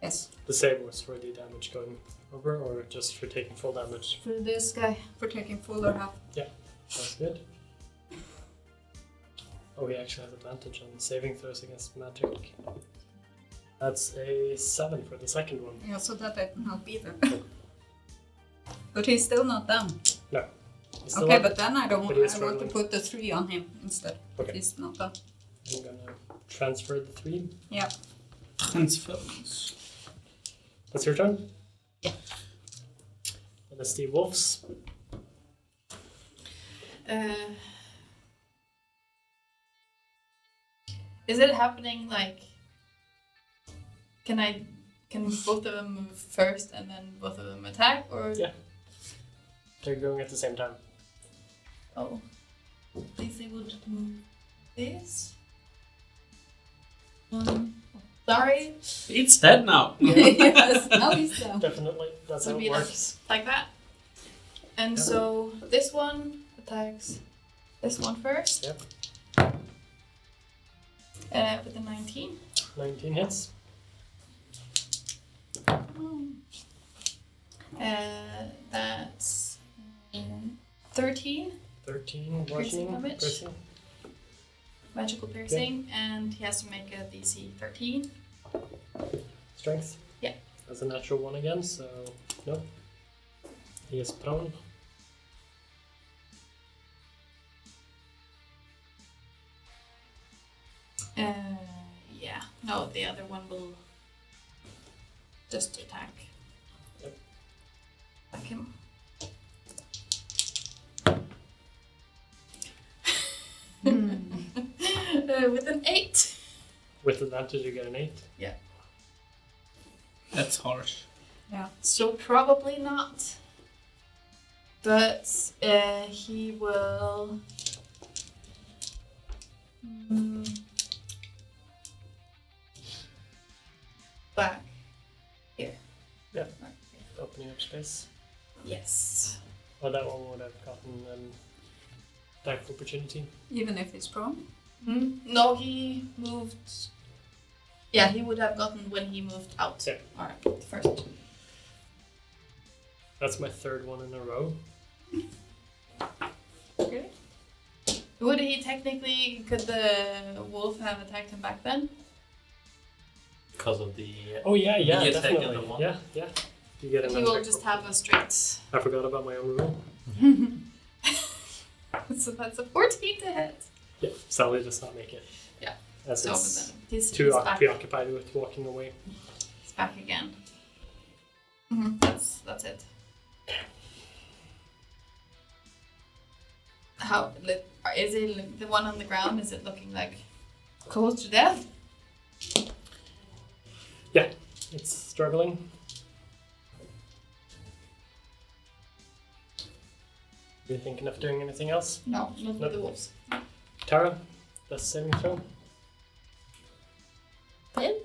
Yes. The save was for the damage going over, or just for taking full damage? For this guy, for taking full or half. That's good. Oh, he actually has advantage on saving throws against magic. That's a 7 for the second one. Yeah, so that didn't help either. But he's still not done. He's still Okay, up. but then I don't But want. he is I want to struggling. put the 3 on him instead. Okay. He's not done. I'm gonna transfer the 3. Yeah. Transference. That's your turn? Yeah. And it's the wolves. Is it happening like? Can both of them move first and then both of them attack, or? Yeah. They're going at the same time. Oh, at least they would move this. Sorry, It's dead now. Yes. Now he's done. Definitely, that's how would it be like, works. like that. And Yeah. so this one attacks this one first. Yep. With a 19. 19 hits. That's 13 13, Piercing 14, damage. piercing. magical piercing, and he has to make a DC 13. Strength. Yeah. That's a natural 1 again, so no. He is prone. Yeah. No, the other one will just attack. Yep. Attack him. With an 8. With advantage, you get an 8. That's harsh. So probably not. But he will. Back here. Yeah. Right here. Opening up space. Yes. Well, that one would have gotten attack of opportunity. Even if it's prone? No, he moved. Yeah, he would have gotten when he moved out. Yeah. Alright, first. That's my third one in a row. Okay. Would he technically, could the wolf have attacked him back then? Because of the. Oh yeah, You get definitely. taken the one. Yeah. You get He another. will just have a straight. I forgot about my own rule. So that's a 14 to hit. Yeah, Sally does not make it. Yeah. As So it's then he's back. preoccupied with walking away. He's back again. That's it. How is it the one on the ground? Is it looking like close to death? Yeah, it's struggling. Are you thinking of doing anything else? No, not with the wolves. Tara, that's saving throw. Then?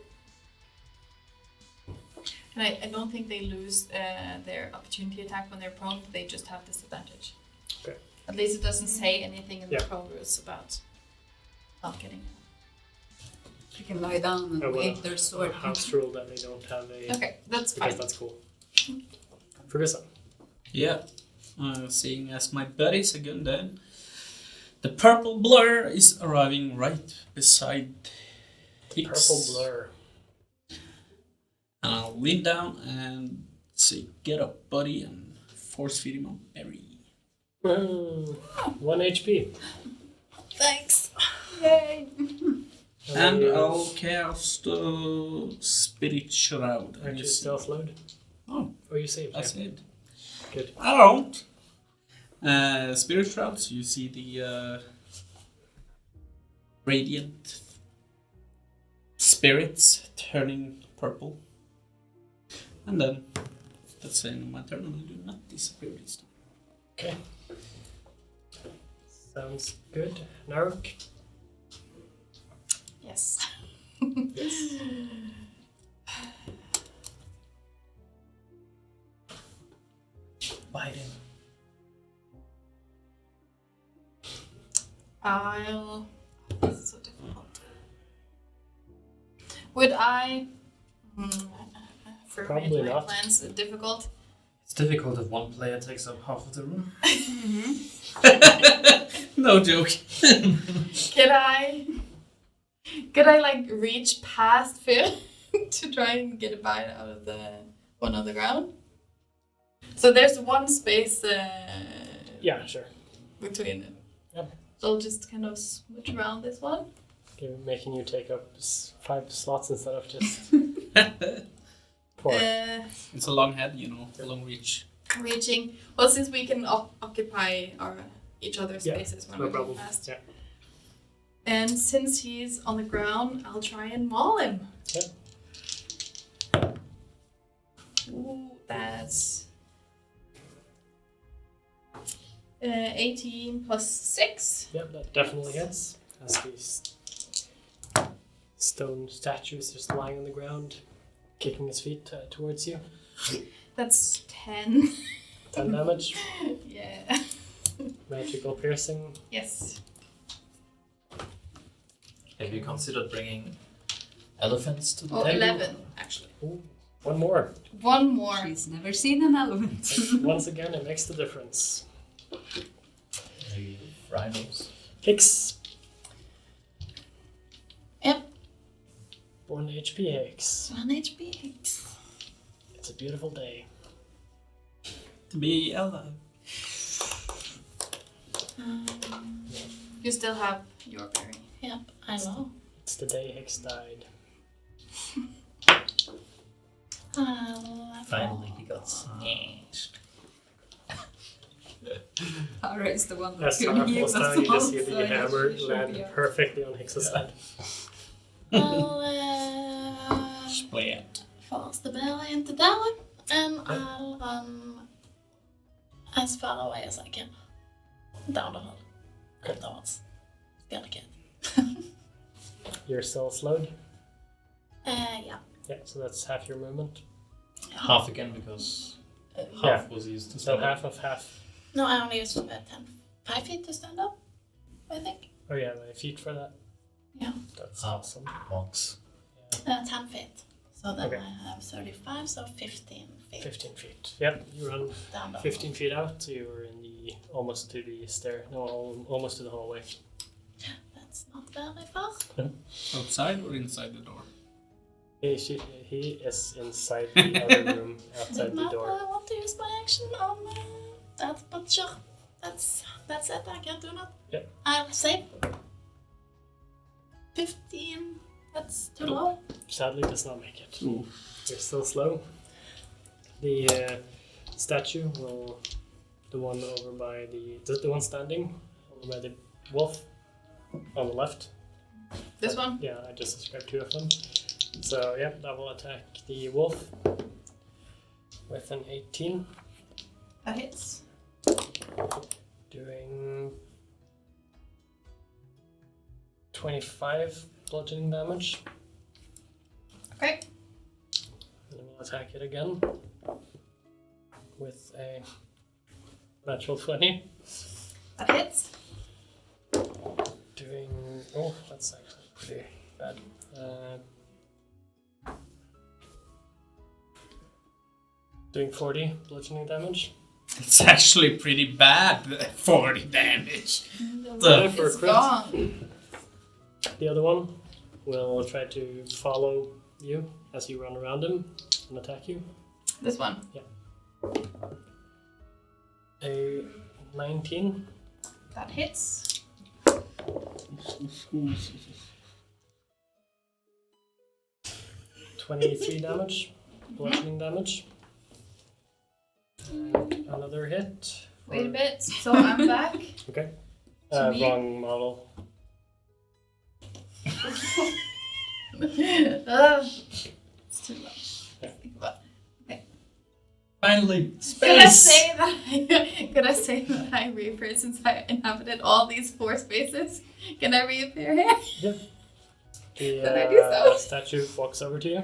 And I don't think they lose their opportunity attack when they're prone. They just have disadvantage. Okay. At least it doesn't say anything in Yeah. the prone rules about not getting. You can lie down and I will wave their sword. house rule that they don't have a. Okay, that's Because fine. that's cool. Ferguson. Yeah. Seeing as my buddies again then. The purple blur is arriving right beside Hicks. Purple blur. And I'll lean down and say, get up, buddy, and force feed him on berry. 1 HP. Thanks. Yay. And then I'll cast Spirit Shroud. Aren't you stealth load? Oh, Oh, you saved. that's yeah. it. Good. I don't. Spirit Shroud, so you see the radiant spirits turning purple. And then, that's the end of my turn, and I do not disappear this time. Okay. Sounds good. Naruk. Yes. Yes. Bite him. This is so difficult. Would I? For Probably my not. plans, difficult. It's difficult if one player takes up half of the room. No joke. Could I like reach past Phil to try and get a bite out of the one on the ground? So there's one space Yeah, sure. between it. Yep. So I'll just kind of switch around this one. Okay, making you take up 5 slots instead of just 4. It's a long head, a long reach. Reaching. Well, since we can occupy each other's Yeah, spaces when no we're problem. going fast. Yeah. And since he's on the ground, I'll try and maul him. Yep. Ooh, that's 18 plus 6. Yep, that definitely hits. As these stone statues just lying on the ground, kicking his feet towards you. That's 10. 10 damage. Yeah. Magical piercing. Yes. Have you considered bringing elephants to the Oh, table? 11, actually. Ooh, one more. One more. She's never seen an elephant. Once again, it makes the difference. Maybe rhinos. Hicks. Yep. 1 HP Hicks. 1 HP. It's a beautiful day. to be alive. You still have your berry. Yep, I know. It's the day Hicks died. Finally, he got snatched. Tara is the one that As could Tara heal falls us down, you just all, see so the hammer she should land be out. perfectly on Hicks's side. I'll Split. force the berry into there, and I'll run as far away as I can down the hall. Afterwards, get a cat. You're still slowed. Yeah. Yeah, so that's half your movement. Half again because half was used to So stand half of half. No, I only used 5 feet to stand up, I think. Oh yeah, my feet for that. Yeah. That's half awesome. once. 10 feet. So then Okay. I have 35, so 15 feet 15 feet. Yep, you run down the 15 feet out, so you're in the almost to the stair. No, almost to the hallway. hall. That's not very far. Outside or inside the door? He is inside the other room, outside Did the not door. want to use my action on that, but sure. That's it. I can do that. Yep. I'll save 15. That's too low. Sadly, does not make it. Ooh. You're still slow. The statue will, the one over by the one standing over by the wolf on the left. This one? Yeah, I just described 2 of them. So yeah, that will attack the wolf with an 18, That hits. doing 25 bludgeoning damage. Okay. And then we'll attack it again with a natural 20. That hits. Doing... Oh, that's actually pretty bad. Doing 40 bludgeoning damage. It's actually pretty bad. 40 damage. For a It's crit. gone. The other one will try to follow you as you run around him and attack you. This one. A 19. That hits. 23 damage. Bludgeoning damage. And another hit. Wait a bit. So I'm back. Okay. To me? Wrong model. It's too low. Finally, Could I space! say that I reappeared since I inhabited all these 4 spaces? Can I reappear here? The Did I do so? statue walks over to you.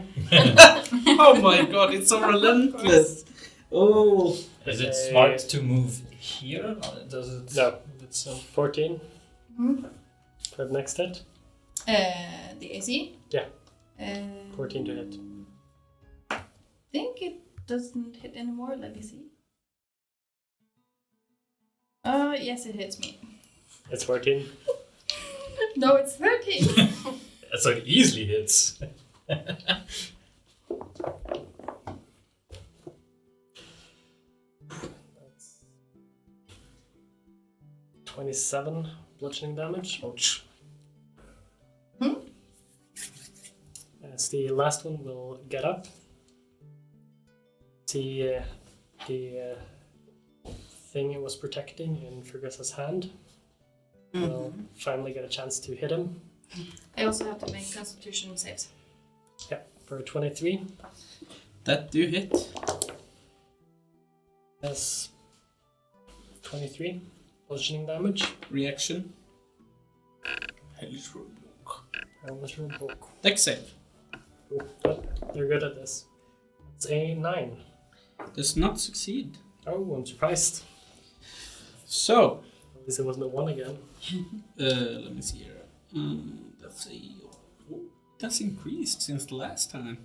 Oh my god, it's so relentless! Oh! Is it A- smart to move here? Or does it? No, it's 14 Hmm? for the next hit. The AC? Yeah. 14 14 to hit. I think it doesn't hit anymore. Let me see. Yes, it hits me. It's 14. No, it's 13. So it easily hits. That's 27 bludgeoning damage. Ouch. As the last one will get up. See the thing it was protecting in Fergus's hand. Will finally get a chance to hit him. I also have to make Constitution saves. Yeah, for 23. That do hit. That's 23 bludgeoning damage. Reaction. Hellish Roadblock. I almost wrote book. Dex save. Oh, they're good at this. It's a 9. Does not succeed. Oh, I'm surprised. So, At least it wasn't a 1 again. let me see here. That's increased since the last time.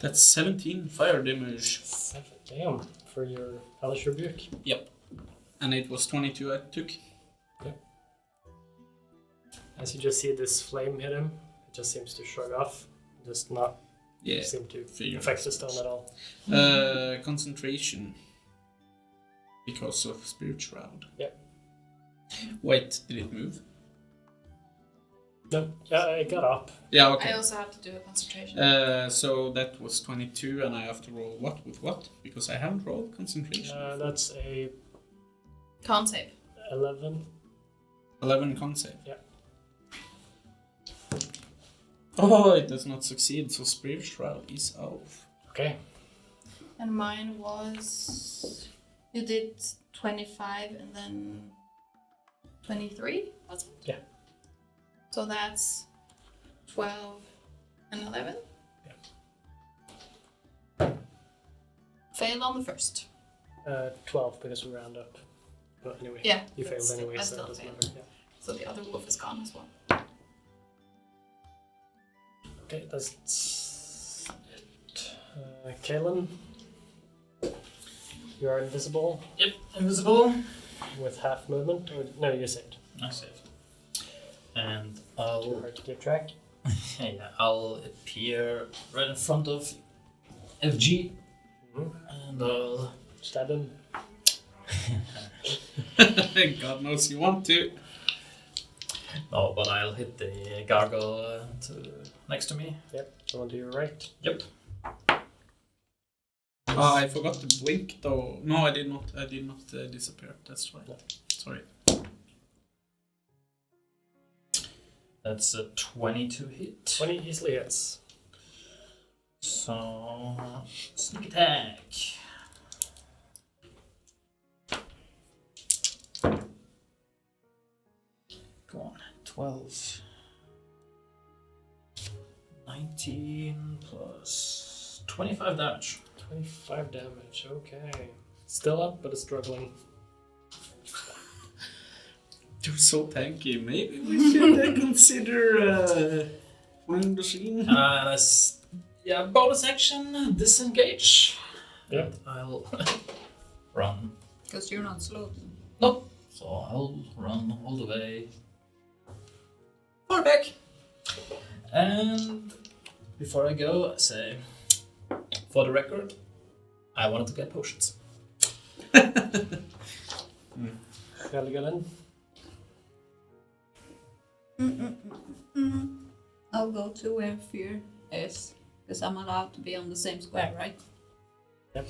That's 17 fire damage. 7. Damn, for your Hellish Rebuke. And it was 22 I took. Yep. As you just see this flame hit him, it just seems to shrug off. Just not seem to affect the stone at all. Concentration. Because of Spirit Shroud. Yep. Wait, did it move? No, yeah, it got up. Yeah, okay. I also have to do a concentration. So that was 22, and I have to roll what with what? Because I haven't rolled concentration. That's a Con save. 11. 11 con save. Yeah. Oh, it does not succeed, so Spirit Shroud is off. Okay. And mine was. You did 25 and then 23, was it? Yeah. So that's 12 and 11? Yeah. Failed on the first. 12 because we round up. But anyway, Yeah. you failed anyway, I so still it doesn't failed. matter. Yeah. So the other wolf is gone as well. Okay, that's it. Kaelin, you are invisible Yep, invisible. with half movement. Or, no, you saved. I saved. And Too I'll hard to keep track. I'll appear right in front of FG, Mhm. and I'll Stab him. God knows you want to. no, but I'll hit the gargoyle next to me. Yep, the one to your right. Yep. I forgot to blink though. No, I did not. I did not disappear. That's right. No. Sorry. That's a 22 hit. 20 easily hits. So sneak attack. Go on, 12. 19 plus 25 damage. 25 damage, okay. Still up, but it's struggling. You're so tanky. Maybe we should consider Wind Machine. That's bonus action, disengage. Yep. And I'll run. Because you're not slow. Nope. So I'll run all the way far back. And before I go, I say, for the record, I wanted to get potions. Galadhmir. I'll go to where fear is, because I'm allowed to be on the same square, right? Yep.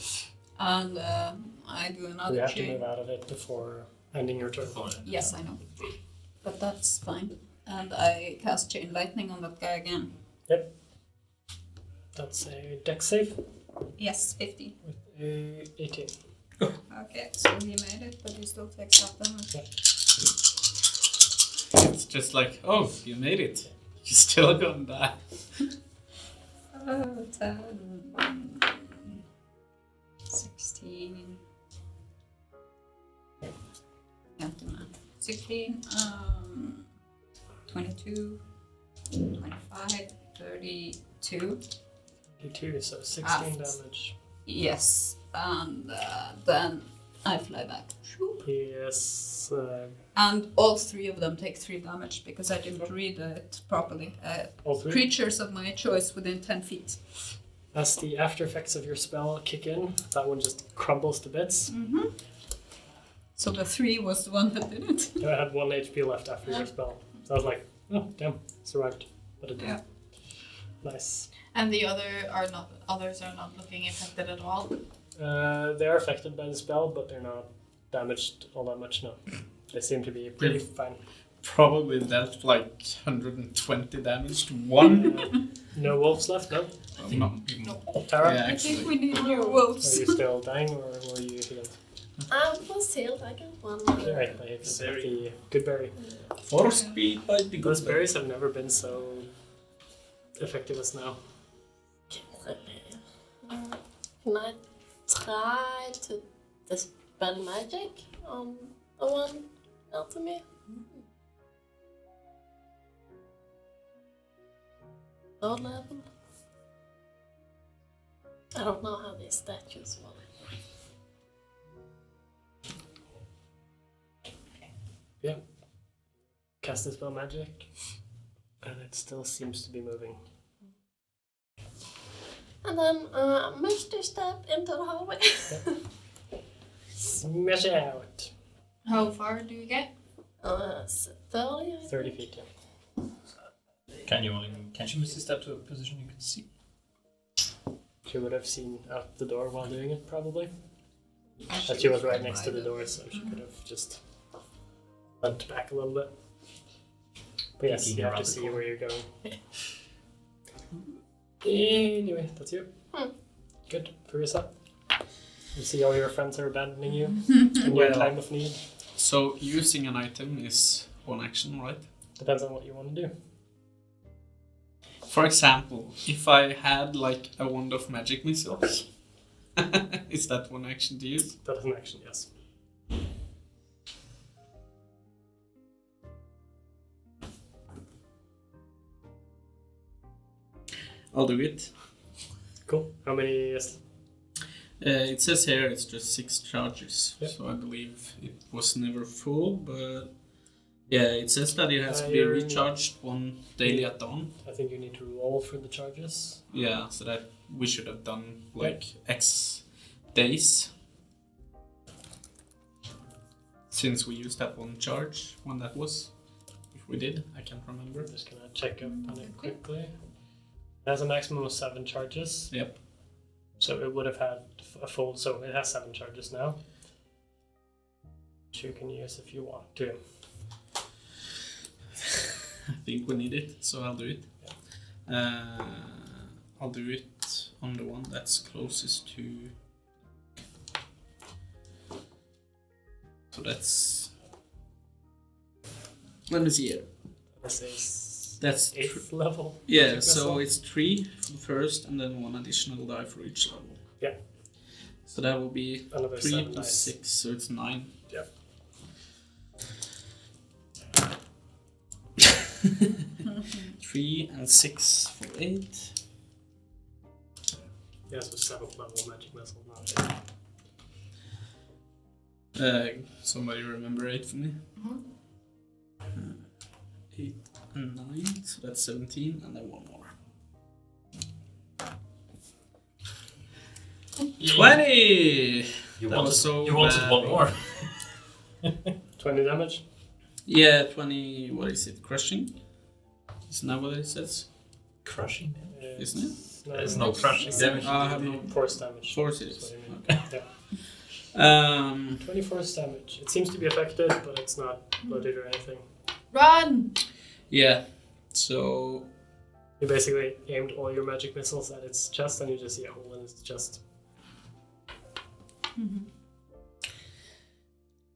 And I do You another have to chain. move out of it before ending your turn. Yes, I know. But that's fine. And I cast Chain Lightning on that guy again. Yep. That's a dex save Yes, 50. with a 18. Okay, so he made it, but he still takes half damage. It's just like, oh, you made it. You're still gonna die. 10, 16. Can't do math. 16, 22, 25, 32. 22, so 16 damage. Yes, and then I fly back. Shoop. Yes. And all three of them take 3 damage because I didn't read it properly. All three. Creatures of my choice within 10 feet. As the after effects of your spell kick in, that one just crumbles to bits. Mm-hmm. So the 3 was the one that did it. I had 1 HP left after your spell. So I was like, oh, damn, survived. But it did. Yeah. Nice. And the others are not looking affected at all. They are affected by the spell, but they're not damaged all that much now. They seem to be pretty fine. Probably dealt like 120 damage to one. No wolves left, no? Tara? Yeah, I actually. think we need new Are wolves. you still dying or were you healed? I was healed. I got one. Right, I hit the good berry. Force speed by the Those berries have never been so effective as now. Can I try to dispel magic on the one next to me? Low level. I don't know how these statues work. cast a spell magic, and it still seems to be moving. And then Misty step into the hallway. Smash it out. How far do you get? 30. 30 feet. Yeah. Can you misty step to a position you can see? She would have seen out the door while doing it, probably. But she was right next to the door, so she could have just went back a little bit. But yes, Peeking you have around to the see corner. where you're going. Anyway, that's you. Good. Furious up. You see all your friends are abandoning you in your Well. time of need. So using an item is one action, right? Depends on what you want to do. For example, if I had like a wand of magic missiles, is that one action to use? That is an action, yes. I'll do it. Cool. How many is It says here it's just 6 charges, Yep. so I believe it was never full, but yeah, it says that it has to be You're- recharged one daily at dawn. I think you need to roll for the charges. Yeah, so that we should have done like X days. Since we used that one charge, when that was. If we did, I can't remember. I'm just gonna check up on it quickly. It has a maximum of 7 charges. Yep. So it would have had a full, so it has 7 charges now. Which you can use if you want to. I think we need it, so I'll do it. I'll do it on the one that's closest to. So that's. Let me see here. This is That's 8th level. yeah. magic So missile. it's 3 for the first, and then 1 additional die for each level. Yeah. So that will be Another 3 7 plus dice. 6, so it's 9. Yep. 3 and 6 for 8. Yeah, so 7th level magic missile. Not 8. Somebody remember 8 for me? Mhm. 8 and 9, so that's 17, and then 1 more. 20! You That was so wanted bad. one more. 20 damage. Yeah, 20, what is it, crushing? Isn't that what it says? Crushing. Isn't it? There's no crushing damage. I have no Force damage. force it That's is. what I mean. Okay. Yeah. 20 force damage. It seems to be affected, but it's not blooded or anything. Run! Yeah, so You basically aimed all your magic missiles at its chest, and you just see a hole in its chest.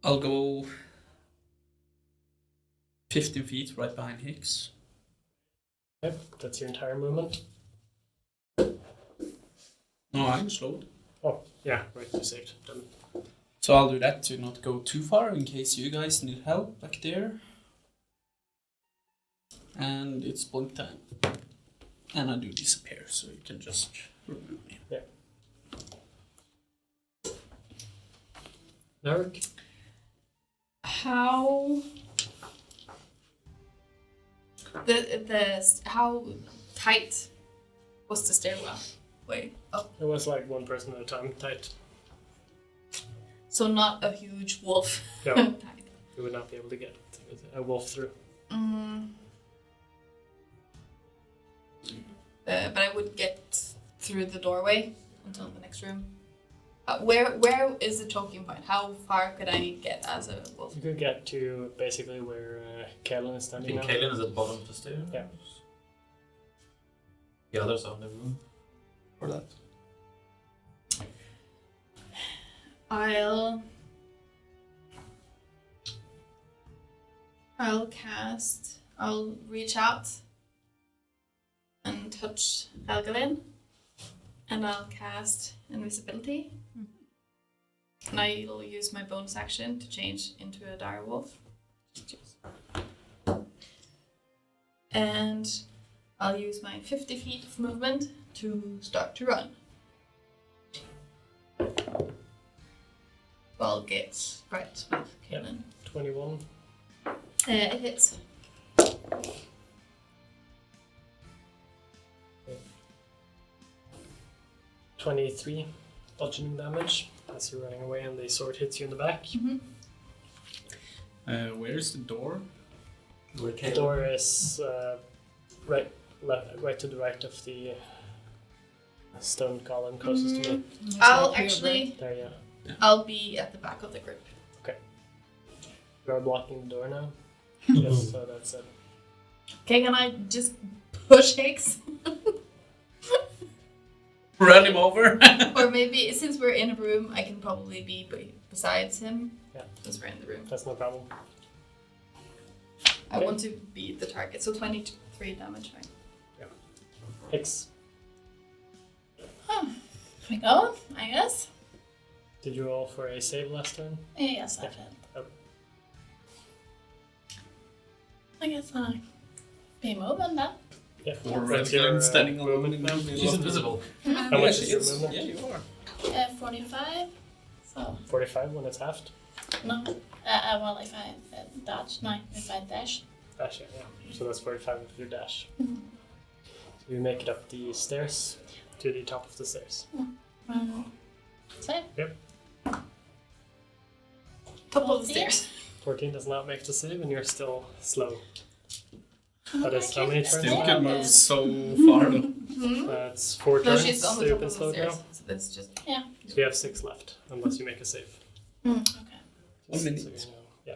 I'll go 15 feet right behind Hicks. Yep, that's your entire movement. No, I'm slowed. Oh, yeah, right, you saved. Done. So I'll do that to not go too far in case you guys need help back there. And it's blink time. And I do disappear, so you can just remove me. Narek? How how tight was the stairwell? Wait, oh, It was like one person at a time, tight. so not a huge wolf. No, Tight. you would not be able to get a wolf through. But I would get through the doorway until the next room. Where is the choking point? How far could I get as a wolf? You could get to basically where Kaelin is I standing think now. Kaelin is at the bottom of the stairs. Yeah. The others are in the room for that. I'll reach out and touch Helgelin, and I'll cast invisibility. And I'll use my bonus action to change into a dire wolf. And I'll use my 50 feet of movement to start to run. I'll get right with Kaelin. 21. It hits. $23 bludgeoning damage as you're running away, and the sword hits you in the back. Where's the door? The door is right to the right of the stone column closest to me. I'll actually, There, yeah. I'll be at the back of the group. You are blocking the door now. Yes, so that's it. Okay, can I just push Higgs? Run him over. Or maybe, since we're in a room, I can probably be besides him. Yeah. Since we're in the room. That's no problem. I want to be the target, so 23 damage, right? Hicks, We go, I guess. did you roll for a save last turn? Yes, I Yeah. did. Oh. I guess I'll be moving then. Yeah. Or That's your, Raglan standing on movement now. She's invisible. How much is your movement? Yeah, you are. 45. So, 45 when it's halved. no. Well, if I dodge, no, if I dash. Dash, yeah. So that's 45 with your dash. So you make it up the stairs to the top of the stairs. Save. Top of the stairs. 14 does not make the save, and you're still slow. That is how many turns? Still now? can move so far. That's 4 No, turns. she's on so the you've top been of the slowed stairs. now. So that's just. So you have 6 left, unless you make a save. Okay. 1 minute. So, you know, yeah.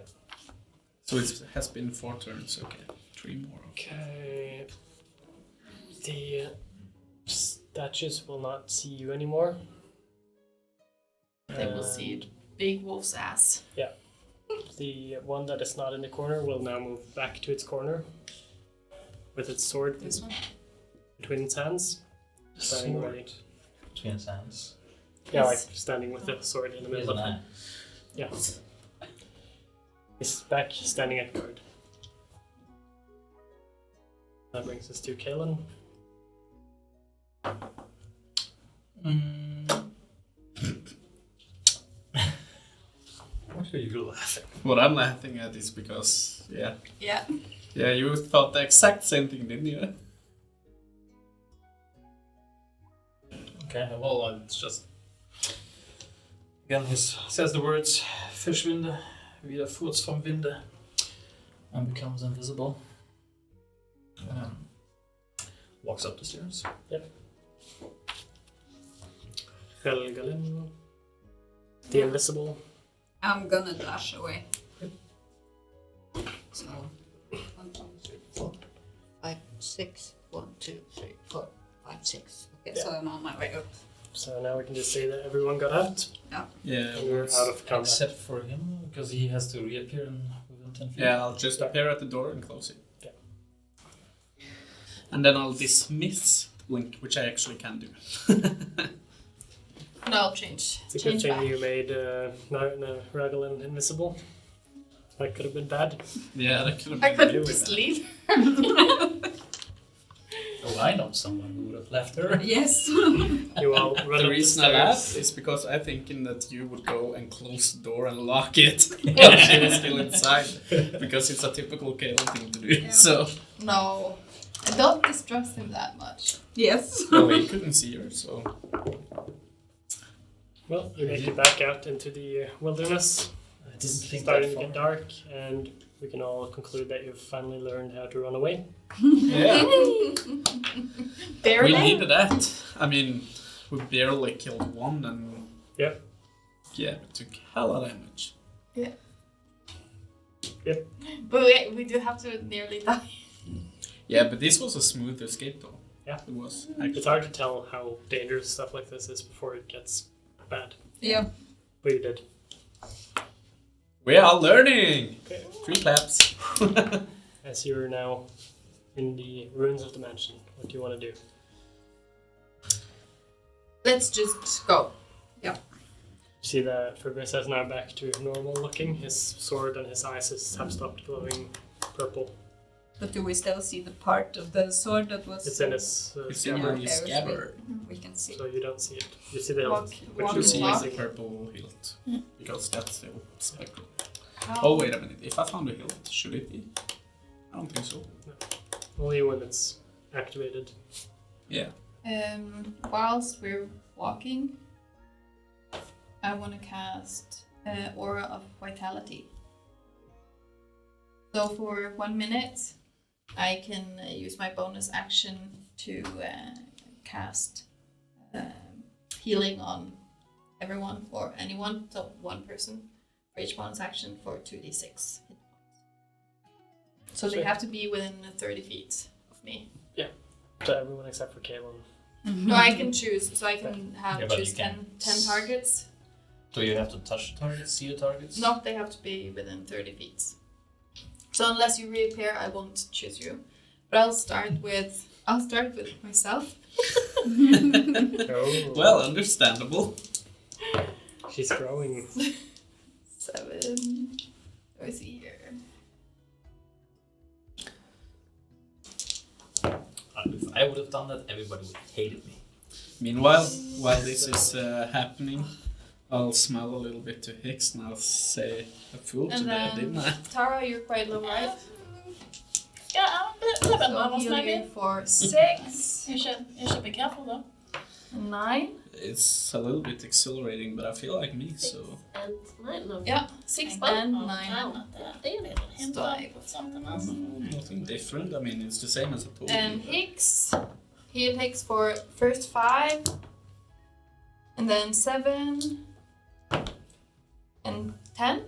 So it has been 4 turns. Okay, 3 more. Okay. The statues will not see you anymore. They will see Big Wolf's ass. The one that is not in the corner will now move back to its corner with its sword This one. between its hands. Standing ready. Between his hands. Yeah, like standing with the sword in the He's middle an of it. eye. Yeah. He's back standing at guard. That brings us to Kalen. What are you laughing? What I'm laughing at is because, yeah, Yeah. you thought the exact same thing, didn't you? Okay, well, it's just. Again, he says the words Verschwinde, wieder Furz vom Winde, and becomes invisible. Walks up the stairs. Helgalin. The invisible. I'm gonna dash away. So, 1, 2, 3, 4, 5, 6. 1, 2, 3, 4, 5, 6. Okay, So I'm on my way up. So now we can just say that everyone got out. Yeah. And we're out of combat. Except for him, because he has to reappear within 10 feet. Yeah, I'll just appear at the door and close it. Yeah. And then I'll dismiss Blink, which I actually can do. No, I'll change. It's a good Change thing back. you made Raglan invisible. That could have been bad. Yeah, that could have I been couldn't really just bad. leave. Oh, I know someone who would have left her. Yes. You all run up The the reason I laugh stairs. is because I'm thinking that you would go and close the door and lock it while she is still inside. Because it's a typical Kale thing to do. Yeah. So, No. I don't distrust him that much. Yes. well, he couldn't see her, so. Well, you make it back out into the wilderness. I didn't think Starting that to far. get dark, and we can all conclude that you've finally learned how to run away. Yeah, Barely. we needed that. I mean, we barely killed one and. Yep. Yeah, it took hell of damage. But we do have to nearly die. Yeah, but this was a smooth escape though. Yeah. It was. It's hard to tell how dangerous stuff like this is before it gets bad. Yeah. But you did. We are learning! Okay. 3 claps. As you're now in the ruins of the mansion, what do you want to do? Let's just go. You see that Fergus is now back to normal looking. His sword and his eyes have stopped glowing purple. But do we still see the part of the sword that was? It's in his It's in scabbard, his scabbard. We can see. so you don't see it. You see the hilt, Walk- which walk You is see walk. the missing. purple hilt. Because that's the spectral. How- Oh, wait a minute. If I found a hilt, should it be? I don't think so. Only when it's activated. Yeah. Whilst we're walking, I want to cast Aura of Vitality. So for 1 minute, I can use my bonus action to cast healing on everyone or anyone, so one person for each bonus action for 2d6 hit points. So they Sure. have to be within 30 feet of me. To everyone except for Kaelin. No, I can choose. So I can Yeah, but choose you can- 10 targets. Do you have to touch the targets, see the targets? No, they have to be within 30 feet. So unless you reappear, I won't choose you. But I'll start with myself. Oh. Well, understandable. She's growing. 7. Where is he here? If I would have done that, everybody would have hated me. Meanwhile, while this is happening, I'll smile a little bit to Hicks and I'll say a fool And today, then didn't I? Tara, you're quite low, right? Yeah, a little bit So almost heal maybe. you for 6, You should be careful though. 9. It's a little bit exhilarating, but I feel like me, 6 so... and 9. No. Yeah, 6 Well, and oh, 9. I'm not there. Det är lite hint av something else. Nothing different. I mean, it's the same as I told And you. Hicks, he takes for first 5, and then 7, and 10.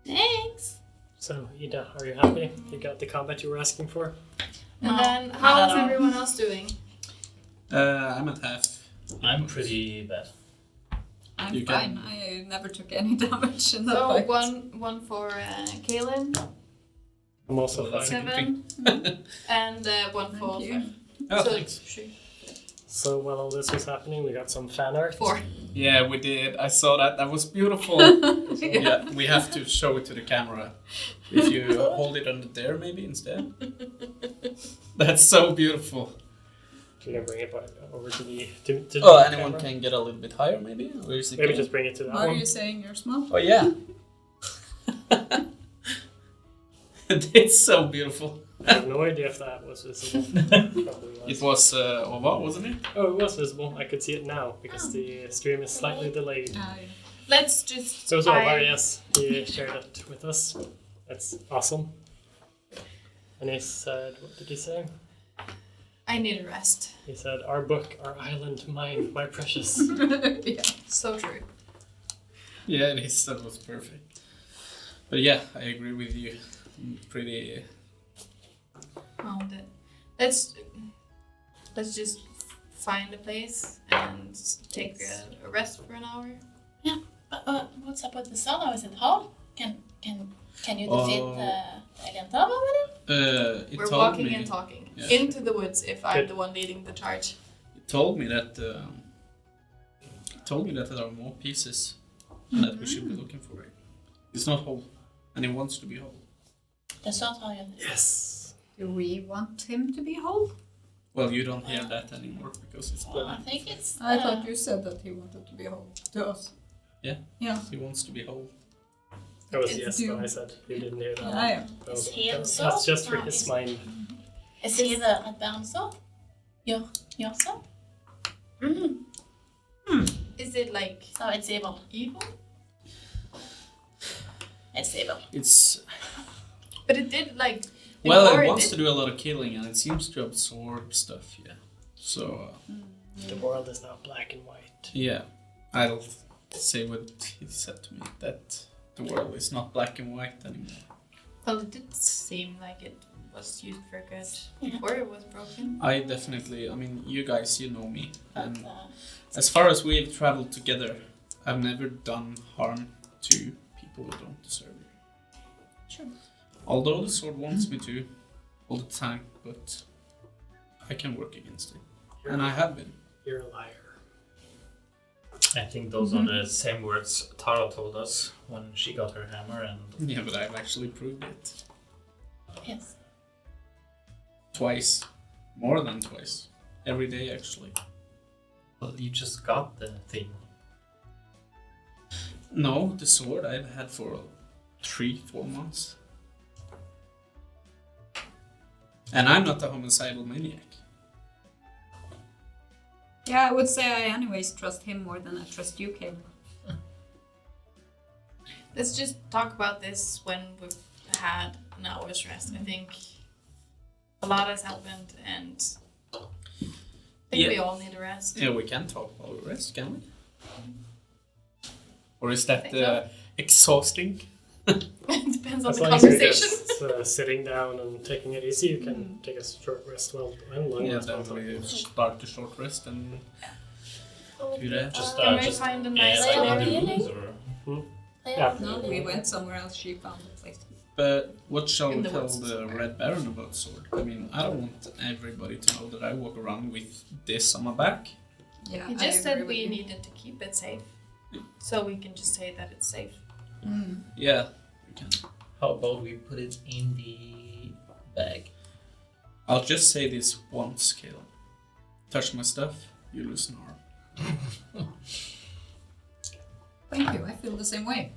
Thanks. So, Ida, are you happy? You got the combat you were asking for? And No, then not how at is all. everyone else doing? I'm at half. I'm pretty bad. I'm You can- fine. I never took any damage in that So fight. one for Kaelin, I'm also Well, that's fine. a- 7, and one for Thank you. Fred. Oh, So thanks. she- So, while all this was happening, we got some fan art. 4. Yeah, we did. I saw that. That was beautiful. Yeah, we have to show it to the camera. If you hold it under there, maybe instead. That's so beautiful. We're gonna bring it over to the Oh, the anyone camera. can get a little bit higher, maybe? Or is it Maybe good? just bring it to that Are one. you saying you're small? Oh, yeah. It's so beautiful. I have no idea if that was visible. Probably was. It was Ova, wasn't it? Oh, it was visible. I could see it now because the stream is slightly delayed. Yeah. Let's just. So it was Ovar, yes. He shared it with us. That's awesome. And he said, what did he say? I need a rest. He said, our book, our island, mine, my precious. Yeah. So true. Yeah, it is. That was perfect. But yeah, I agree with you. Pretty... Found it. Let's just find a place and take a rest for an hour. But what's up with the solo? Is it hard? Can you defeat the Agentava with it? It We're told walking me, and talking Yeah. into the woods if I'm Good. the one leading the charge. It told me that there are more pieces and that we should be looking for it. It's not whole, and it wants to be whole. The sword har you. Yes. Do we want him to be whole? Well, you don't hear that anymore because it's I blind. think it's. I thought you said that he wanted to be whole to us. Yeah. Yeah. He wants to be whole. That was It's yes, due. but I said you didn't hear that. Yeah, yeah. So Is he also? that's just for No, his is- mind. Is he the advanced sword? Your sword? Mm-hmm. Is it like So it's evil. evil? It's evil. It's But it did like. well, before it wants did- to do a lot of killing, and it seems to absorb stuff. Yeah. So The world is now black and white. yeah, I'll say what he said to me, that the world is not black and white anymore. Well, it did seem like it was used for good Yeah. before it was broken. I mean, you guys, you know me, But, and as far as we've traveled together, I've never done harm to people who don't deserve it. Sure. Although the sword wants me to all the time, but I can work against it, and I have been. You're a liar. I think those are the same words Tara told us when she got her hammer, and Yeah, but I've actually proved it yes. twice, more than twice, every day actually. well, you just got the thing. No, the sword I've had for 3-4 months. And I'm not a homicidal maniac. Yeah, I would say I anyways trust him more than I trust you, Caleb. Let's just talk about this when we've had an hour's rest. I think a lot has happened, and I think we all need a rest. Yeah, we can talk about the rest, can we? Or is that think so. exhausting? It depends on As the long as you're conversation. just sitting down and taking it easy, you can take a short rest and long Yeah, rest. then also. we start the short rest and do that. Can we find a nice yeah, color? like healing? Or Yeah. No, we went somewhere else. She found a place. But what shall In we the tell woods the somewhere. Red Baron about sword? I mean, I don't want everybody to know that I walk around with this on my back. Yeah, He I just said agree we with you. needed to keep it safe, so we can just say that it's safe. Mm. Yeah, we can. how about we put it in the bag? I'll just say this once, Caleb. Touch my stuff, you lose an arm. Thank you. I feel the same way.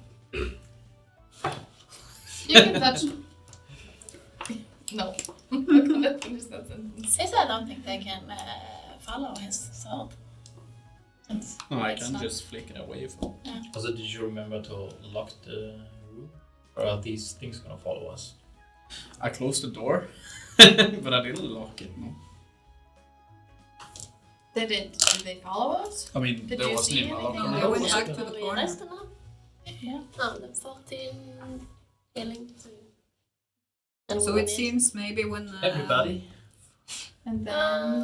You can touch. No, I'm not gonna finish that sentence. Since I don't think they can follow his sword. Since No, I it's can not- just flick it away from. Also, did you remember to lock the room? Or are these things gonna follow us? I closed the door, but I didn't lock it. No, Did they follow us? I mean Did there you wasn't see even a lock anything? on Yeah, the we door. went back to the Are we corner. rested now? Yeah. Oh, the 14 healing to... And So we it need- seems maybe when Everybody? And then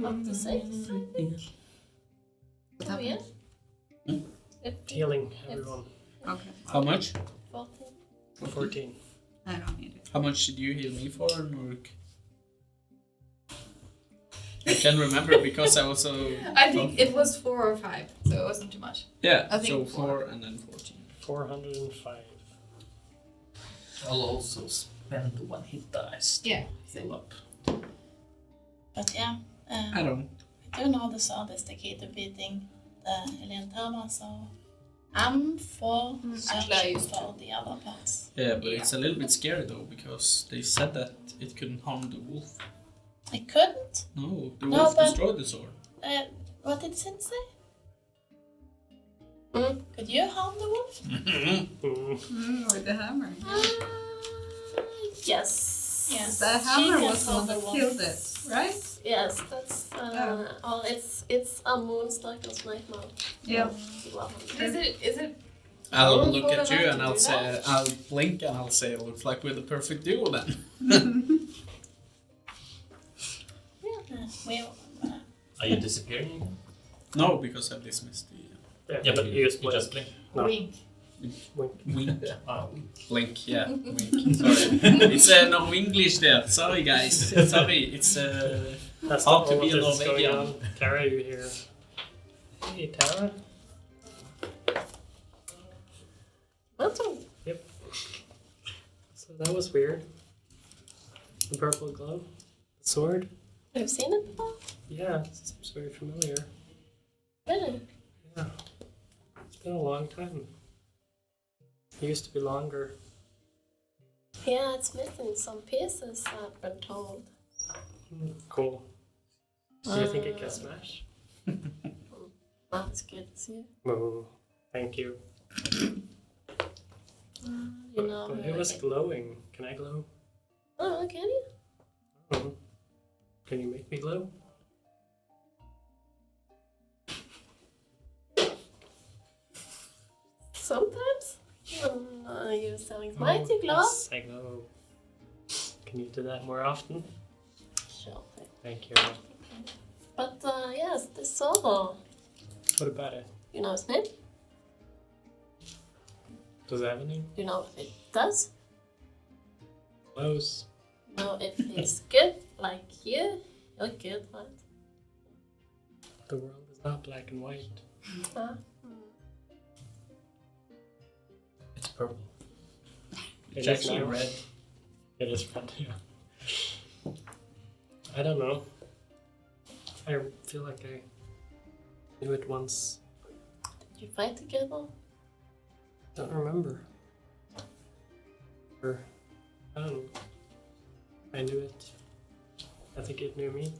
Up to 6, I think. What Oh, happened? yeah. 15, Healing, everyone. Okay, How much? 14. 14. I don't need it. How much did you heal me for, Noruk? I can remember because I was so. I think it was 4 or 5, so it wasn't too much. Yeah, I think so 4. 4 and then 14. 405. I'll also spend the one hit dice to Yeah. heal up. But yeah, I don't. I do know the sword is the key to beating the alien tower, so I'm for actually, I searching used for the other parts. Yeah, but it's a little bit scary though because they said that it couldn't harm the wolf. I couldn't. No, the No, wolf but- destroyed the sword. What did Sin say? Could you harm the wolf? With the hammer. Yes. Yes. The She hammer can was the one harm the that wolf. killed it, right? Yes, that's it's a moonstalker's nightmare. Yeah. Is it I'll Powerful look at you enough and to I'll do say, that? I'll blink and I'll say, it looks like we're the perfect duo then. We Are you disappearing again? No, because I've dismissed the Yeah, but you use just blink. No. wink? wink. Ah, Blink, yeah. Wink. Sorry. It's no English there. Sorry, guys. Sorry. It's That's How not to all be of a this is going Norwegian. on. Tara, you here? Hey, Tara. That's all. So that was weird. The purple glow. The sword. Have you seen it before? Yeah, it seems very familiar. Really? Yeah. It's been a long time. It used to be longer. Yeah, it's missing some pieces, I've been told. Cool. Do you think it can smash? That's good to see. Oh, thank you. You know, But it was glowing. Can I glow? oh, can you? Oh. Can you make me glow? Sometimes. You're selling mighty glow. Yes, I glow. Can you do that more often? Sure thing. Thank you. But yes, this sword, What about it? you know its name? Does it have a name? You know what it does? Close. You know if it's good, like you, you're good, right? The world is not black and white. Huh? it's purple. It's is actually now. red. It is red, yeah. I don't know. I feel like I knew it once. Did you fight together? Don't remember. Or I don't know. I knew it I think it knew me.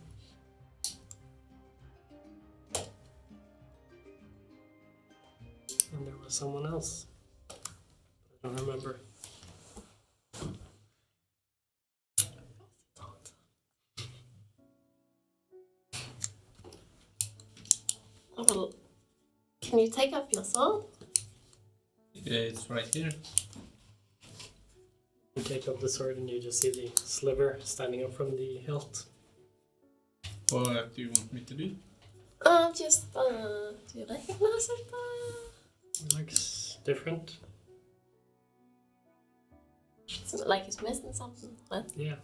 And there was someone else. I don't remember. Oh, well, can you take up your sword? Yeah, it's right here. You take up the sword and you just see the sliver standing up from the hilt. What do you want me to do? Just, do you recognize it? It looks different. It's like it's missing something, right? Yeah.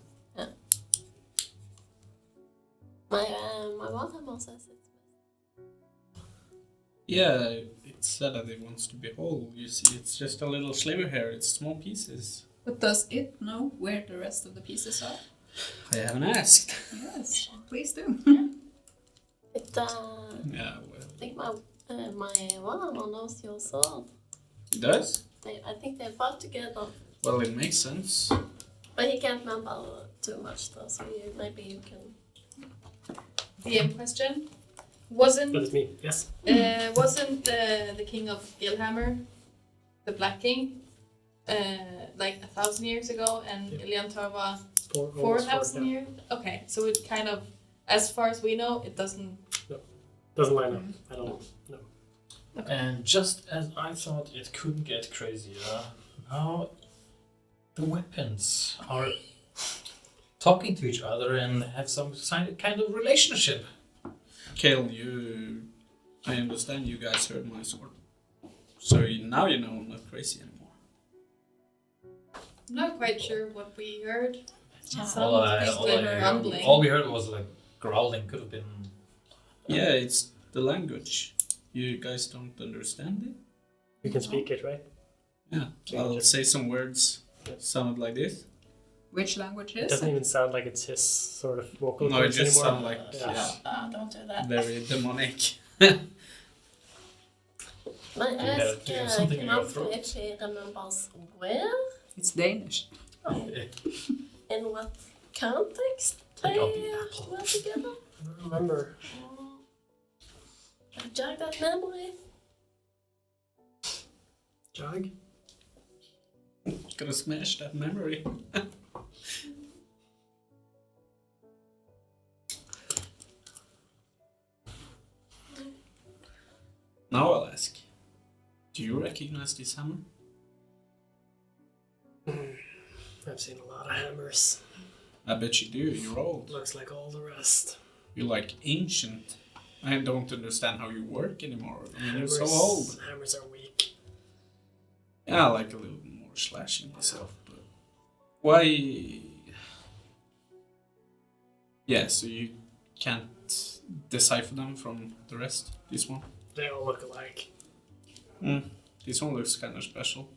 My Warhammer says it's Yeah, it said that it wants to be whole. You see, it's just a little sliver here. It's small pieces. But does it know where the rest of the pieces are? I haven't asked. Yes, please do. It, Yeah, well, I think my Warhammer knows your sword. it does. I think they fought together. Well, it makes sense. But he can't remember too much though, so maybe you can... DM question. Wasn't But it's me, yes. wasn't the king of Galadhmir, the Black King, like 1,000 years ago, and Yeah. Iliantar almost 4,000 yeah. years? Okay, so it kind of, as far as we know, it doesn't. Doesn't line up at all. No. And just as I thought it couldn't get crazier, now the weapons are talking to each other and have some kind of relationship. Kale, I understand you guys heard my sword. So now you know I'm not crazy anymore. I'm not quite sure what we heard. Rumbling. All we heard was like growling. Could have been. Yeah, it's the language. You guys don't understand it? You can speak it, right? Yeah, I'll say some words. Sounded like this. Which language It is doesn't it? even sound like it's his sort of vocal No, it cords just anymore. sounds like Yeah. Don't do that. very demonic. May I ask Do you have something in your Knut throat? if he remembers where? It's Danish. In what context they Take out the apple. were together? I don't remember. Jog that memory. Jog? Gonna smash that memory. Now I'll ask. Do you recognize this hammer? I've seen a lot of hammers. I bet you do. You're old. Looks like all the rest. You're like ancient. I don't understand how you work anymore. I mean, you're Hammers, so old. Hammers are weak. Yeah, I like a little bit more slashing myself, but why? Yeah, so you can't decipher them from the rest. This one. They all look alike. This one looks kind of special.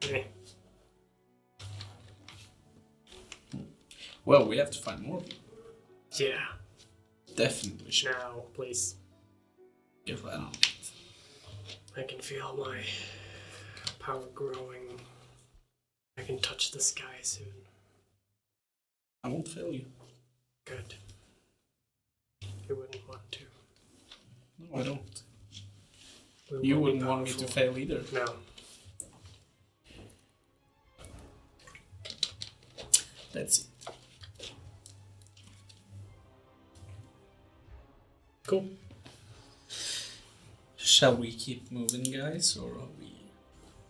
Eh. Well, we have to find more. Yeah. Definitely should Now, please. get right on it. I can feel my power growing. I can touch the sky soon. I won't fail you. Good. You wouldn't want to. No, I don't. We You will be wouldn't want me to powerful. fail either. No. That's it. Cool. Shall we keep moving, guys, or are we?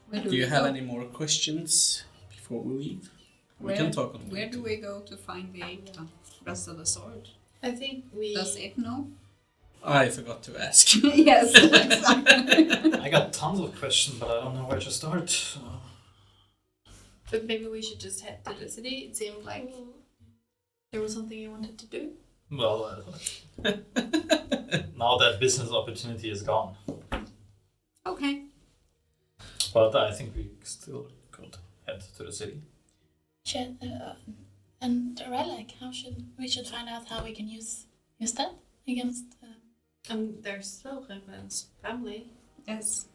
Where Do you we have go? any more questions before we leave? We Where- can talk on Where it. do we go to find the rest of the sword? I think we. Does it know? I forgot to ask. Yes, exactly. I got tons of questions, but I don't know where to start. But maybe we should just head to the city. It seemed like there was something you wanted to do. Well, now that business opportunity is gone, Okay. but I think we still could head to the city. And the relic, we should find out how we can use that against. And there's still Reven's family. Yes.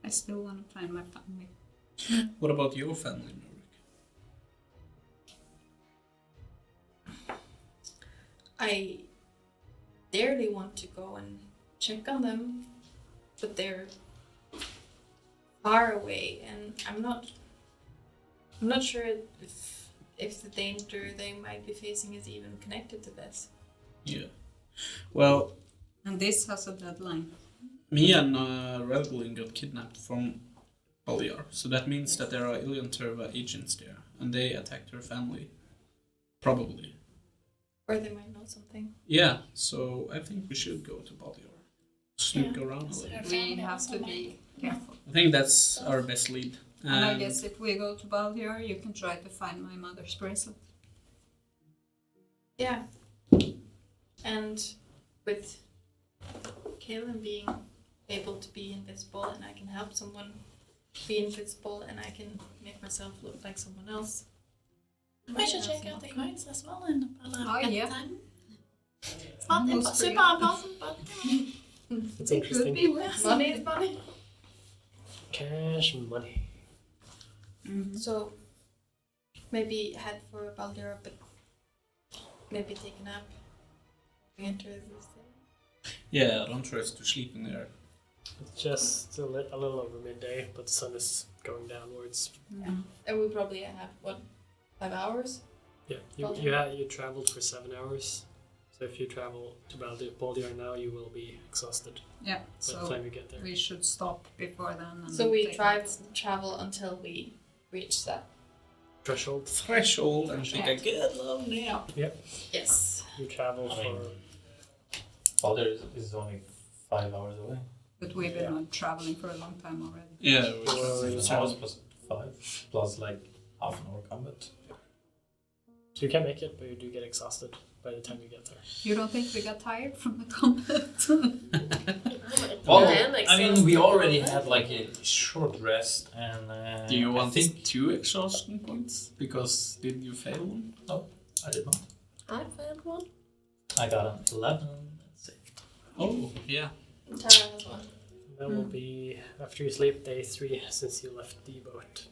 I still want to find my family. What about your family, Merrick? I dearly want to go and check on them, but they're far away, and I'm not sure if the danger they might be facing is even connected to this. Yeah. Well, And this has a deadline. me and Relgolin got kidnapped from Baliar, so that means that there are Ilian Turva agents there, and they attacked her family. Probably. Or they might know something. Yeah, so I think we should go to Baliar. Snook around a So little. her We family have also to might- be careful. I think that's our best lead. And I guess if we go to Baldiar, you can try to find my mother's bracelet. Yeah. And with Kaelin being able to be invisible, and I can help someone be invisible, and I can make myself look like someone else. We should check out the coins as well in Oh, at yeah. the time. It's not Most super pretty. important, but It's It could interesting. be worse. Money is money. Cash money. Mhm. So maybe head for Baldur, but maybe take a nap. Enter this day. Yeah, I don't trust to sleep in there. It's just a little over midday, but the sun is going downwards. Mhm. And we probably have what, 5 hours? Yeah, you traveled for 7 hours. So if you travel to Baldur now, you will be exhausted Yeah, by the so time you get there. we should stop before then. And So we take travel until we reach that. Threshold. Threshold and take a good long nap. Yes. You travel I mean- for Baldur is only 5 hours away. But we've been traveling for a long time already. Yeah, Well, we you So hours plus 5 plus like half an hour combat. so you can make it, but you do get exhausted by the time you get there. You don't think we got tired from the combat? Well, Yeah, makes I mean, sense. we already had like a short rest, and Do you want I think 2 exhaustion points? Because did you fail one? I did not. I found one. I got an 11. Let's see. Oh, yeah. Tara has one. That will be after you sleep day 3 since you left the boat.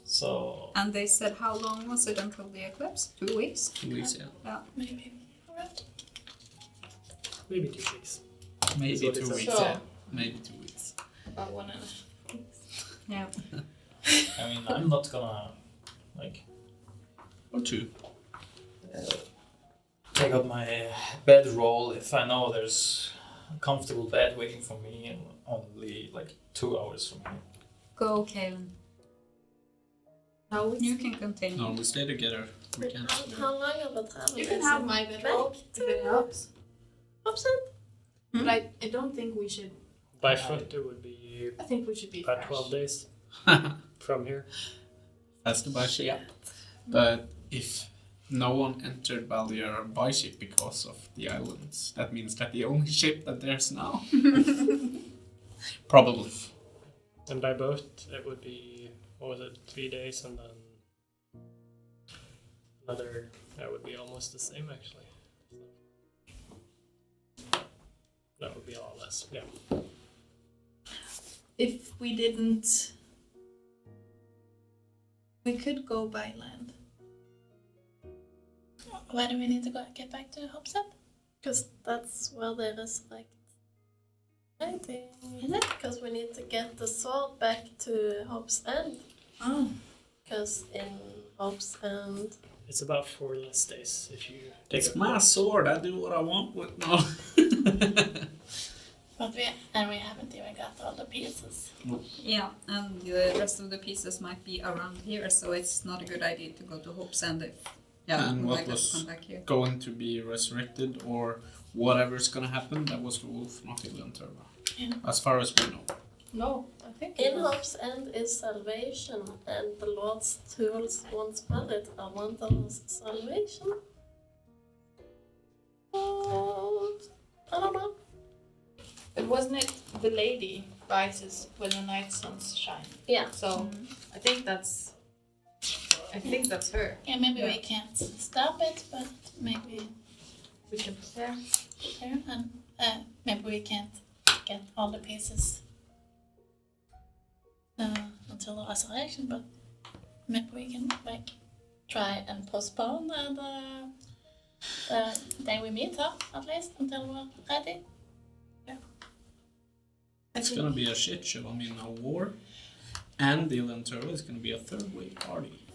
So And they said how long was it until the eclipse? 2 weeks? 2 weeks, yeah. maybe. Alright. Maybe 2 weeks. Maybe what 2 it says. weeks, So- yeah. Maybe 2 weeks. About 1.5. Yeah. I mean, I'm not gonna like Or 2. take out my bedroll if I know there's a comfortable bed waiting for me and only like 2 hours from me. Go, Kaelin. How You can continue. No, we stay together. We can't. How long of a travel You can is have it? my bedroll if it helps. Upset? But I don't think we should. By foot, it would be I think we should be about fresh. 12 days from here. Faster by ship. But if no one entered Baldiar by ship because of the islands, that means that the only ship that there's now. Probably. And by boat, it would be, what was it, 3 days and then another, that would be almost the same actually. That would be a lot less, yeah. If we didn't, we could go by land. Why do we need to get back to Hopset? Because that's where they resurrect. I think. Is it? Because we need to get the sword back to Hope's End. Oh. Because in Hope's End, It's about 4 less days if you take It's it. my sword. I do what I want with no. But we haven't even got all the pieces. Yeah, and the rest of the pieces might be around here, so it's not a good idea to go to Hope's End if And we what might have was- to come back here. Going to be resurrected or whatever's gonna happen, that was the wolf, not Ilian Turba. Yeah. As far as we know. No, I think in Hope's End is salvation, and the Lord's tools once valid are Wanderer's salvation. I don't know. It wasn't it the lady rises when the night suns shine. Yeah. So I think that's her. Yeah, maybe Yeah. we can't stop it, but maybe We can prepare. there and maybe we can't get all the pieces until the resurrection, but maybe we can like try and postpone the day we meet up, at least, until we're ready. It's gonna be a shit show. I mean, a war and the Elantero is gonna be a third wave party.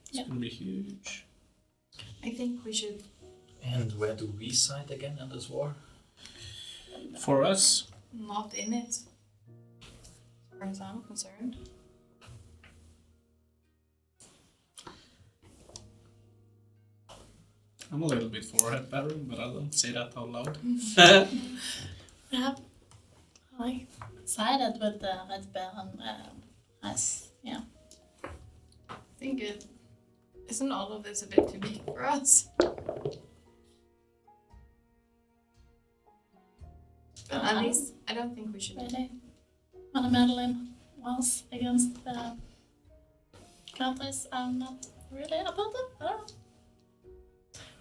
It's gonna be huge. I think we should. And where do we side again in this war? For us, Not in it. As far as I'm concerned. I'm a little bit for Red Baron, but I don't say that out loud. Yeah. I sided with the Red Baron as, yeah. I think isn't all of this a bit too big for us? But at least I don't think we should. Really want to meddle in once against the countries. I'm not really about them. I don't know.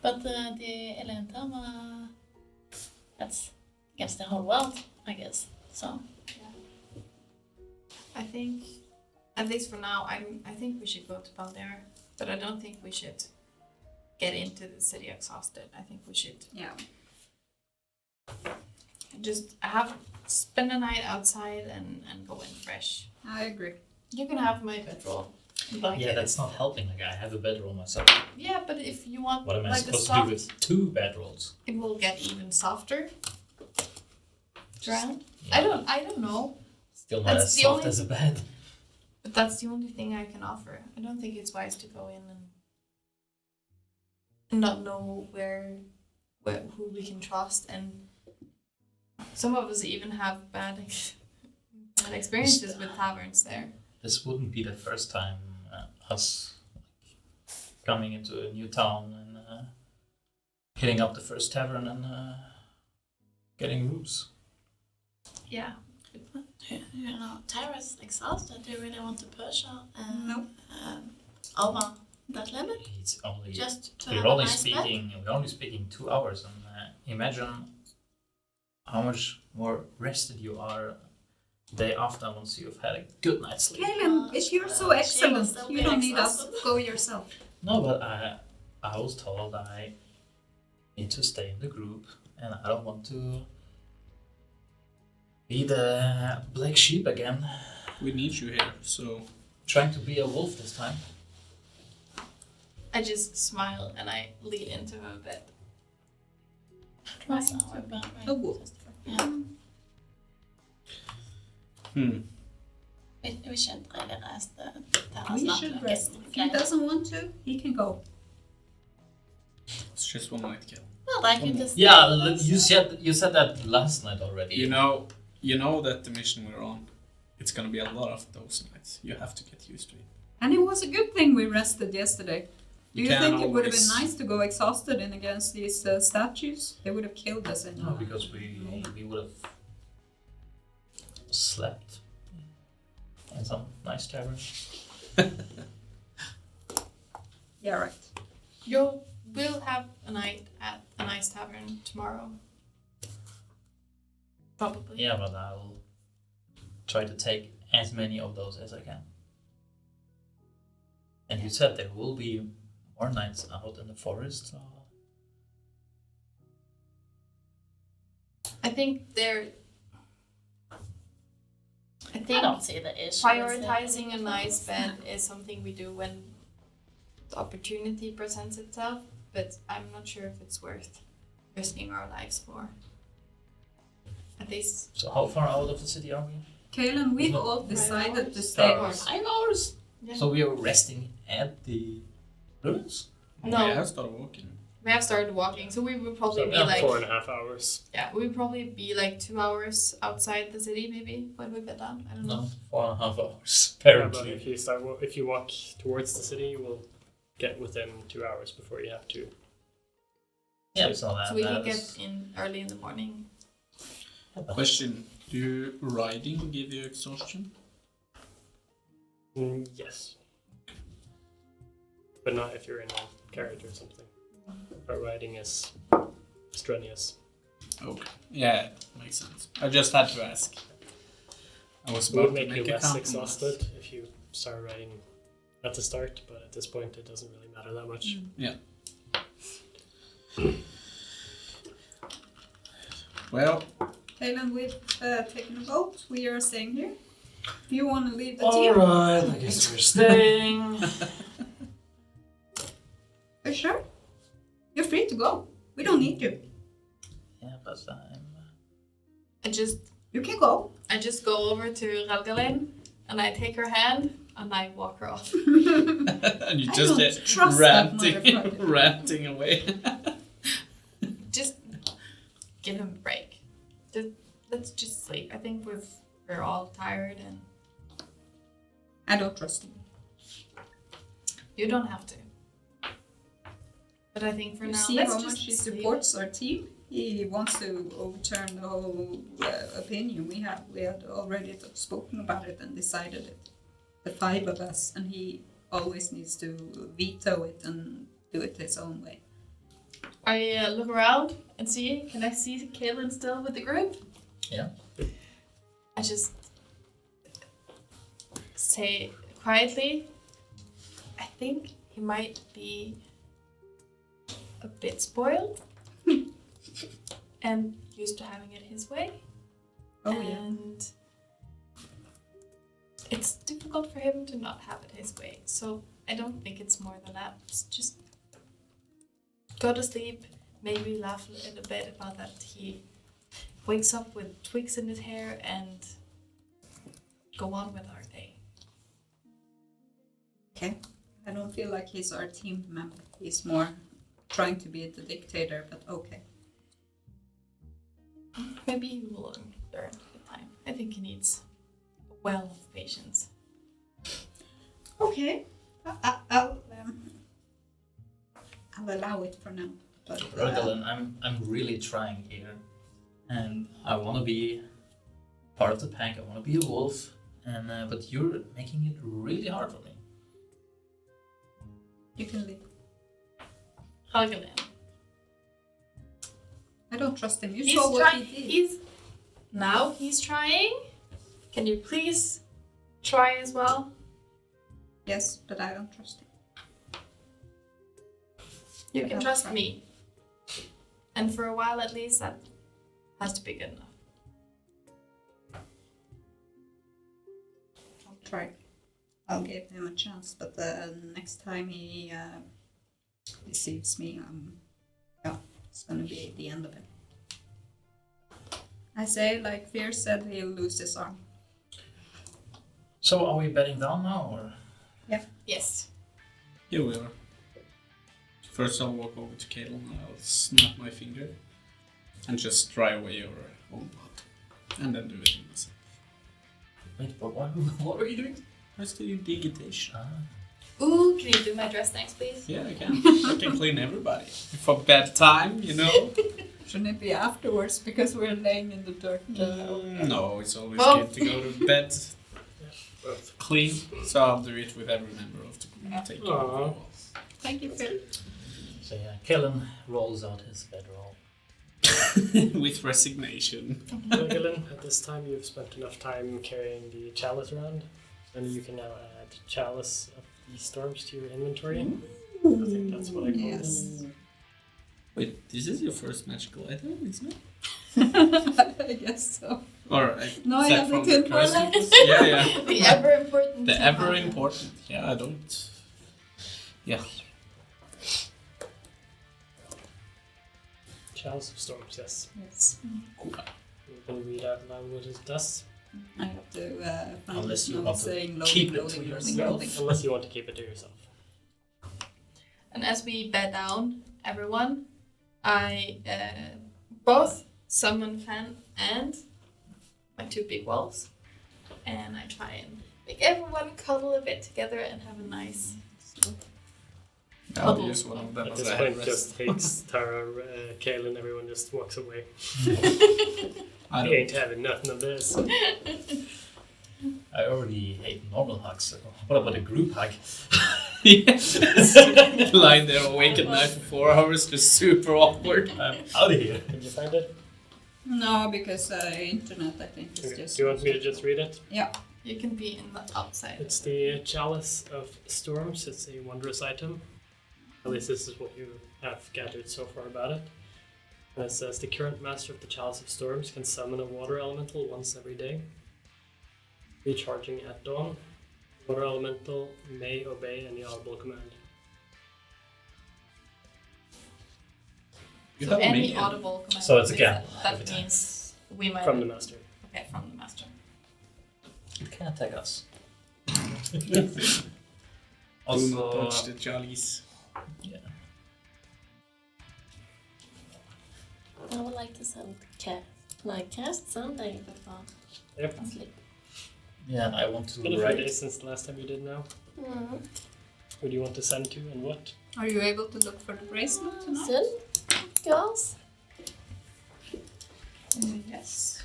But the Elantama, that's against the whole world, I guess. So I think, at least for now, I think we should go to Balder, but I don't think we should get into the city exhausted. I think we should just spend a night outside and go in fresh. I agree. You can have my bedroll. Yeah, that's not helping. Like, I have a bedroll myself. Yeah, but if you want What am I like the supposed to soft, do with 2 bedrolls? it will get even softer. Drown? Yeah. I don't know. Still not That's as the soft only- as a bed. But that's the only thing I can offer. I don't think it's wise to go in and not know who we can trust, and some of us even have bad experiences with taverns there. This wouldn't be the first time us coming into a new town and hitting up the first tavern and getting rooms. Yeah. you know, Tara's exhausted. Do you really want to push her No. over that limit? It's only Just to we're have a only nice bed? speaking 2 hours, and imagine how much more rested you are the day after once you've had a good night's sleep. Kaelin, if you're so She will excellent, still you be don't need us. exhausted. Go yourself. No, but I was told I need to stay in the group, and I don't want to be the black sheep again. we need you here, so Trying to be a wolf this time. I just smile and I lean into him a bit. That's our bed, right? A wolf. Yeah. We should really rest the Tara's We not should looking rest. If he okay. doesn't want to, he can go. it's just one night kill. Well, like you just Yeah, stay with you us. said that last night already. You know that the mission we're on, it's gonna be a lot of those nights. You have to get used to it. And it was a good thing we rested yesterday. Do you can't think it would have been always- nice to go exhausted in against these statues? They would have killed us in No, because we would have slept in some nice tavern. Yeah, right. We'll have a night at a nice tavern tomorrow. Probably. Yeah, but I'll try to take as many of those as I can. And you said there will be more nights out in the forest. So I think I don't see the issue. prioritizing a nice bed is something we do when the opportunity presents itself, but I'm not sure if it's worth risking our lives for. At least So how far out of the city are we? Kaelin, we've No. all decided to 5 stay. hours. 5 hours. Yeah. So we are resting at the ruins. No. I have started walking. we have started walking, so we would probably So, be yeah, like 4.5 hours. we would probably be like 2 hours outside the city maybe when we get down. I don't know. No, 4.5 hours. Yeah, Apparently. but if you walk towards the city, you will get within 2 hours before you have to. Yeah, so that. So we that can is- get in early in the morning. Question: do riding give you exhaustion? Yes. But not if you're in a carriage or something. But riding is strenuous. Okay. Yeah, makes sense. I just had to ask. I was It would about to make you make a less compromise. exhausted if you start riding at the start, but at this point it doesn't really matter that much. Well, Kaelin, we've taken a vote. We are staying here. Do you want to leave the team? Alright, I guess we're staying. Are you sure? You're free to go. We don't need you. Yeah, but You can go. I just go over to Galadhmir and I take her hand and I walk her off. and you I just don't trust that motherfucker. ranting away. Just give him a break. Let's just sleep. I think we're all tired and I don't trust him. you don't have to. But I think for You now, see let's how just much he sleep. supports our team? He wants to overturn the whole opinion we have. We had already spoken about it and decided it. The 5 of us, and he always needs to veto it and do it his own way. I look around and see, can I see Kaelin still with the group? Yeah. I just say quietly, I think he might be a bit spoiled and used to having it his way. Oh, yeah. And it's difficult for him to not have it his way. So I don't think it's more than that. It's just go to sleep, maybe laugh a little bit about that he wakes up with twigs in his hair and go on with our day. Okay. I don't feel like he's our team member. He's more trying to be the dictator, but okay. Maybe he will learn with time. I think he needs a well of patience. Okay. I'll allow it for now. But Raglan, I'm really trying here, and I want to be part of the pack. I want to be a wolf, and but you're making it really hard for me. you can leave. Helgeland. I don't trust him. You He's saw what trying. he did. He's trying. Can you please try as well? Yes, but I don't trust him. You Yeah, can I'll trust try. me. And for a while at least, that has to be good enough. I'll try. I'll give him a chance, but the next time he deceives me, it's gonna be the end of it. I say, like Fear said, he'll lose his arm. So are we betting down now, or? Yes. Here we are. First I'll walk over to Kaelin, I'll snap my finger and just dry away your own blood. And then do it myself. Wait, but what are you doing? Let's do digitation. Ooh, can you do my dress next, please? Yeah, I can. I can clean everybody. For bedtime, you know? Shouldn't it be afterwards because we're laying in the dirt? No, it's always Oh. good to go to bed clean. So I'll do it with every member of the group. Take care of you all. Thank you, Phil. So yeah, Kellen rolls out his bedroll. With resignation. Helgeland, at this time you've spent enough time carrying the chalice around, and you can now add chalice of these storms to your inventory. I think that's what I call Yes. it. Wait, this is your first magical item, isn't it? I guess so. Alright. No, I Is that have the from tin curse foil. tables? Yeah, yeah. The ever important. The ever important. Yeah, I don't. Yeah. Chalice of storms, yes. Yes. Cool. You can read out loud what it does. I have to find Unless this you note want to saying keep loading, it to loading, loading, yourself. loading. Unless you want to keep it to yourself. And as we bed down, everyone, I both summon Fan and my 2 big wolves, and I try and make everyone cuddle a bit together and have a nice. I'll use one of them At as this a point, headrest. just takes Tara, Kaelin, everyone just walks away. I He don't. ain't having nothing of this. I already hate normal hugs, so what about a group hug? Yes. Lying there awake at night for 4 hours, just super awkward. I'm out of here. Did you find it? No, because internet, I think, is Okay. just. Do you want me to just read it? Yeah. You can be in the outside. It's the Chalice of Storms. It's a wondrous item. At least this is what you have gathered so far about it. And it says the current master of the Chalice of Storms can summon a water elemental once every day, recharging at dawn. Water elemental may obey any audible command. You So have a any minion. audible command. So it's a gamble That every time. means we might. From the master. Okay, from the master. It can attack us. Do not touch Also, the Chalice. yeah. I would like to send cast something before Yep. I sleep. Yeah, and I want It's been to a few write. days since the last time you did now. Mm. Who do you want to send to and what? Are you able to look for the bracelet tonight? Send girls. Yes.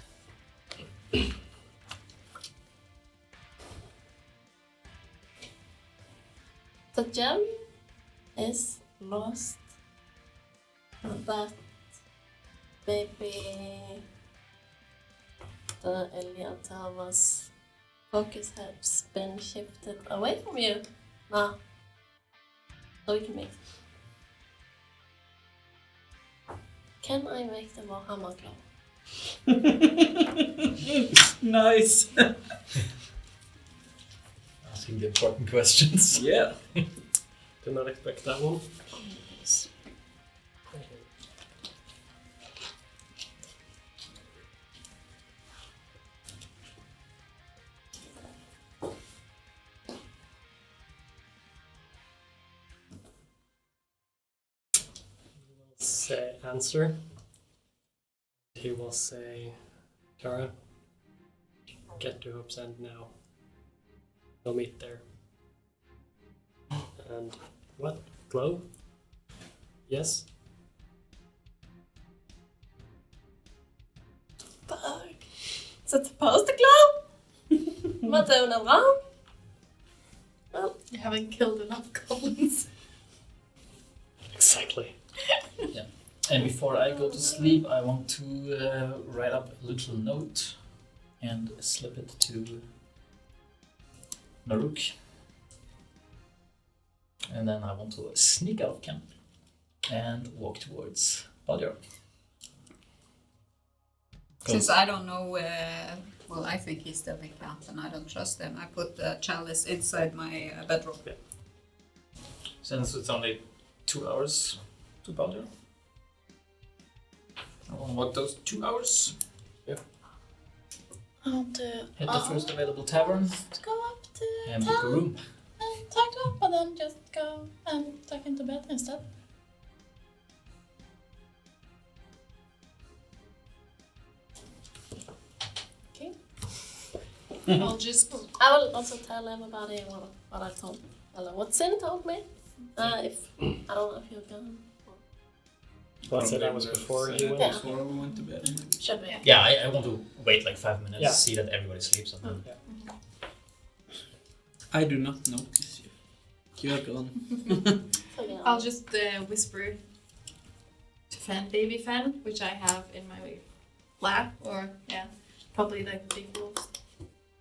The gem is lost, but maybe the Elianta's focus has been shifted away from you now. So we can make. Can I make the Warhammer glow? Nice. Asking the important questions. Yeah. Did not expect that one. Say answer. He will say, Tara, get to Hope's End now. We'll meet there. And what? Glow? Yes? Fuck. Is it supposed to glow? Am I doing it wrong? Well, You haven't killed enough goblins. Exactly. And before I go to sleep, I want to write up a little note and slip it to Naruk. And then I want to sneak out of camp and walk towards Baljar. Since I don't know, well, I think he's still in camp and I don't trust him. I put the chalice inside my bedroom. Since it's only 2 hours to Baljar. I want to walk those 2 hours. I want to Hit the first available tavern go up to and book a town room. and talk to him, but then just go and tuck into bed instead. Okay. I'll just. I will also tell everybody what I told. What Sin told me. If I don't know if you're gone. Well, so that was before he went. Yeah. Before we went to bed. Should be. Yeah, I want to wait like 5 minutes, Yeah. see that everybody sleeps, and then I do not notice you. You are gone. So, yeah. I'll just whisper to Fan, baby Fan, which I have in my lap, or probably like the big wolves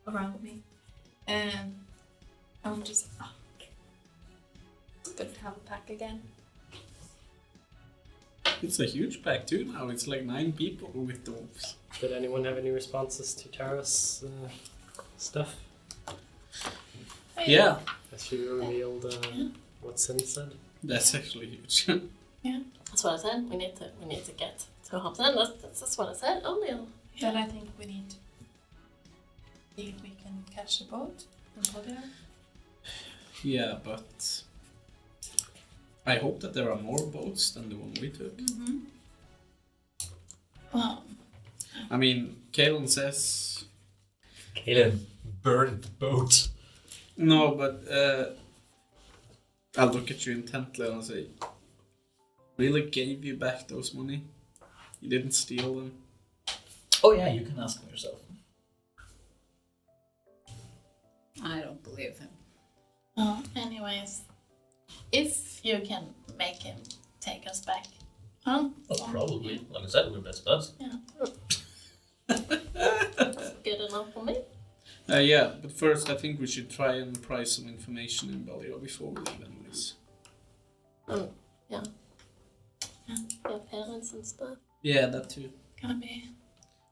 around me, and I'm just. Oh, it's good to have a pack again. It's a huge pack too now. It's like 9 people with dwarves. Did anyone have any responses to Tara's stuff? Yeah, As she revealed what Sin said? that's actually huge. That's what I said. We need to get to Hobson. That's what I said earlier. Then I think we need to see if we can catch the boat and pull it out. Yeah, but I hope that there are more boats than the one we took. Well, I mean, Kalen says Kaelin burned the boat. no, but I'll look at you intently and I'll say, really gave you back those money? You didn't steal them? Oh yeah, you can ask him yourself. I don't believe him. anyways, if you can make him take us back, Oh, probably. Like I said, we're best buds. Good enough for me. Yeah, but first I think we should try and pry some information in Balio before we leave anyways. Yeah. Your parents and stuff. Yeah, that too. Gonna be.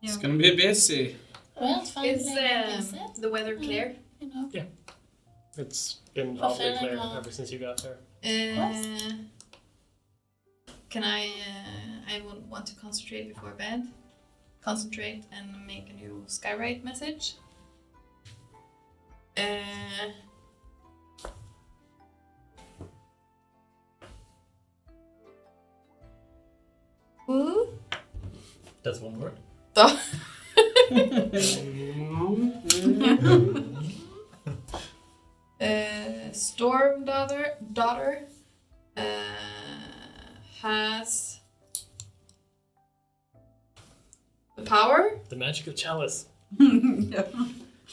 It's gonna be busy. Well, it's finally Is visit, the weather clear? you know. It's been Well, awfully feeling, clear ever since you got there. Can I would want to concentrate before bed. Concentrate and make a new skywrite message. That's one word. Storm daughter has the power. The magic of chalice.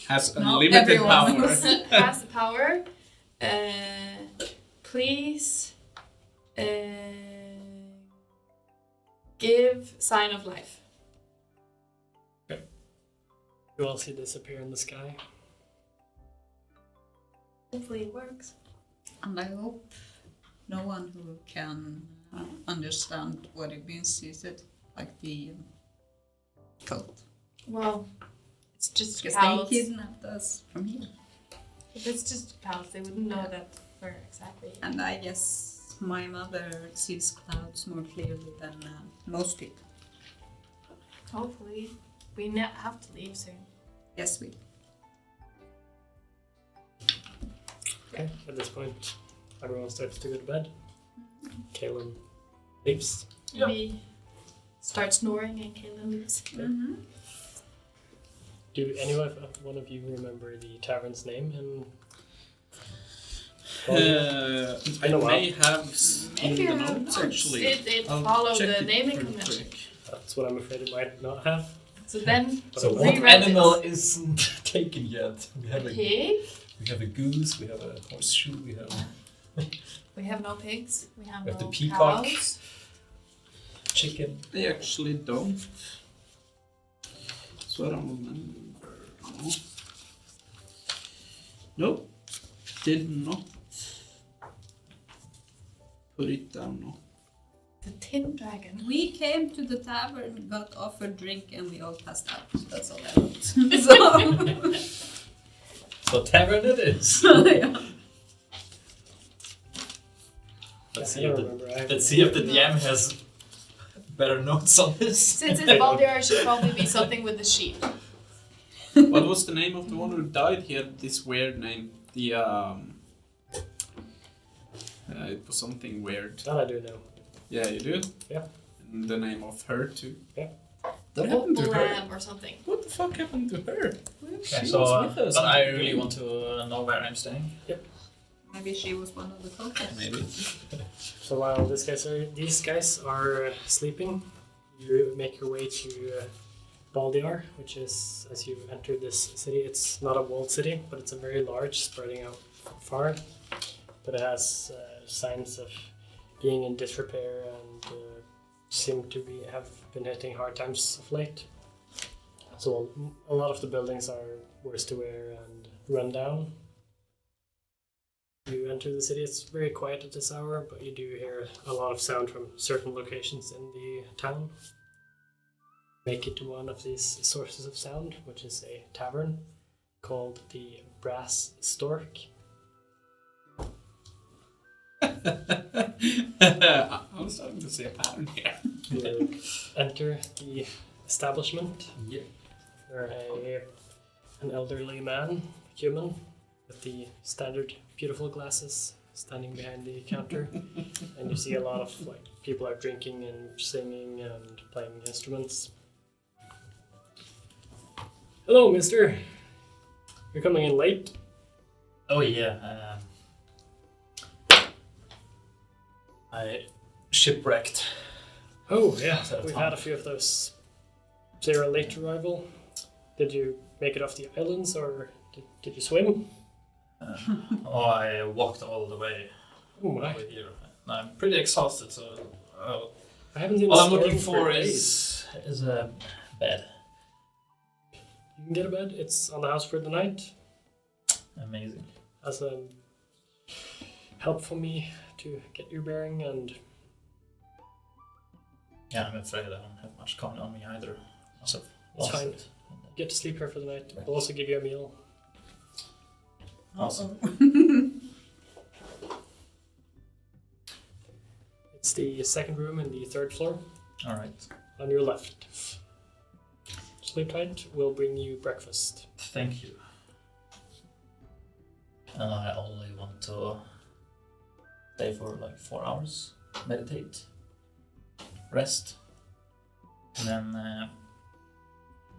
Has Not unlimited everyone. power. Has the power. Please give sign of life. You all see this appear in the sky. Hopefully it works. And I hope no one who can understand what it means sees it, like the cult. Well, it's just Because clouds. they kidnapped us from here. If it's just clouds, they wouldn't know that we're exactly. And I guess my mother sees clouds more clearly than most people. Hopefully, we have to leave soon. Yes, we. Okay, at this point, everyone starts to go to bed. Kaelin leaves. We start snoring and Kaelin leaves. Do any one of you remember the tavern's name? And I know may have in Maybe the I have notes not. actually. It I'll followed check the it naming real convention. quick. that's what I'm afraid it might not have. So then, So But what reread animal it. isn't taken yet? We have Pig. we have a goose, we have a horseshoe, we have We have no pigs. We have We have no the peacock. cows. chicken. They actually don't. So I don't remember. No. Nope. Did not put it down. No. The tin dragon. We came to the tavern, got offered drink, and we all passed out. That's all I wrote. So, So tavern it is. yeah. Let's I see if don't the remember. let's see if the DM has better notes on this. Since it's Baldir, it should probably be something with the sheep. What was the name of the one who died? He had this weird name. The it was something weird. That I do know. Yeah, you do? Yeah. And the name of her too. What happened to her? Lamb or something. What the fuck happened to her? Okay, She so was with us. but I really want to know where I'm staying. Maybe she was one of the cultists. Maybe. So while these guys are sleeping, you make your way to Baldiar, which is, as you enter this city, it's not a walled city, but it's a very large, spreading out far. But it has signs of being in disrepair and seem to have been hitting hard times of late. So a lot of the buildings are worse to wear and run down. You enter the city, it's very quiet at this hour, but you do hear a lot of sound from certain locations in the town. Make it to one of these sources of sound, which is a tavern called the Brass Stork. I'm starting to see a pattern here. You enter the establishment. Yeah. You're an elderly man, human, with the standard beautiful glasses, standing behind the counter, and you see a lot of people are drinking and singing and playing instruments. Hello, mister. You're coming in late. Oh yeah. I shipwrecked. Oh yeah, Is that a we've ton? had a few of those. So you're a late arrival. Did you make it off the islands or did you swim? Oh, I walked all the way Oh my! over here. I'm pretty exhausted, so I haven't seen. all a I'm looking storm for days. is a bed. You can get a bed. It's on the house for the night. Amazing. As a help for me to get your bearing, and Yeah, I'm afraid I don't have much coming on me either. Also, It's fine. Get to sleep here for the night. We'll also give you a meal. Awesome. It's the second room in the third floor All right. on your left. Sleep tight. We'll bring you breakfast. Thank you. I only want to stay for like 4 hours, meditate, rest, and then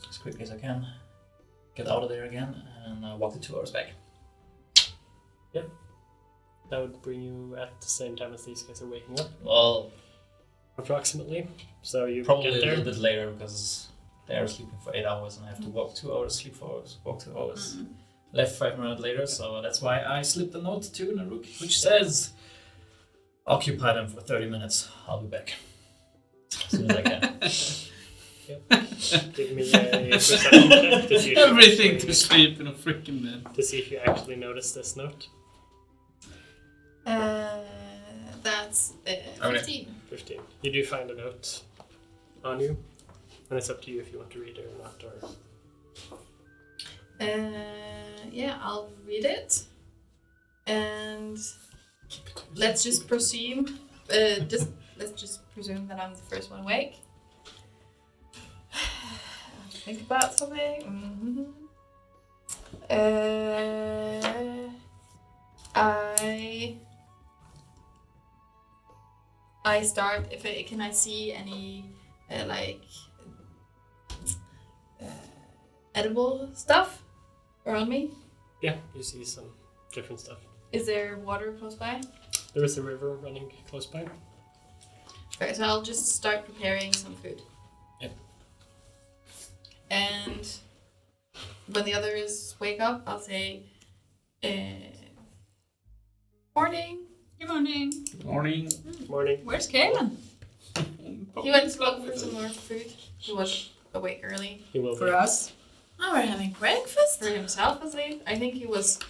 as quickly as I can get out of there again and walk the 2 hours back. That would bring you at the same time as these guys are waking up, Well, approximately. So you probably get a there. little bit later because they are sleeping for 8 hours and I have to walk 2 hours, sleep 4 hours, walk 2 hours. Left 5 minutes later, so that's why I slipped a note to Naruk, which says, occupy them for 30 minutes, I'll be back. As soon as I can. Give me a perception check to see if you Everything actually- to sleep in a freaking bed. to see if you actually notice this note. That's Okay. 15. 15. You do find a note on you, and it's up to you if you want to read it or not. Or Yeah, I'll read it. And let's just presume, let's just presume that I'm the first one awake. Think about something. I start. Can I see any edible stuff around me? yeah, you see some different stuff. Is there water close by? There is a river running close by. Okay, so I'll just start preparing some food. Yep. And when the others wake up, I'll say, morning. Good morning. Morning. Morning. Where's Kaelin? He went to look for some more food. He was awake early. He will For be. us. Oh, we're having breakfast? For himself, at least. I think he wasn't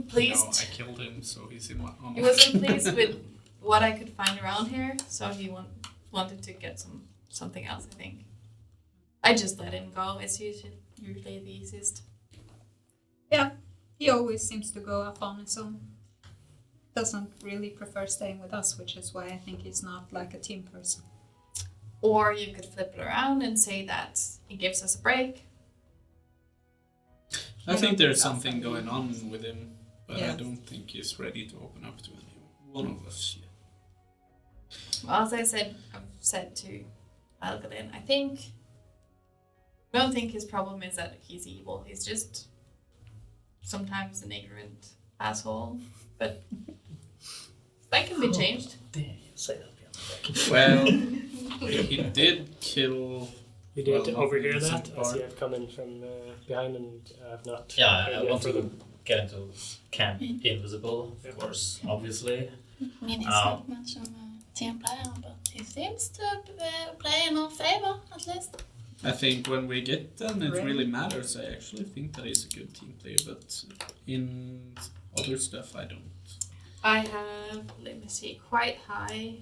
No, pleased. I killed him, so he's in my honor. He wasn't pleased with what I could find around here, so he wanted to get something else, I think. I just let him go. It's usually the easiest. He always seems to go up on his own. Doesn't really prefer staying with us, which is why I think he's not like a team person. Or you could flip it around and say that he gives us a break. I think there's something going on with him, but Yeah. I don't think he's ready to open up to anyone of us yet. Well, as I've said to Galadhmir, I don't think his problem is that he's evil. He's just sometimes an ignorant asshole. But that can be changed. Damn, you say that again. Well, he did kill. You did Well, overhear not that some as part. you have come in from behind and have not. Yeah, heard I yet want from to them. get into camp invisible, of course, obviously. I mean, he's Oh. not much of a team player, but he seems to play in our favor, at least. I think when we get them, it Right. really matters. I actually think that he's a good team player, but in other stuff, I don't. I have, let me see, quite high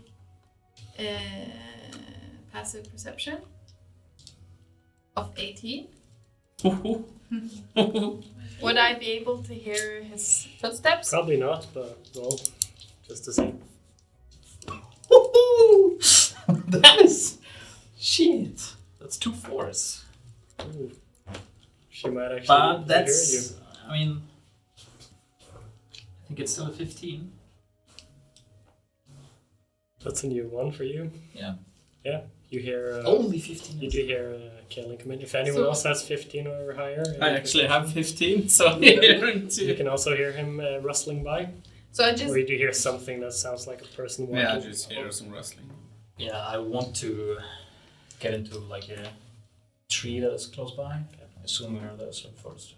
passive perception of 18. Would I be able to hear his footsteps? Probably not, but roll just to see. That is shit. That's 2 4s. Ooh. She might actually But hear you. that's, I mean, I think it's still a 15. That's a new one for you. Yeah. Yeah, you hear. Only 15. You do hear Kaelin come in. If anyone So- else has 15 or higher, I actually have 15, so hearing You too. can also hear him rustling by, So I just, or you do hear something that sounds like a person walking. Yeah, I just hear some rustling. Yeah, I want to get into like a tree that is close by. I assume we're there so first.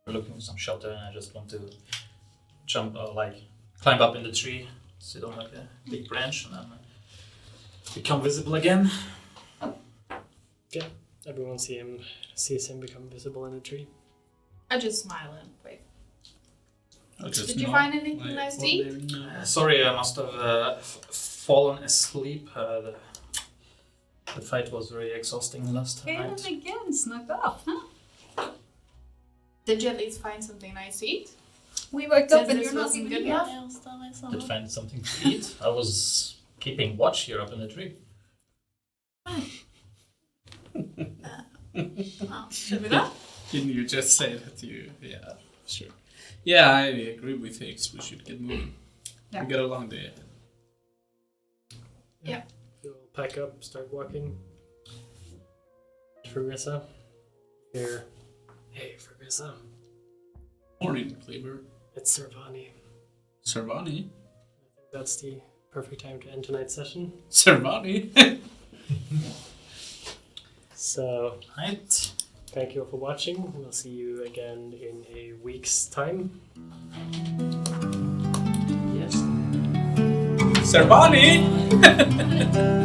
We're looking for some shelter, and I just want to jump, climb up in the tree, sit on like a big branch, and then become visible again. everyone sees him become visible in the tree. I just smile and wait. Did you find anything nice to eat? Sorry, I must have fallen asleep. The fight was very exhausting last Okay, night. and again, snuck off, huh? Did you at least find something nice to eat? We woke Since up and this you're not wasn't even good here. enough? Ja, just där är Did samma. find something to eat. I was keeping watch here up in the tree. Should we go? Didn't you just say that you... Yeah, sure. Yeah, I agree with Higgs. We should get moving. Yeah. We got a long day. You'll pack up, start walking. Fergissa. Here. Hey, Fergissa. Morning, Cleaver. It's Servani. Servani? I think that's the perfect time to end tonight's session. Servani? So, Right. thank you all for watching. We'll see you again in a week's time. Yes. Servani!